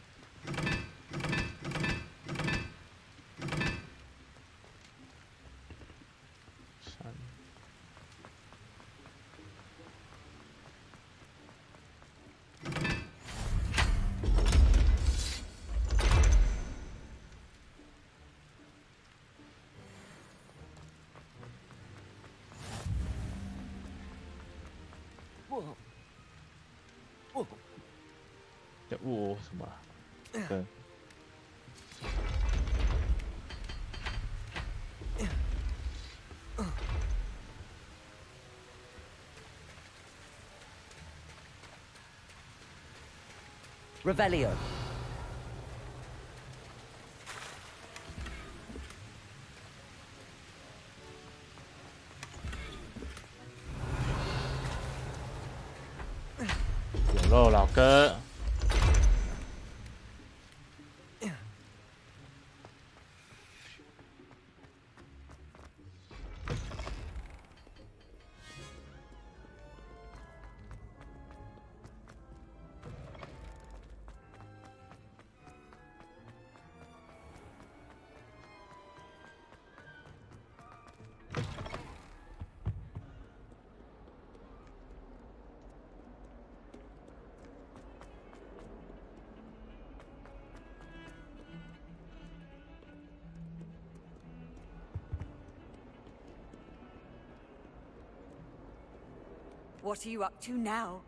这什么？对。Revelio.有肉，老哥。What are you up to now?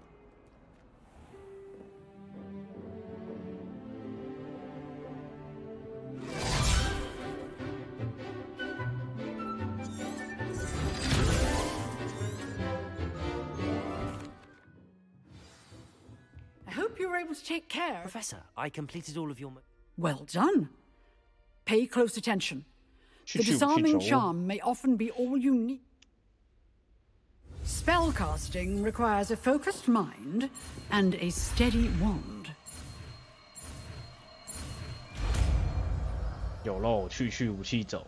I hope you were able to take care. Professor, I completed all of your... Well done. Pay close attention. The disarming charm may often be all you need. Spellcasting requires a focused mind and a steady wand. 有喽，去武器走。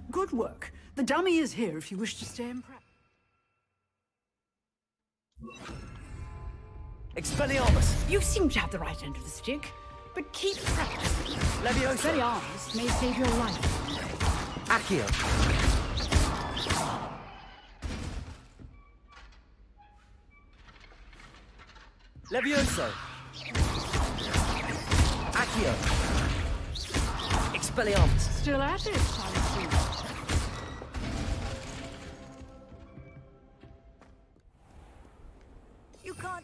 Good work. The dummy is here if you wish to stay and practice. Expelliarmus! You seem to have the right end of the stick, but keep practicing. Leviosa! Expelliarmus may save your life. Accio! Levioso! Accio! Expelliarmus! Still at it, I see. You can't...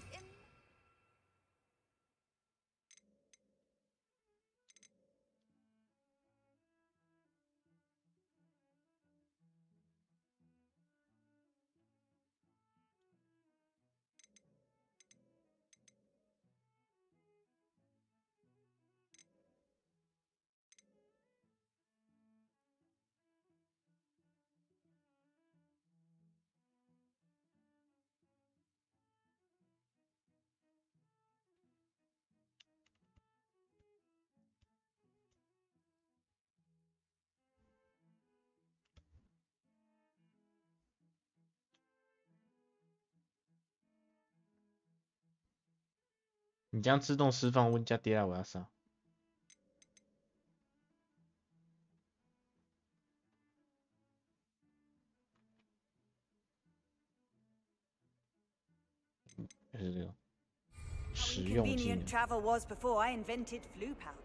你将自动释放温加迪拉维亚萨。就是这个实用技能。 Convenient travel was before I invented flu powder.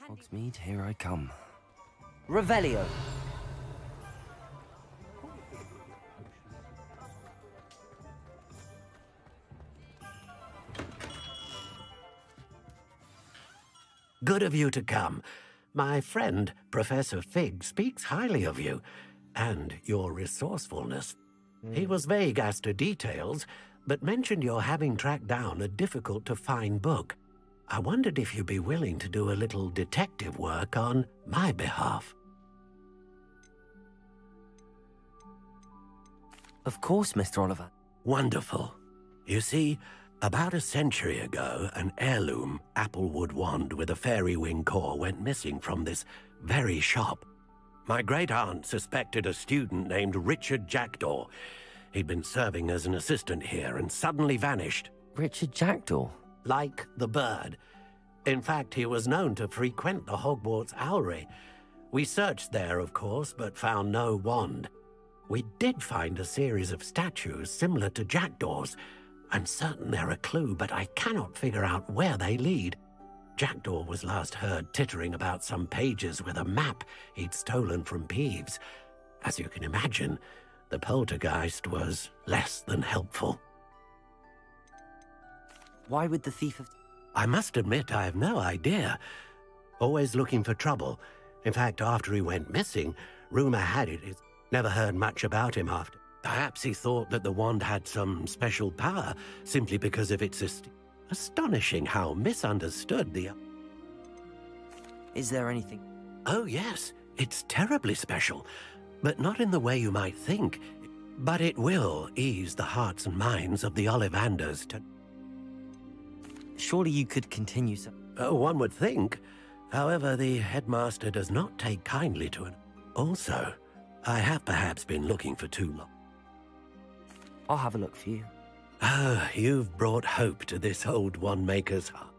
Hogsmeade, here I come. Revelio! Good of you to come. My friend, Professor Fig, speaks highly of you, and your resourcefulness. He was vague as to details, but mentioned your having tracked down a difficult-to-find book. I wondered if you'd be willing to do a little detective work on my behalf. Of course, Mr. Oliver. Wonderful. You see, about a century ago, an heirloom applewood wand with a fairy wing core went missing from this very shop. My great-aunt suspected a student named Richard Jackdaw. He'd been serving as an assistant here and suddenly vanished. Richard Jackdaw? Like the bird. In fact, he was known to frequent the Hogwarts Owlery. We searched there, of course, but found no wand. We did find a series of statues similar to Jackdaw's. I'm certain they're a clue, but I cannot figure out where they lead. Jackdaw was last heard tittering about some pages with a map he'd stolen from Peeves. As you can imagine, the poltergeist was less than helpful. Why would the thief have... I must admit I have no idea. Always looking for trouble. In fact, after he went missing, rumor had it he's never heard much about him after. Perhaps he thought that the wand had some special power simply because of its astonishing how misunderstood the... Is there anything... Oh, yes. It's terribly special. But not in the way you might think. But it will ease the hearts and minds of the Ollivanders to... Surely you could continue so... Oh, one would think. However, the headmaster does not take kindly to it. Also, I have perhaps been looking for too long. I'll have a look for you. Ah, you've brought hope to this old one-maker's heart.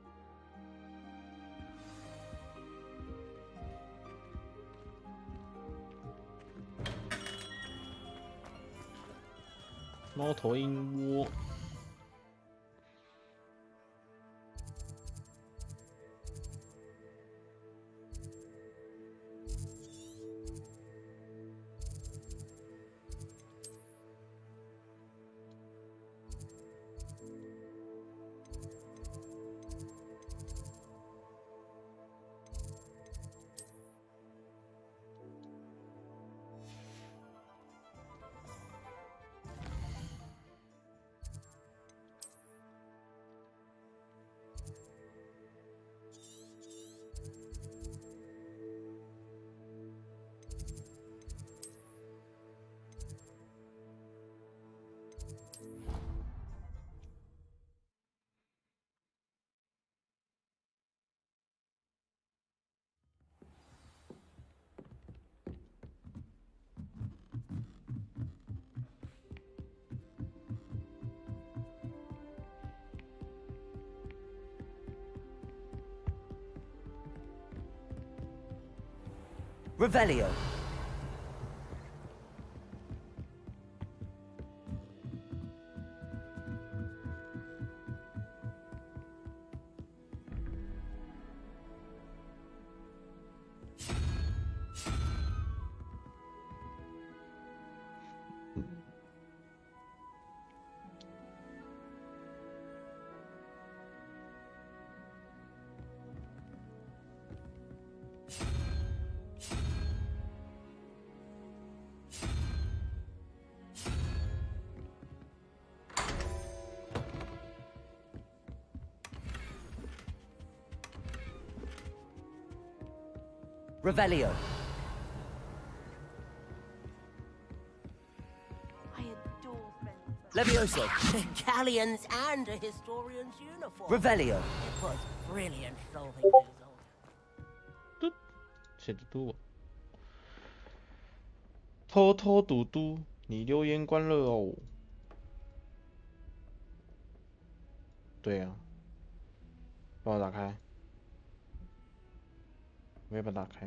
猫头鹰窝。Revelio. Revelio. I adore Levioso. Galleons and a historian's uniform. Revelio. It was brilliant solving puzzles. 写的多。偷偷嘟嘟，你留言关了哦。对啊，帮我打开。我要把它打开。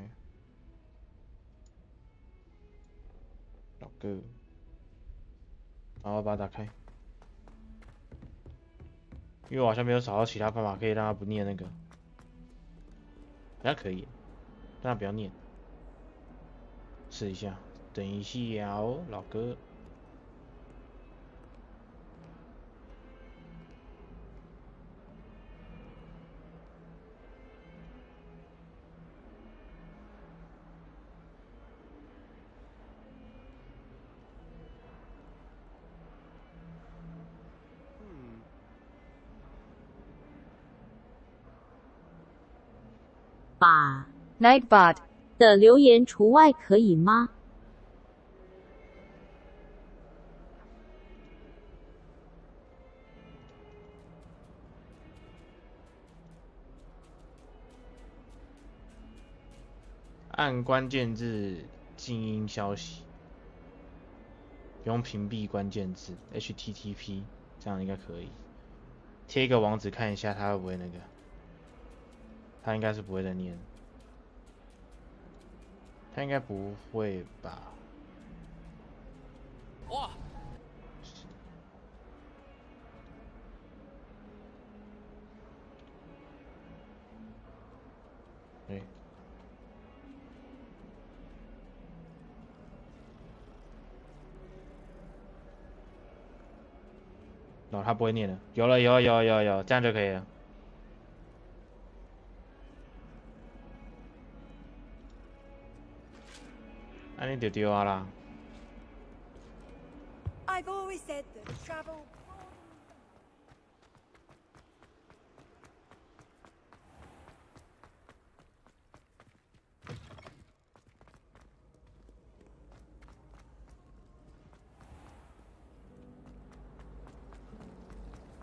老哥，然后把它打开。因为我好像没有找到其他办法可以让它不念那个。好像可以，但它不要念。试一下，等一下哦，老哥。把 Nightbot 的留言除外可以吗？按关键字静音消息，不用屏蔽关键字 HTTP， 这样应该可以。贴一个网址看一下，它会不会那个？他应该是不会再念，他应该不会吧？哇！对。哦，他不会念了。有了，有，这样就可以了。那你就丢啊啦。 I've always said that travel.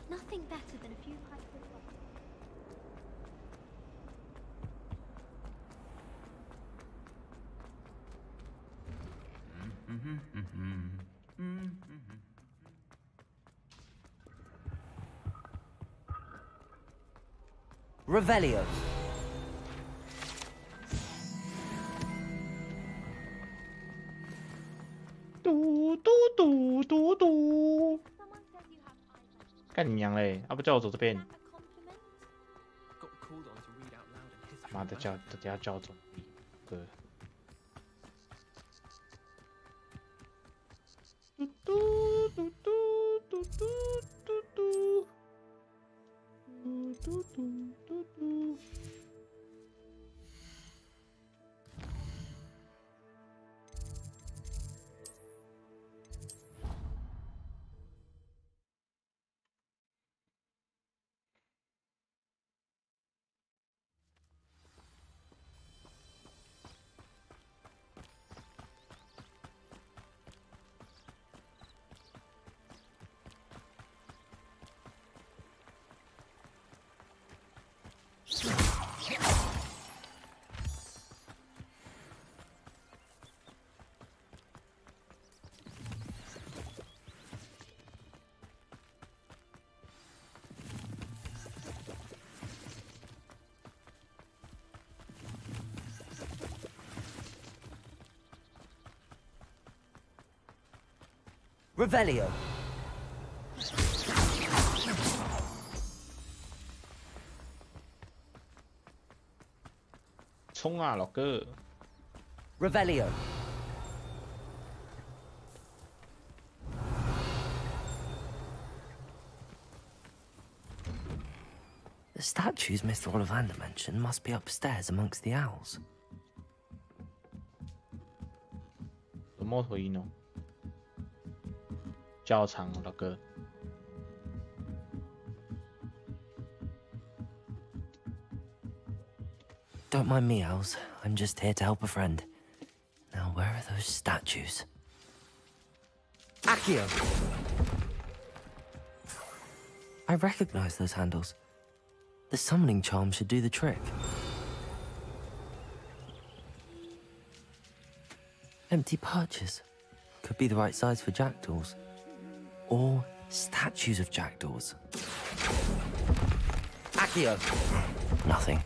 Nothing better than a few pints of vodka. Revelio.嘟。干你娘嘞！啊不叫我走这边。妈的，等下叫我走。对。嘟。 Revelio. 冲啊，老哥 Revelio. The statues Mr. Ollivander mentioned must be upstairs amongst the owls. 什么回应哦？较长，老哥。 Don't mind me, Owls. I'm just here to help a friend. Now, where are those statues? Accio! I recognize those handles. The summoning charm should do the trick. Empty perches. Could be the right size for jackdaws. Or statues of jackdaws. Accio! Nothing.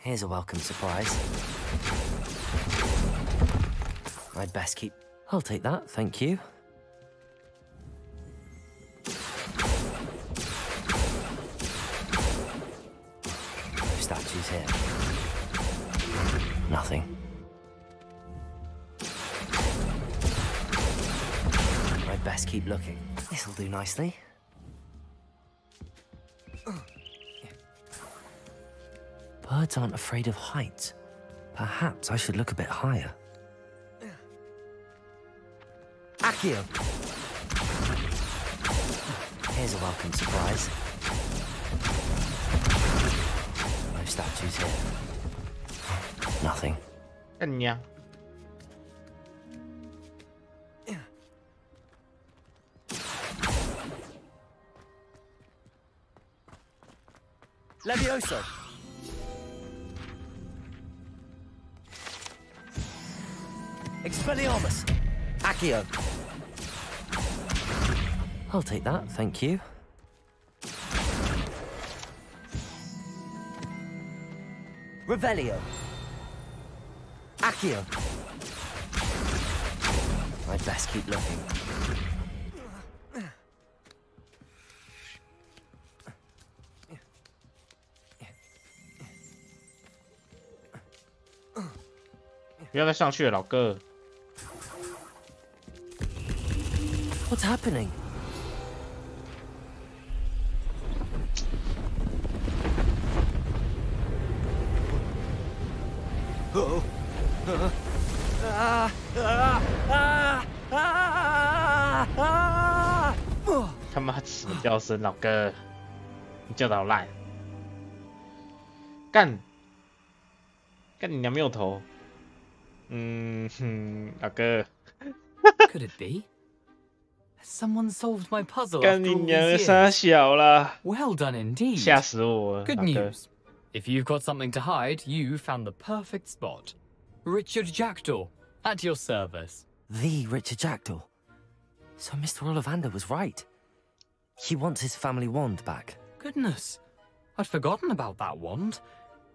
Here's a welcome surprise. I'd best keep... I'll take that, thank you. No statues here. Nothing. I'd best keep looking. This'll do nicely. Birds aren't afraid of heights. Perhaps I should look a bit higher. Accio! Here's a welcome surprise. No statues here. Nothing. Yeah. Levioso! Expelliarmus! Accio! I'll take that, thank you. Revelio! Accio! I'd best keep looking. What's happening? 他妈什么叫声，老哥？你叫的好烂！干你娘没有头！老哥。Could it be? Has someone solved my puzzle 干 after 你 all 娘 these 的 years? 傻小啦！ Well done indeed. 吓死我了！ Good 老哥 news. If you've got something to hide, you found the perfect spot. Richard Jackdaw, at your service. The Richard Jackdaw. So Mr. Ollivander was right. He wants his family wand back. Goodness, I'd forgotten about that wand.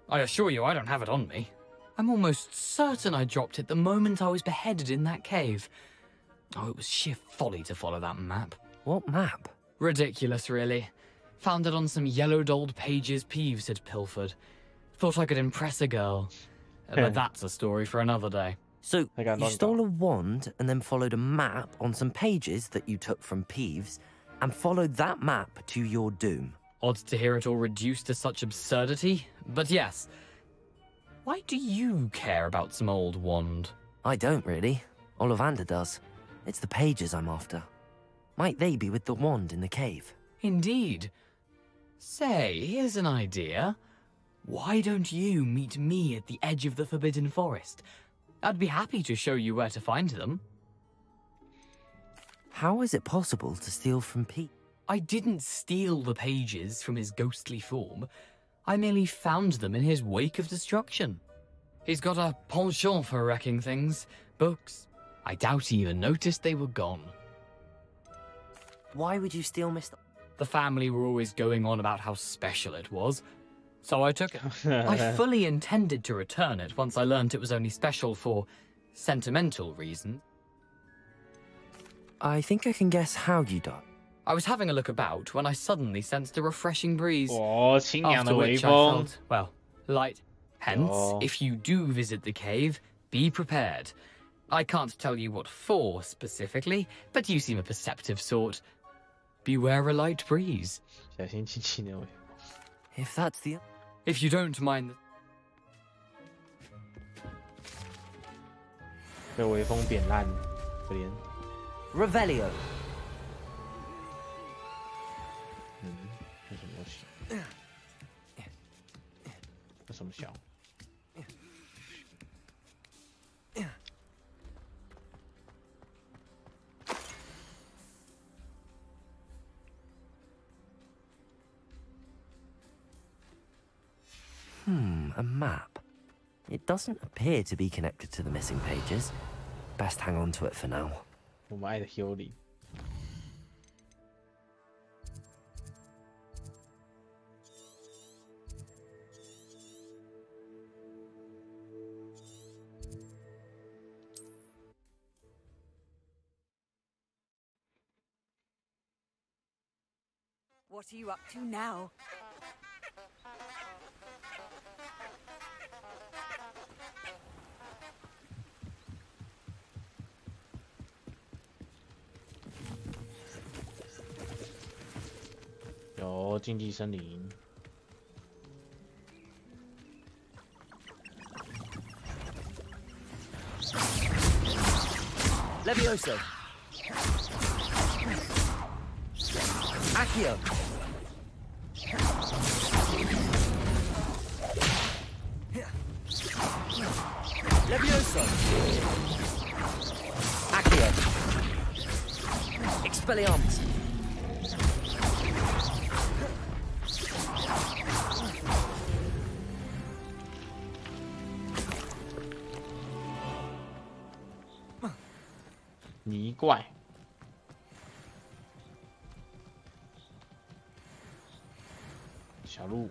I assure you I don't have it on me. I'm almost certain I dropped it the moment I was beheaded in that cave. Oh, it was sheer folly to follow that map. What map? Ridiculous, really. Found it on some yellowed old pages Peeves had pilfered. Thought I could impress a girl. But that's a story for another day. So, you stole a wand and then followed a map on some pages that you took from Peeves and followed that map to your doom. Odd to hear it all reduced to such absurdity, but yes. Why do you care about some old wand? I don't really. Ollivander does. It's the pages I'm after. Might they be with the wand in the cave? Indeed. Say, here's an idea. Why don't you meet me at the edge of the Forbidden Forest? I'd be happy to show you where to find them. How is it possible to steal from Pete? I didn't steal the pages from his ghostly form. I merely found them in his wake of destruction. He's got a penchant for wrecking things. Books. I doubt he even noticed they were gone. Why would you steal Mr. The family were always going on about how special it was, so I took it. I fully intended to return it once I learned it was only special for sentimental reasons. I think I can guess how you died. I was having a look about when I suddenly sensed a refreshing breeze. After which I felt, well, light. Hence, if you do visit the cave, be prepared. I can't tell you what for specifically, but you seem a perceptive sort. Beware a light breeze. If that's the... If you don't mind... 被微风扁烂，可怜。 Revelio. 这什么东西？这什么小？ A map. It doesn't appear to be connected to the missing pages. Best hang on to it for now. 我们爱的 Hilly。 What are you up to now?《有禁忌森林》。 Levioso. Accio. Levioso. Accio. Expelliarmus.泥怪，小鹿，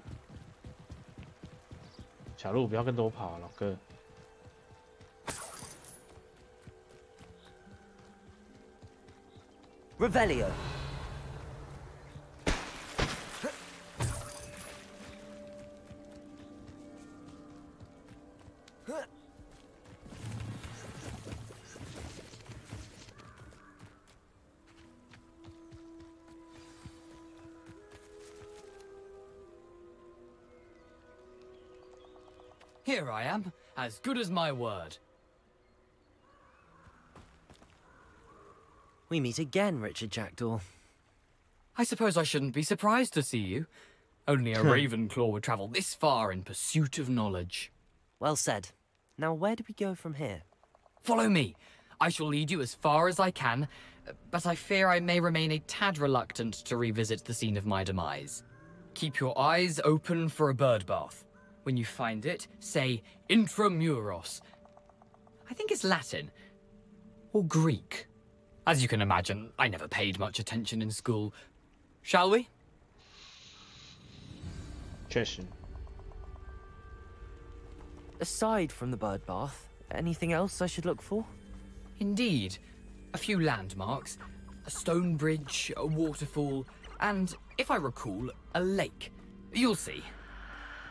小鹿不要跟着我跑啊，老哥。 Revelio. Here I am, as good as my word. We meet again, Richard Jackdaw. I suppose I shouldn't be surprised to see you. Only a Ravenclaw would travel this far in pursuit of knowledge. Well said. Now where do we go from here? Follow me. I shall lead you as far as I can, but I fear I may remain a tad reluctant to revisit the scene of my demise. Keep your eyes open for a bird bath. When you find it, say Intramuros. I think it's Latin. Or Greek. As you can imagine, I never paid much attention in school. Shall we? 确实。 Aside from the bird bath, anything else I should look for? Indeed. A few landmarks. A stone bridge, a waterfall, and, if I recall, a lake. You'll see.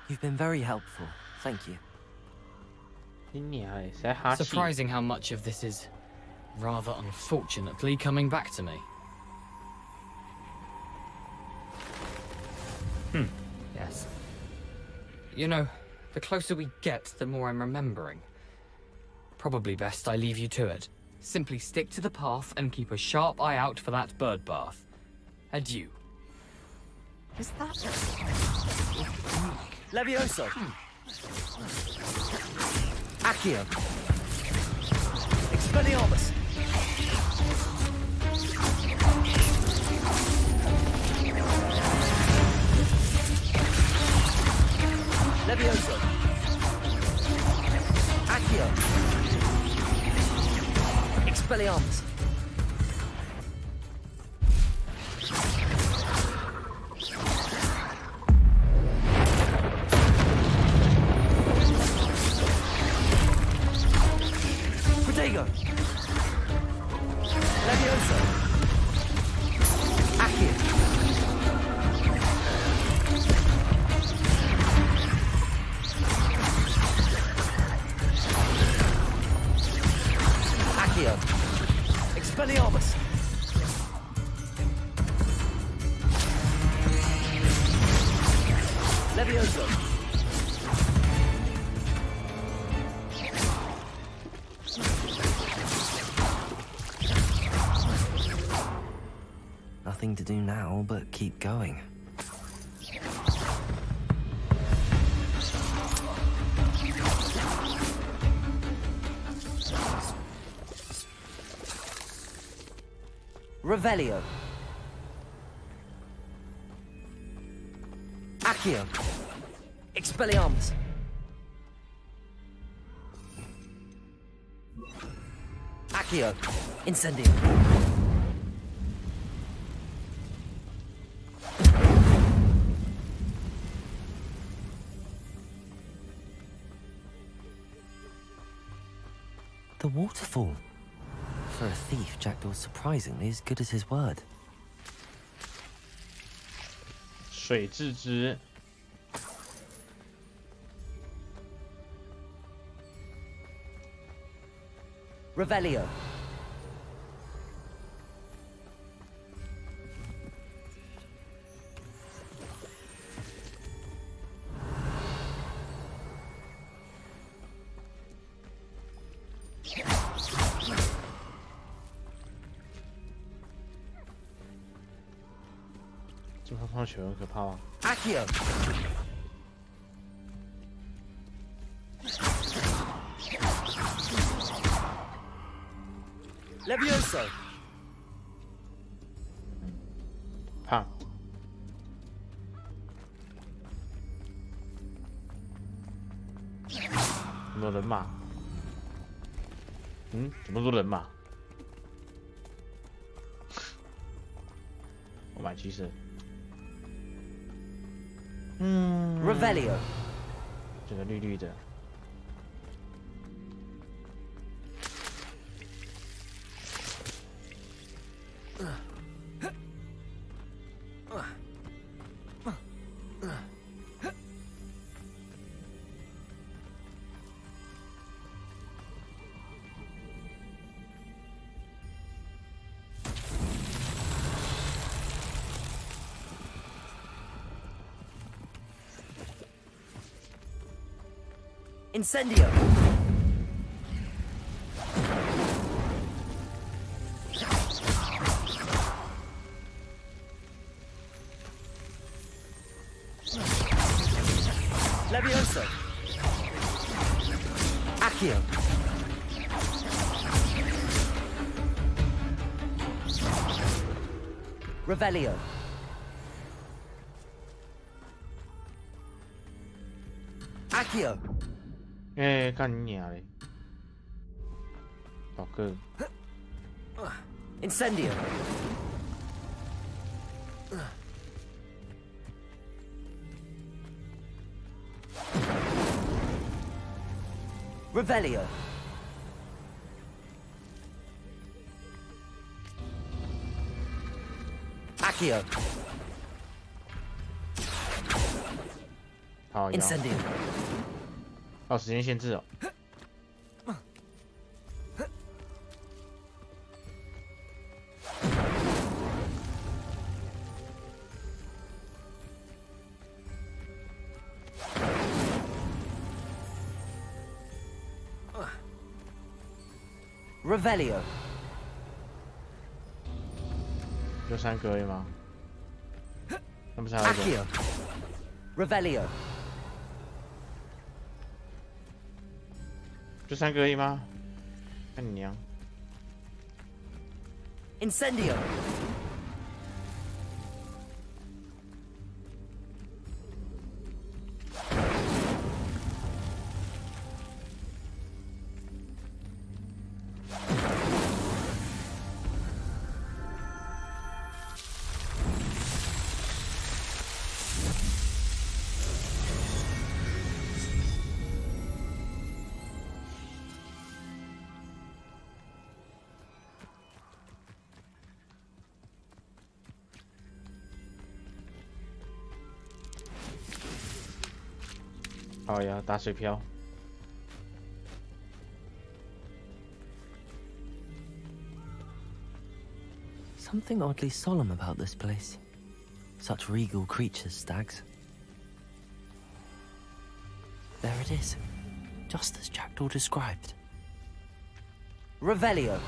You've been very helpful. Thank you. Surprising how much of this is, rather unfortunately, coming back to me. Yes. You know, the closer we get, the more I'm remembering. Probably best I leave you to it. Simply stick to the path and keep a sharp eye out for that bird bath. Adieu. Is that Levioso? Accio. Expelliarmus. Levioso. Accio. Expelliarmus. Protego. Levioso. Accio. Accio. Expelliarmus. Levioso. Nothing to do now but keep going. Revelio. Accio. Expelliarmus. Accio. Incendio. The waterfall. For a thief, Jackdaw's surprisingly as good as his word. 水蛭之 Revelio. Accio. Levioso. 怕。有没有人马？怎么多人马？我买鸡翅。Revelio. 这个绿绿的。Incendio! Levioso! Accio! Revelio! Accio! 干你娘嘞！老哥。Incendio! Revelio! Accio! 好 Incendio! 哦，时间限制哦。Revelio! 就3个而已吗？那不是还有一 Accio! Revelio! 就3个而已吗？干你娘 Incendio!好呀，打水漂。 Something oddly solemn about this place. Such regal creatures, stags. There it is, just as Jackdaw described. Revelio!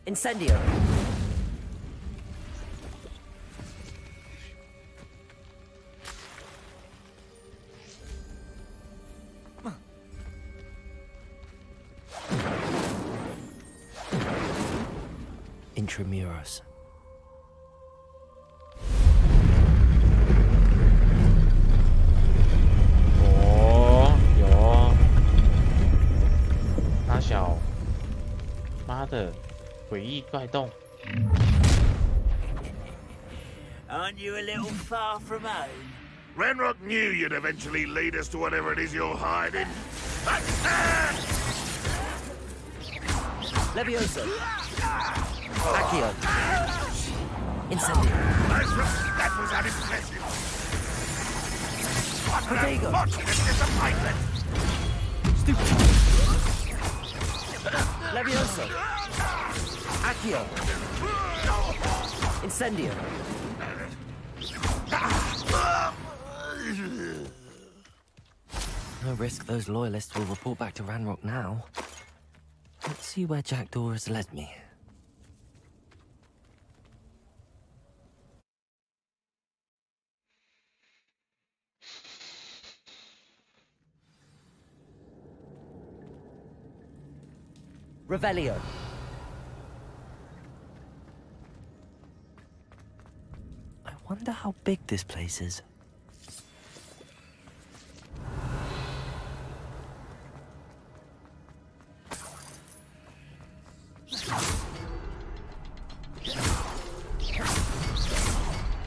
Incendio! Intramuros. 有，大小，妈的，诡异怪动。 Aren't you a little far from home? Ranrock knew you'd eventually lead us to whatever it is you're hiding. Levioso! Accio! Incendio! That was unimpressive! Protego! Monstrous disappointment! Stupid! Levioso! Accio! Incendio! No risk those loyalists will report back to Ranrock now. Let's see where Jackdaw has led me. Revelio. I wonder how big this place is.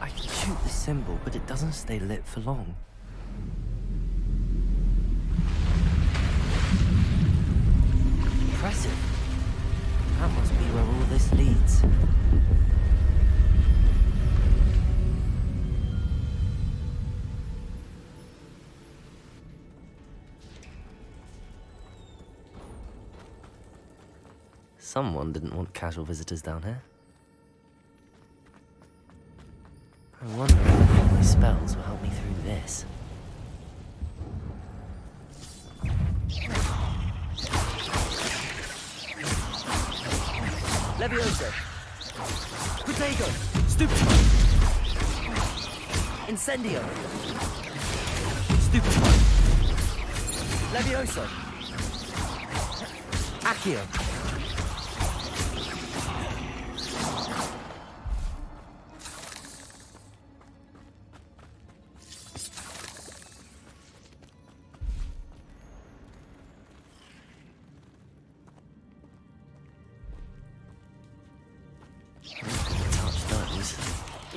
I can shoot the symbol, but it doesn't stay lit for long. Impressive. That must be where all this leads. Someone didn't want casual visitors down here. I wonder if my spells will help me through Levioso. Protego. Stupid. Incendio. Stupid. Levioso. Accio.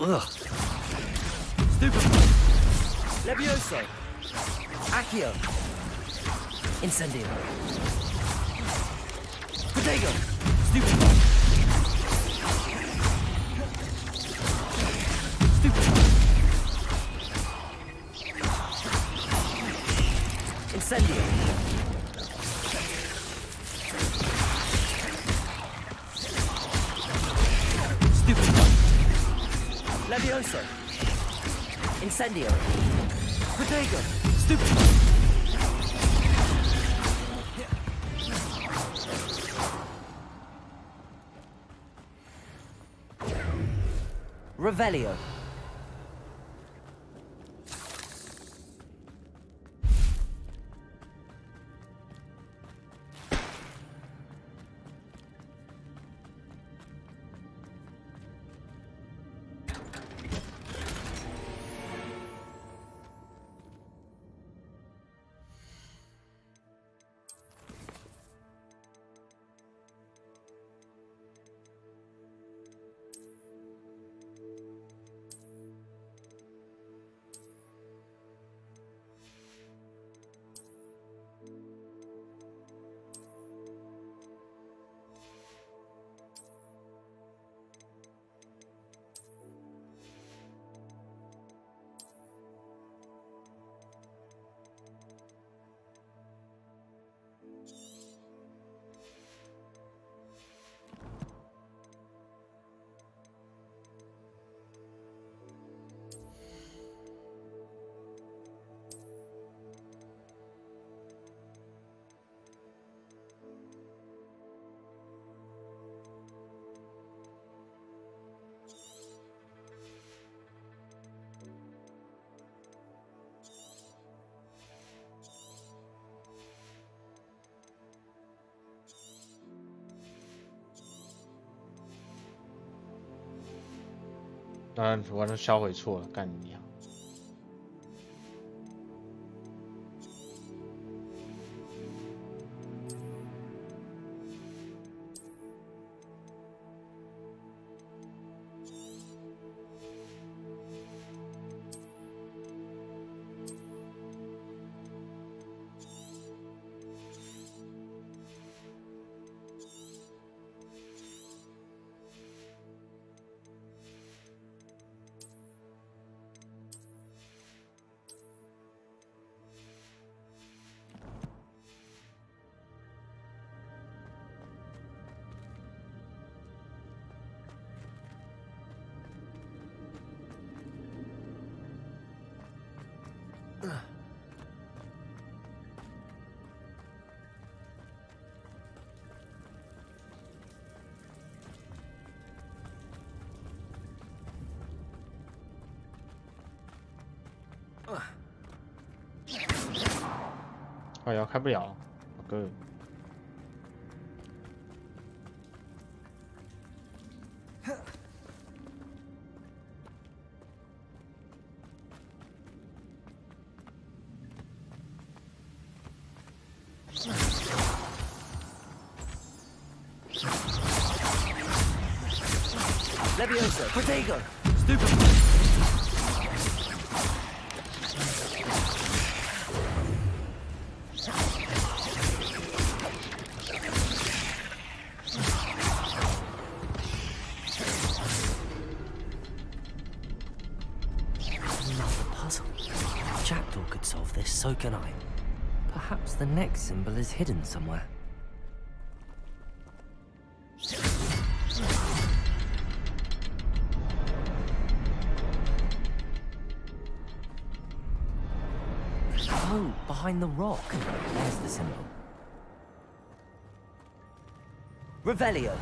Ugh. Stupid. Levioso. Accio. Incendio. Protego. Stupid. Stupid. Incendio. Stupid. Levioso. Incendio. Protego. Stupid. Revelio.当然，完了销毁错了，干你娘！ 哎呀，开不了，老哥。Leviosa, Protego, Stupid. Jackdaw could solve this, so can I. Perhaps the next symbol is hidden somewhere. Oh, behind the rock. There's the symbol. Revelio.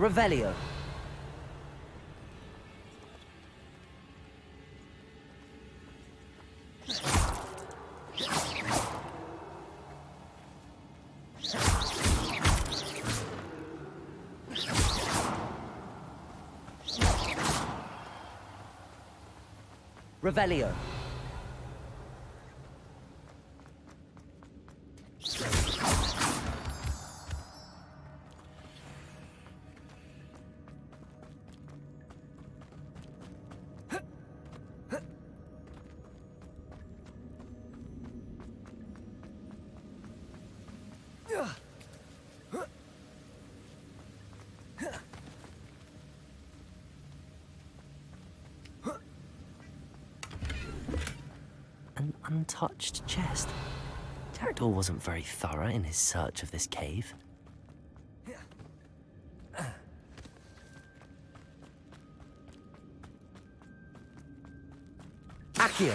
Revelio. Revelio. An untouched chest. Jackdaw wasn't very thorough in his search of this cave. Accio!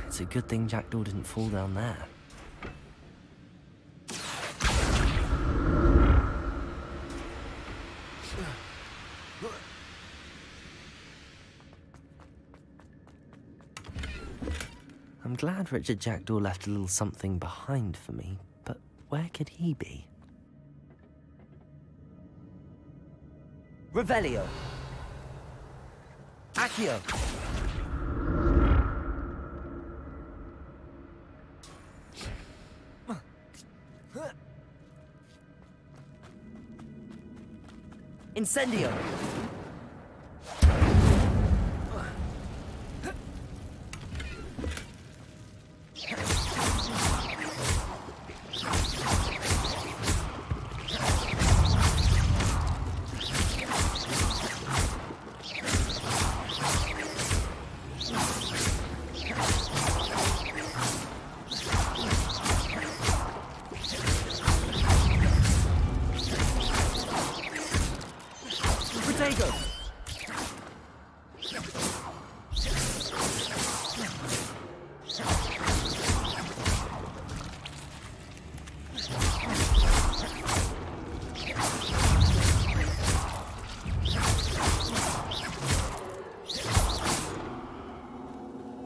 It's a good thing Jackdaw didn't fall down there. I'm glad Richard Jackdaw left a little something behind for me, but where could he be? Revelio. Accio. Incendio.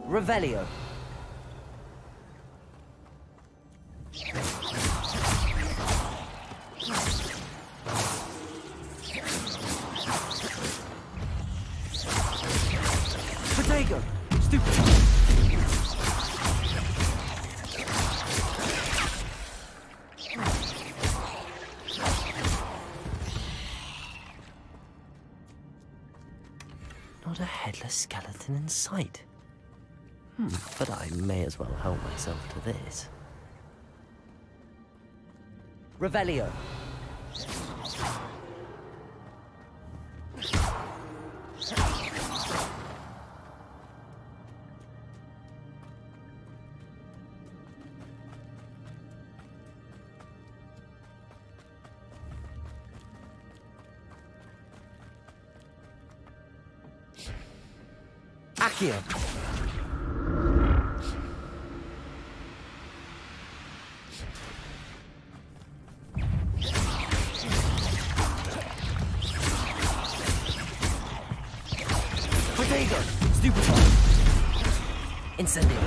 Revelio. Protego. Stupid. Not a headless skeleton in sight. But I may as well help myself to this. Revelio. Accio. Stupefy. Incendio.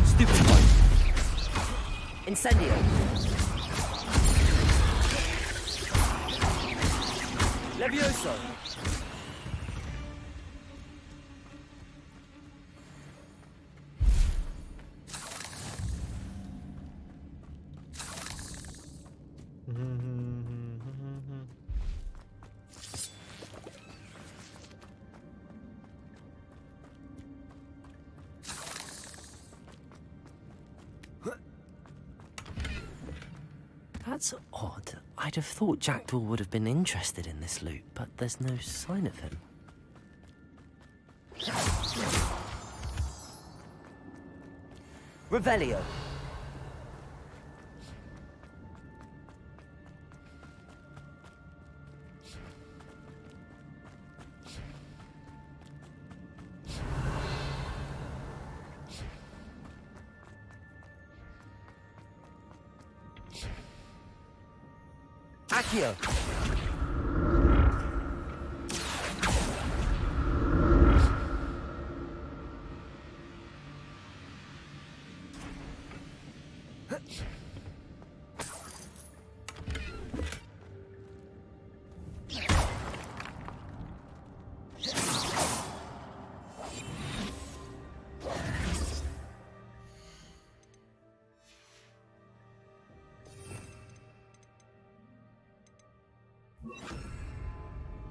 Stupefy. Incendio. Levioso. That's odd. I'd have thought Jackdaw would have been interested in this loot, but there's no sign of him. Revelio. Accio!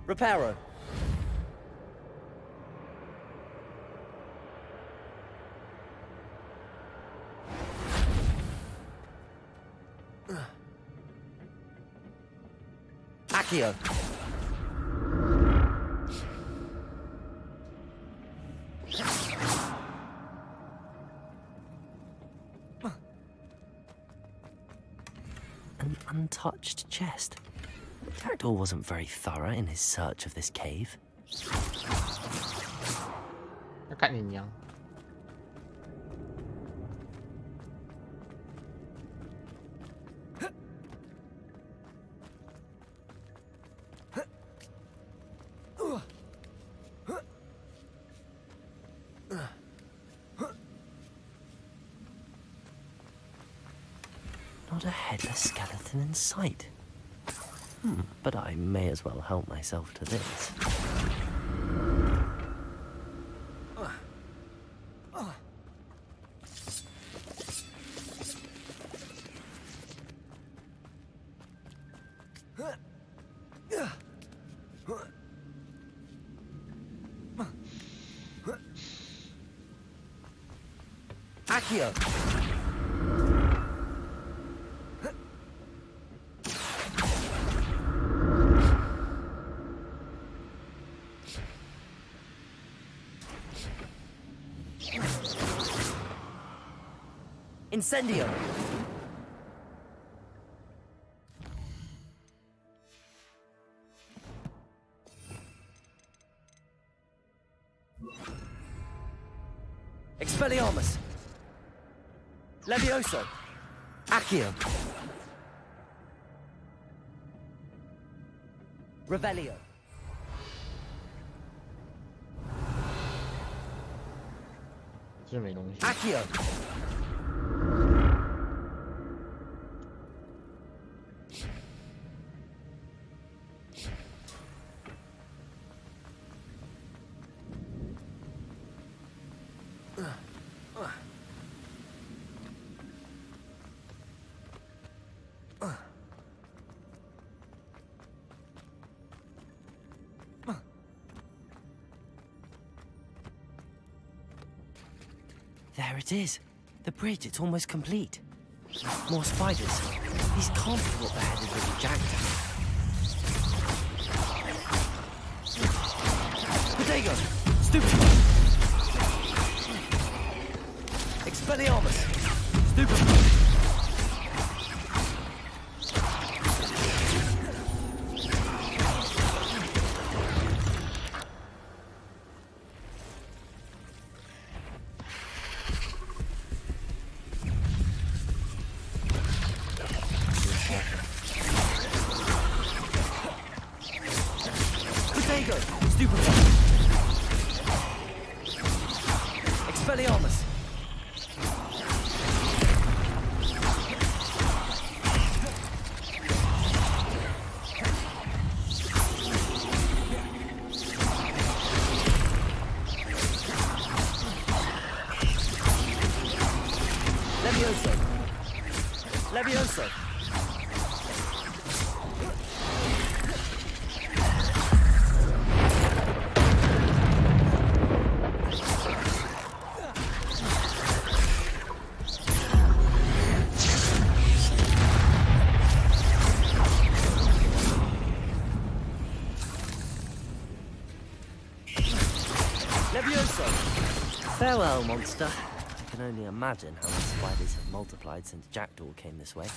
Reparo. Accio. An untouched chest. Jackdaw wasn't very thorough in his search of this cave. Kakak Ninyang. Not a headless skeleton in sight. But I may as well help myself to this. Accio! Incendio! Expelliarmus! Levioso! Accio! Revelio! Accio! There it is. The bridge, it's almost complete. More spiders. These can't be what the headed little jackdaw. Potato! Stupefy! Expelliarmus! Stupefy! Expelliarmus! Levioso! Levioso! Farewell, monster. I can only imagine how the spiders have multiplied since Jackdaw came this way.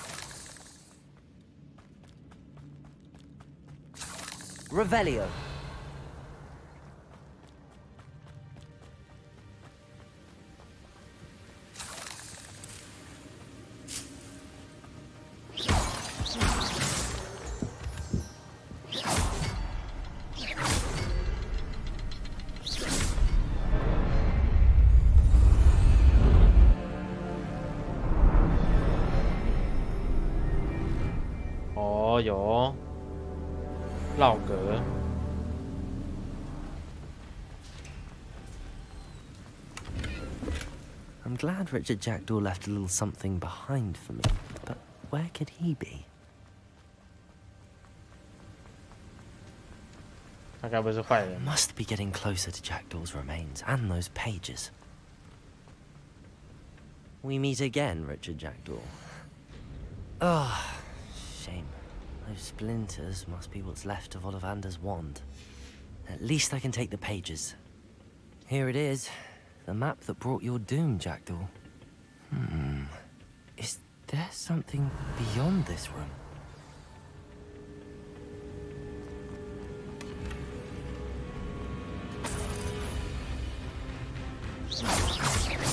Revelio. 有绕格。I'm glad Richard Jackdaw left a little something behind for me, but where could he be? 他该不是坏人。 Must be getting closer to Jackdaw's remains and those pages. We meet again, Richard Jackdaw. Ah, shame. Those splinters must be what's left of Ollivander's wand. At least I can take the pages. Here it is. The map that brought your doom, Jackdaw. Is there something beyond this room?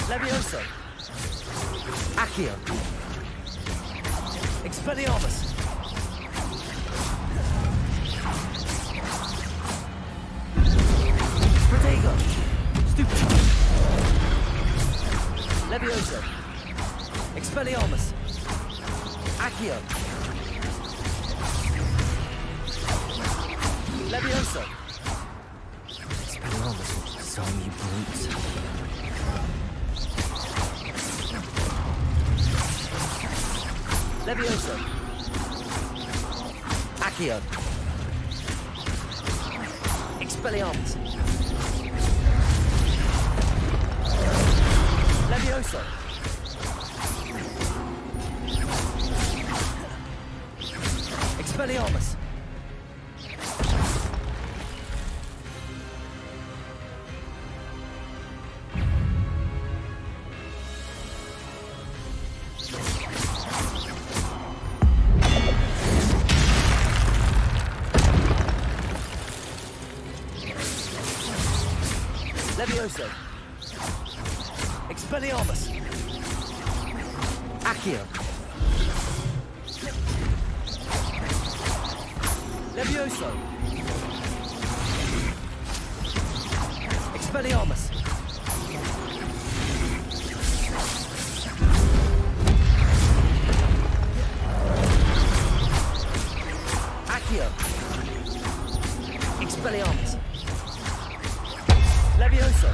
Levioso! Accio! Expelliarmus! Protego! Stupid! Levioso! Expelliarmus! Accio! Levioso! Expelliarmus will disarm you brutes. Levioso! Accio! Expelliarmus! Levioso! Expelliarmus! Levioso! Expelliarmus! Accio! Levioso! Expelliarmus! Accio! Expelliarmus! Levioso!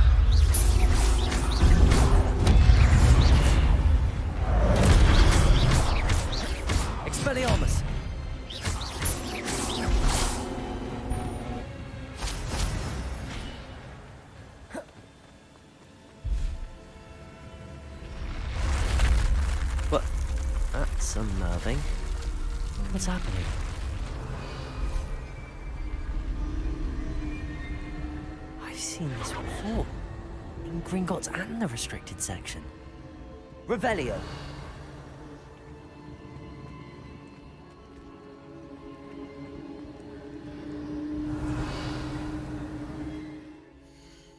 Expelliarmus! What? That's unnerving. What's happening? I've seen this before. In Gringotts and the restricted section. Revelio.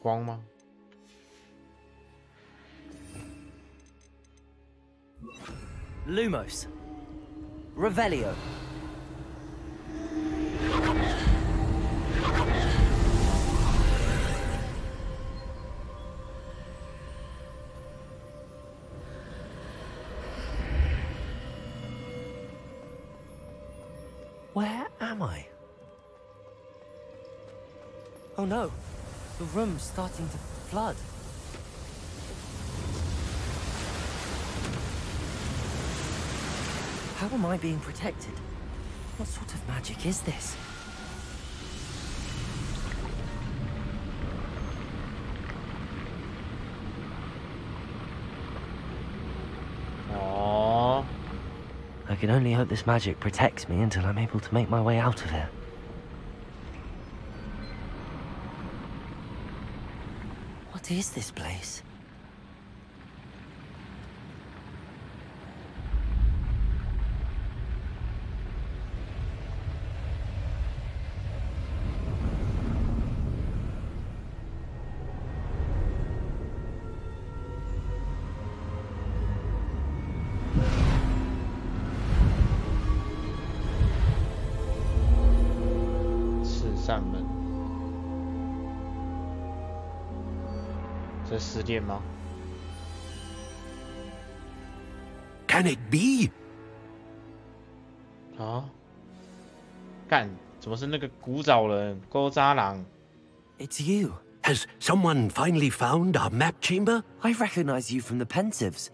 光吗？ Lumos. Revelio. Where am I? Oh no, the room's starting to flood. How am I being protected? What sort of magic is this? Aww. I can only hope this magic protects me until I'm able to make my way out of here. What is this place? Can it be? 啊，看，怎么是那个古早人勾渣郎 It's you. Has someone finally found our map chamber? I recognize you from the Pensieves.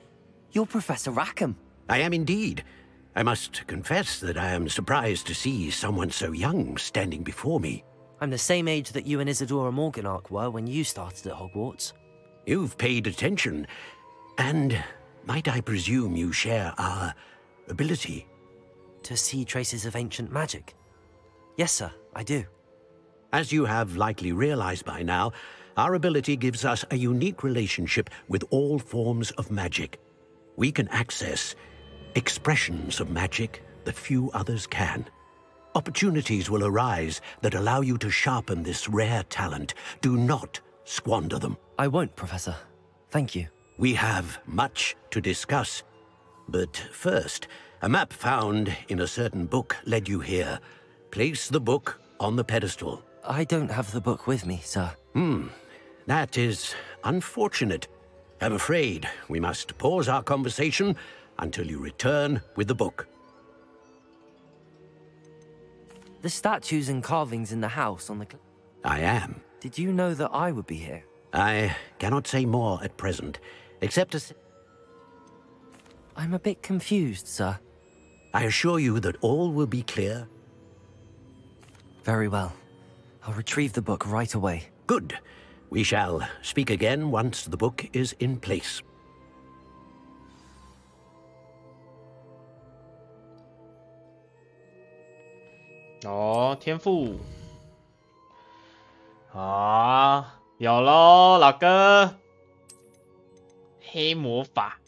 You're Professor Rackham. I am indeed. I must confess that I am surprised to see someone so young standing before me. I'm the same age that you and Isadora Morganach were when you started at Hogwarts. You've paid attention, and might I presume you share our ability? To see traces of ancient magic? Yes, sir, I do. As you have likely realized by now, our ability gives us a unique relationship with all forms of magic. We can access expressions of magic that few others can. Opportunities will arise that allow you to sharpen this rare talent. Do not squander them. I won't, Professor. Thank you. We have much to discuss. But first, a map found in a certain book led you here. Place the book on the pedestal. I don't have the book with me, sir. That is unfortunate. I'm afraid we must pause our conversation until you return with the book. The statues and carvings in the house on the... I am. Did you know that I would be here? I cannot say more at present, except to... I'm a bit confused, sir. I assure you that all will be clear. Very well. I'll retrieve the book right away. Good. We shall speak again once the book is in place. Oh, 天赋。啊，有喽，老哥。黑魔法。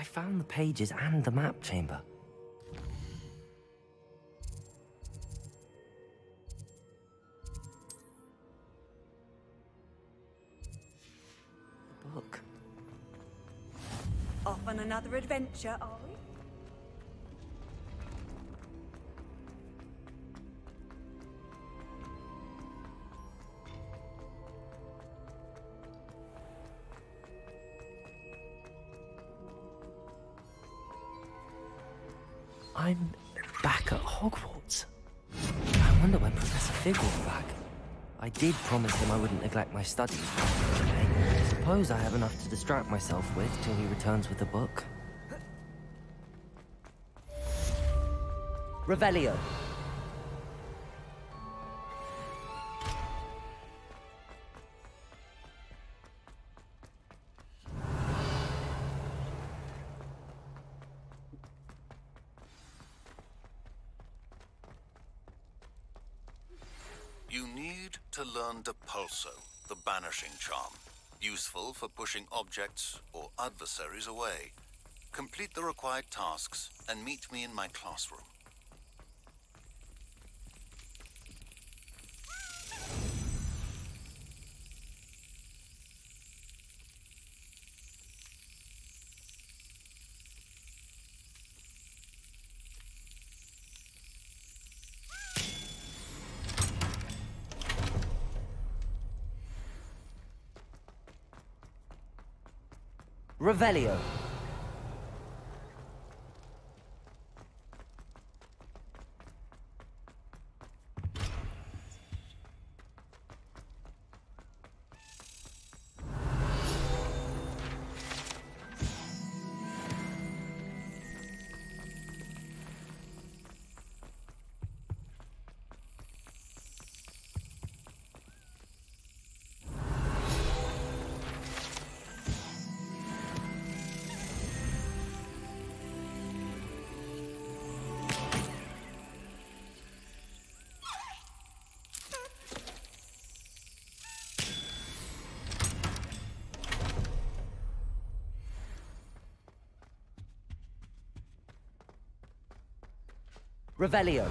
found the pages and the map chamber. The book. Off on another adventure, are we? I'm back at Hogwarts. I wonder when Professor Fig will be back. I did promise him I wouldn't neglect my studies. I suppose I have enough to distract myself with till he returns with the book. Revelio. You need to learn Depulso, the banishing charm. Useful for pushing objects or adversaries away. Complete the required tasks and meet me in my classroom. Revelio. Revelio.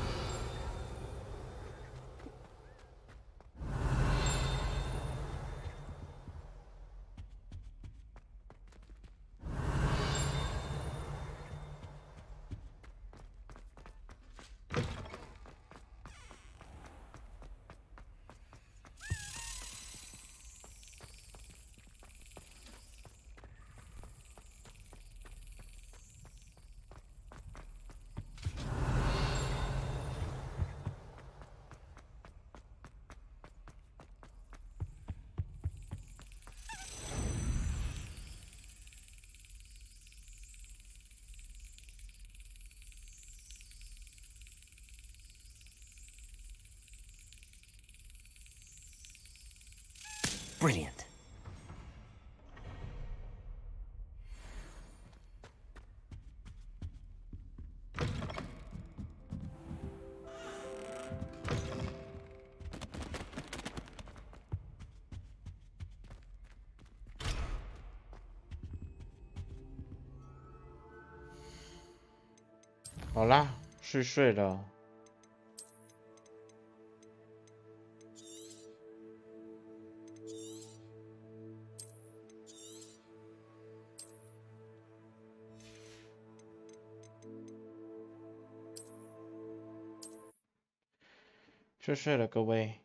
Brilliant.好啦，睡了。睡了，各位。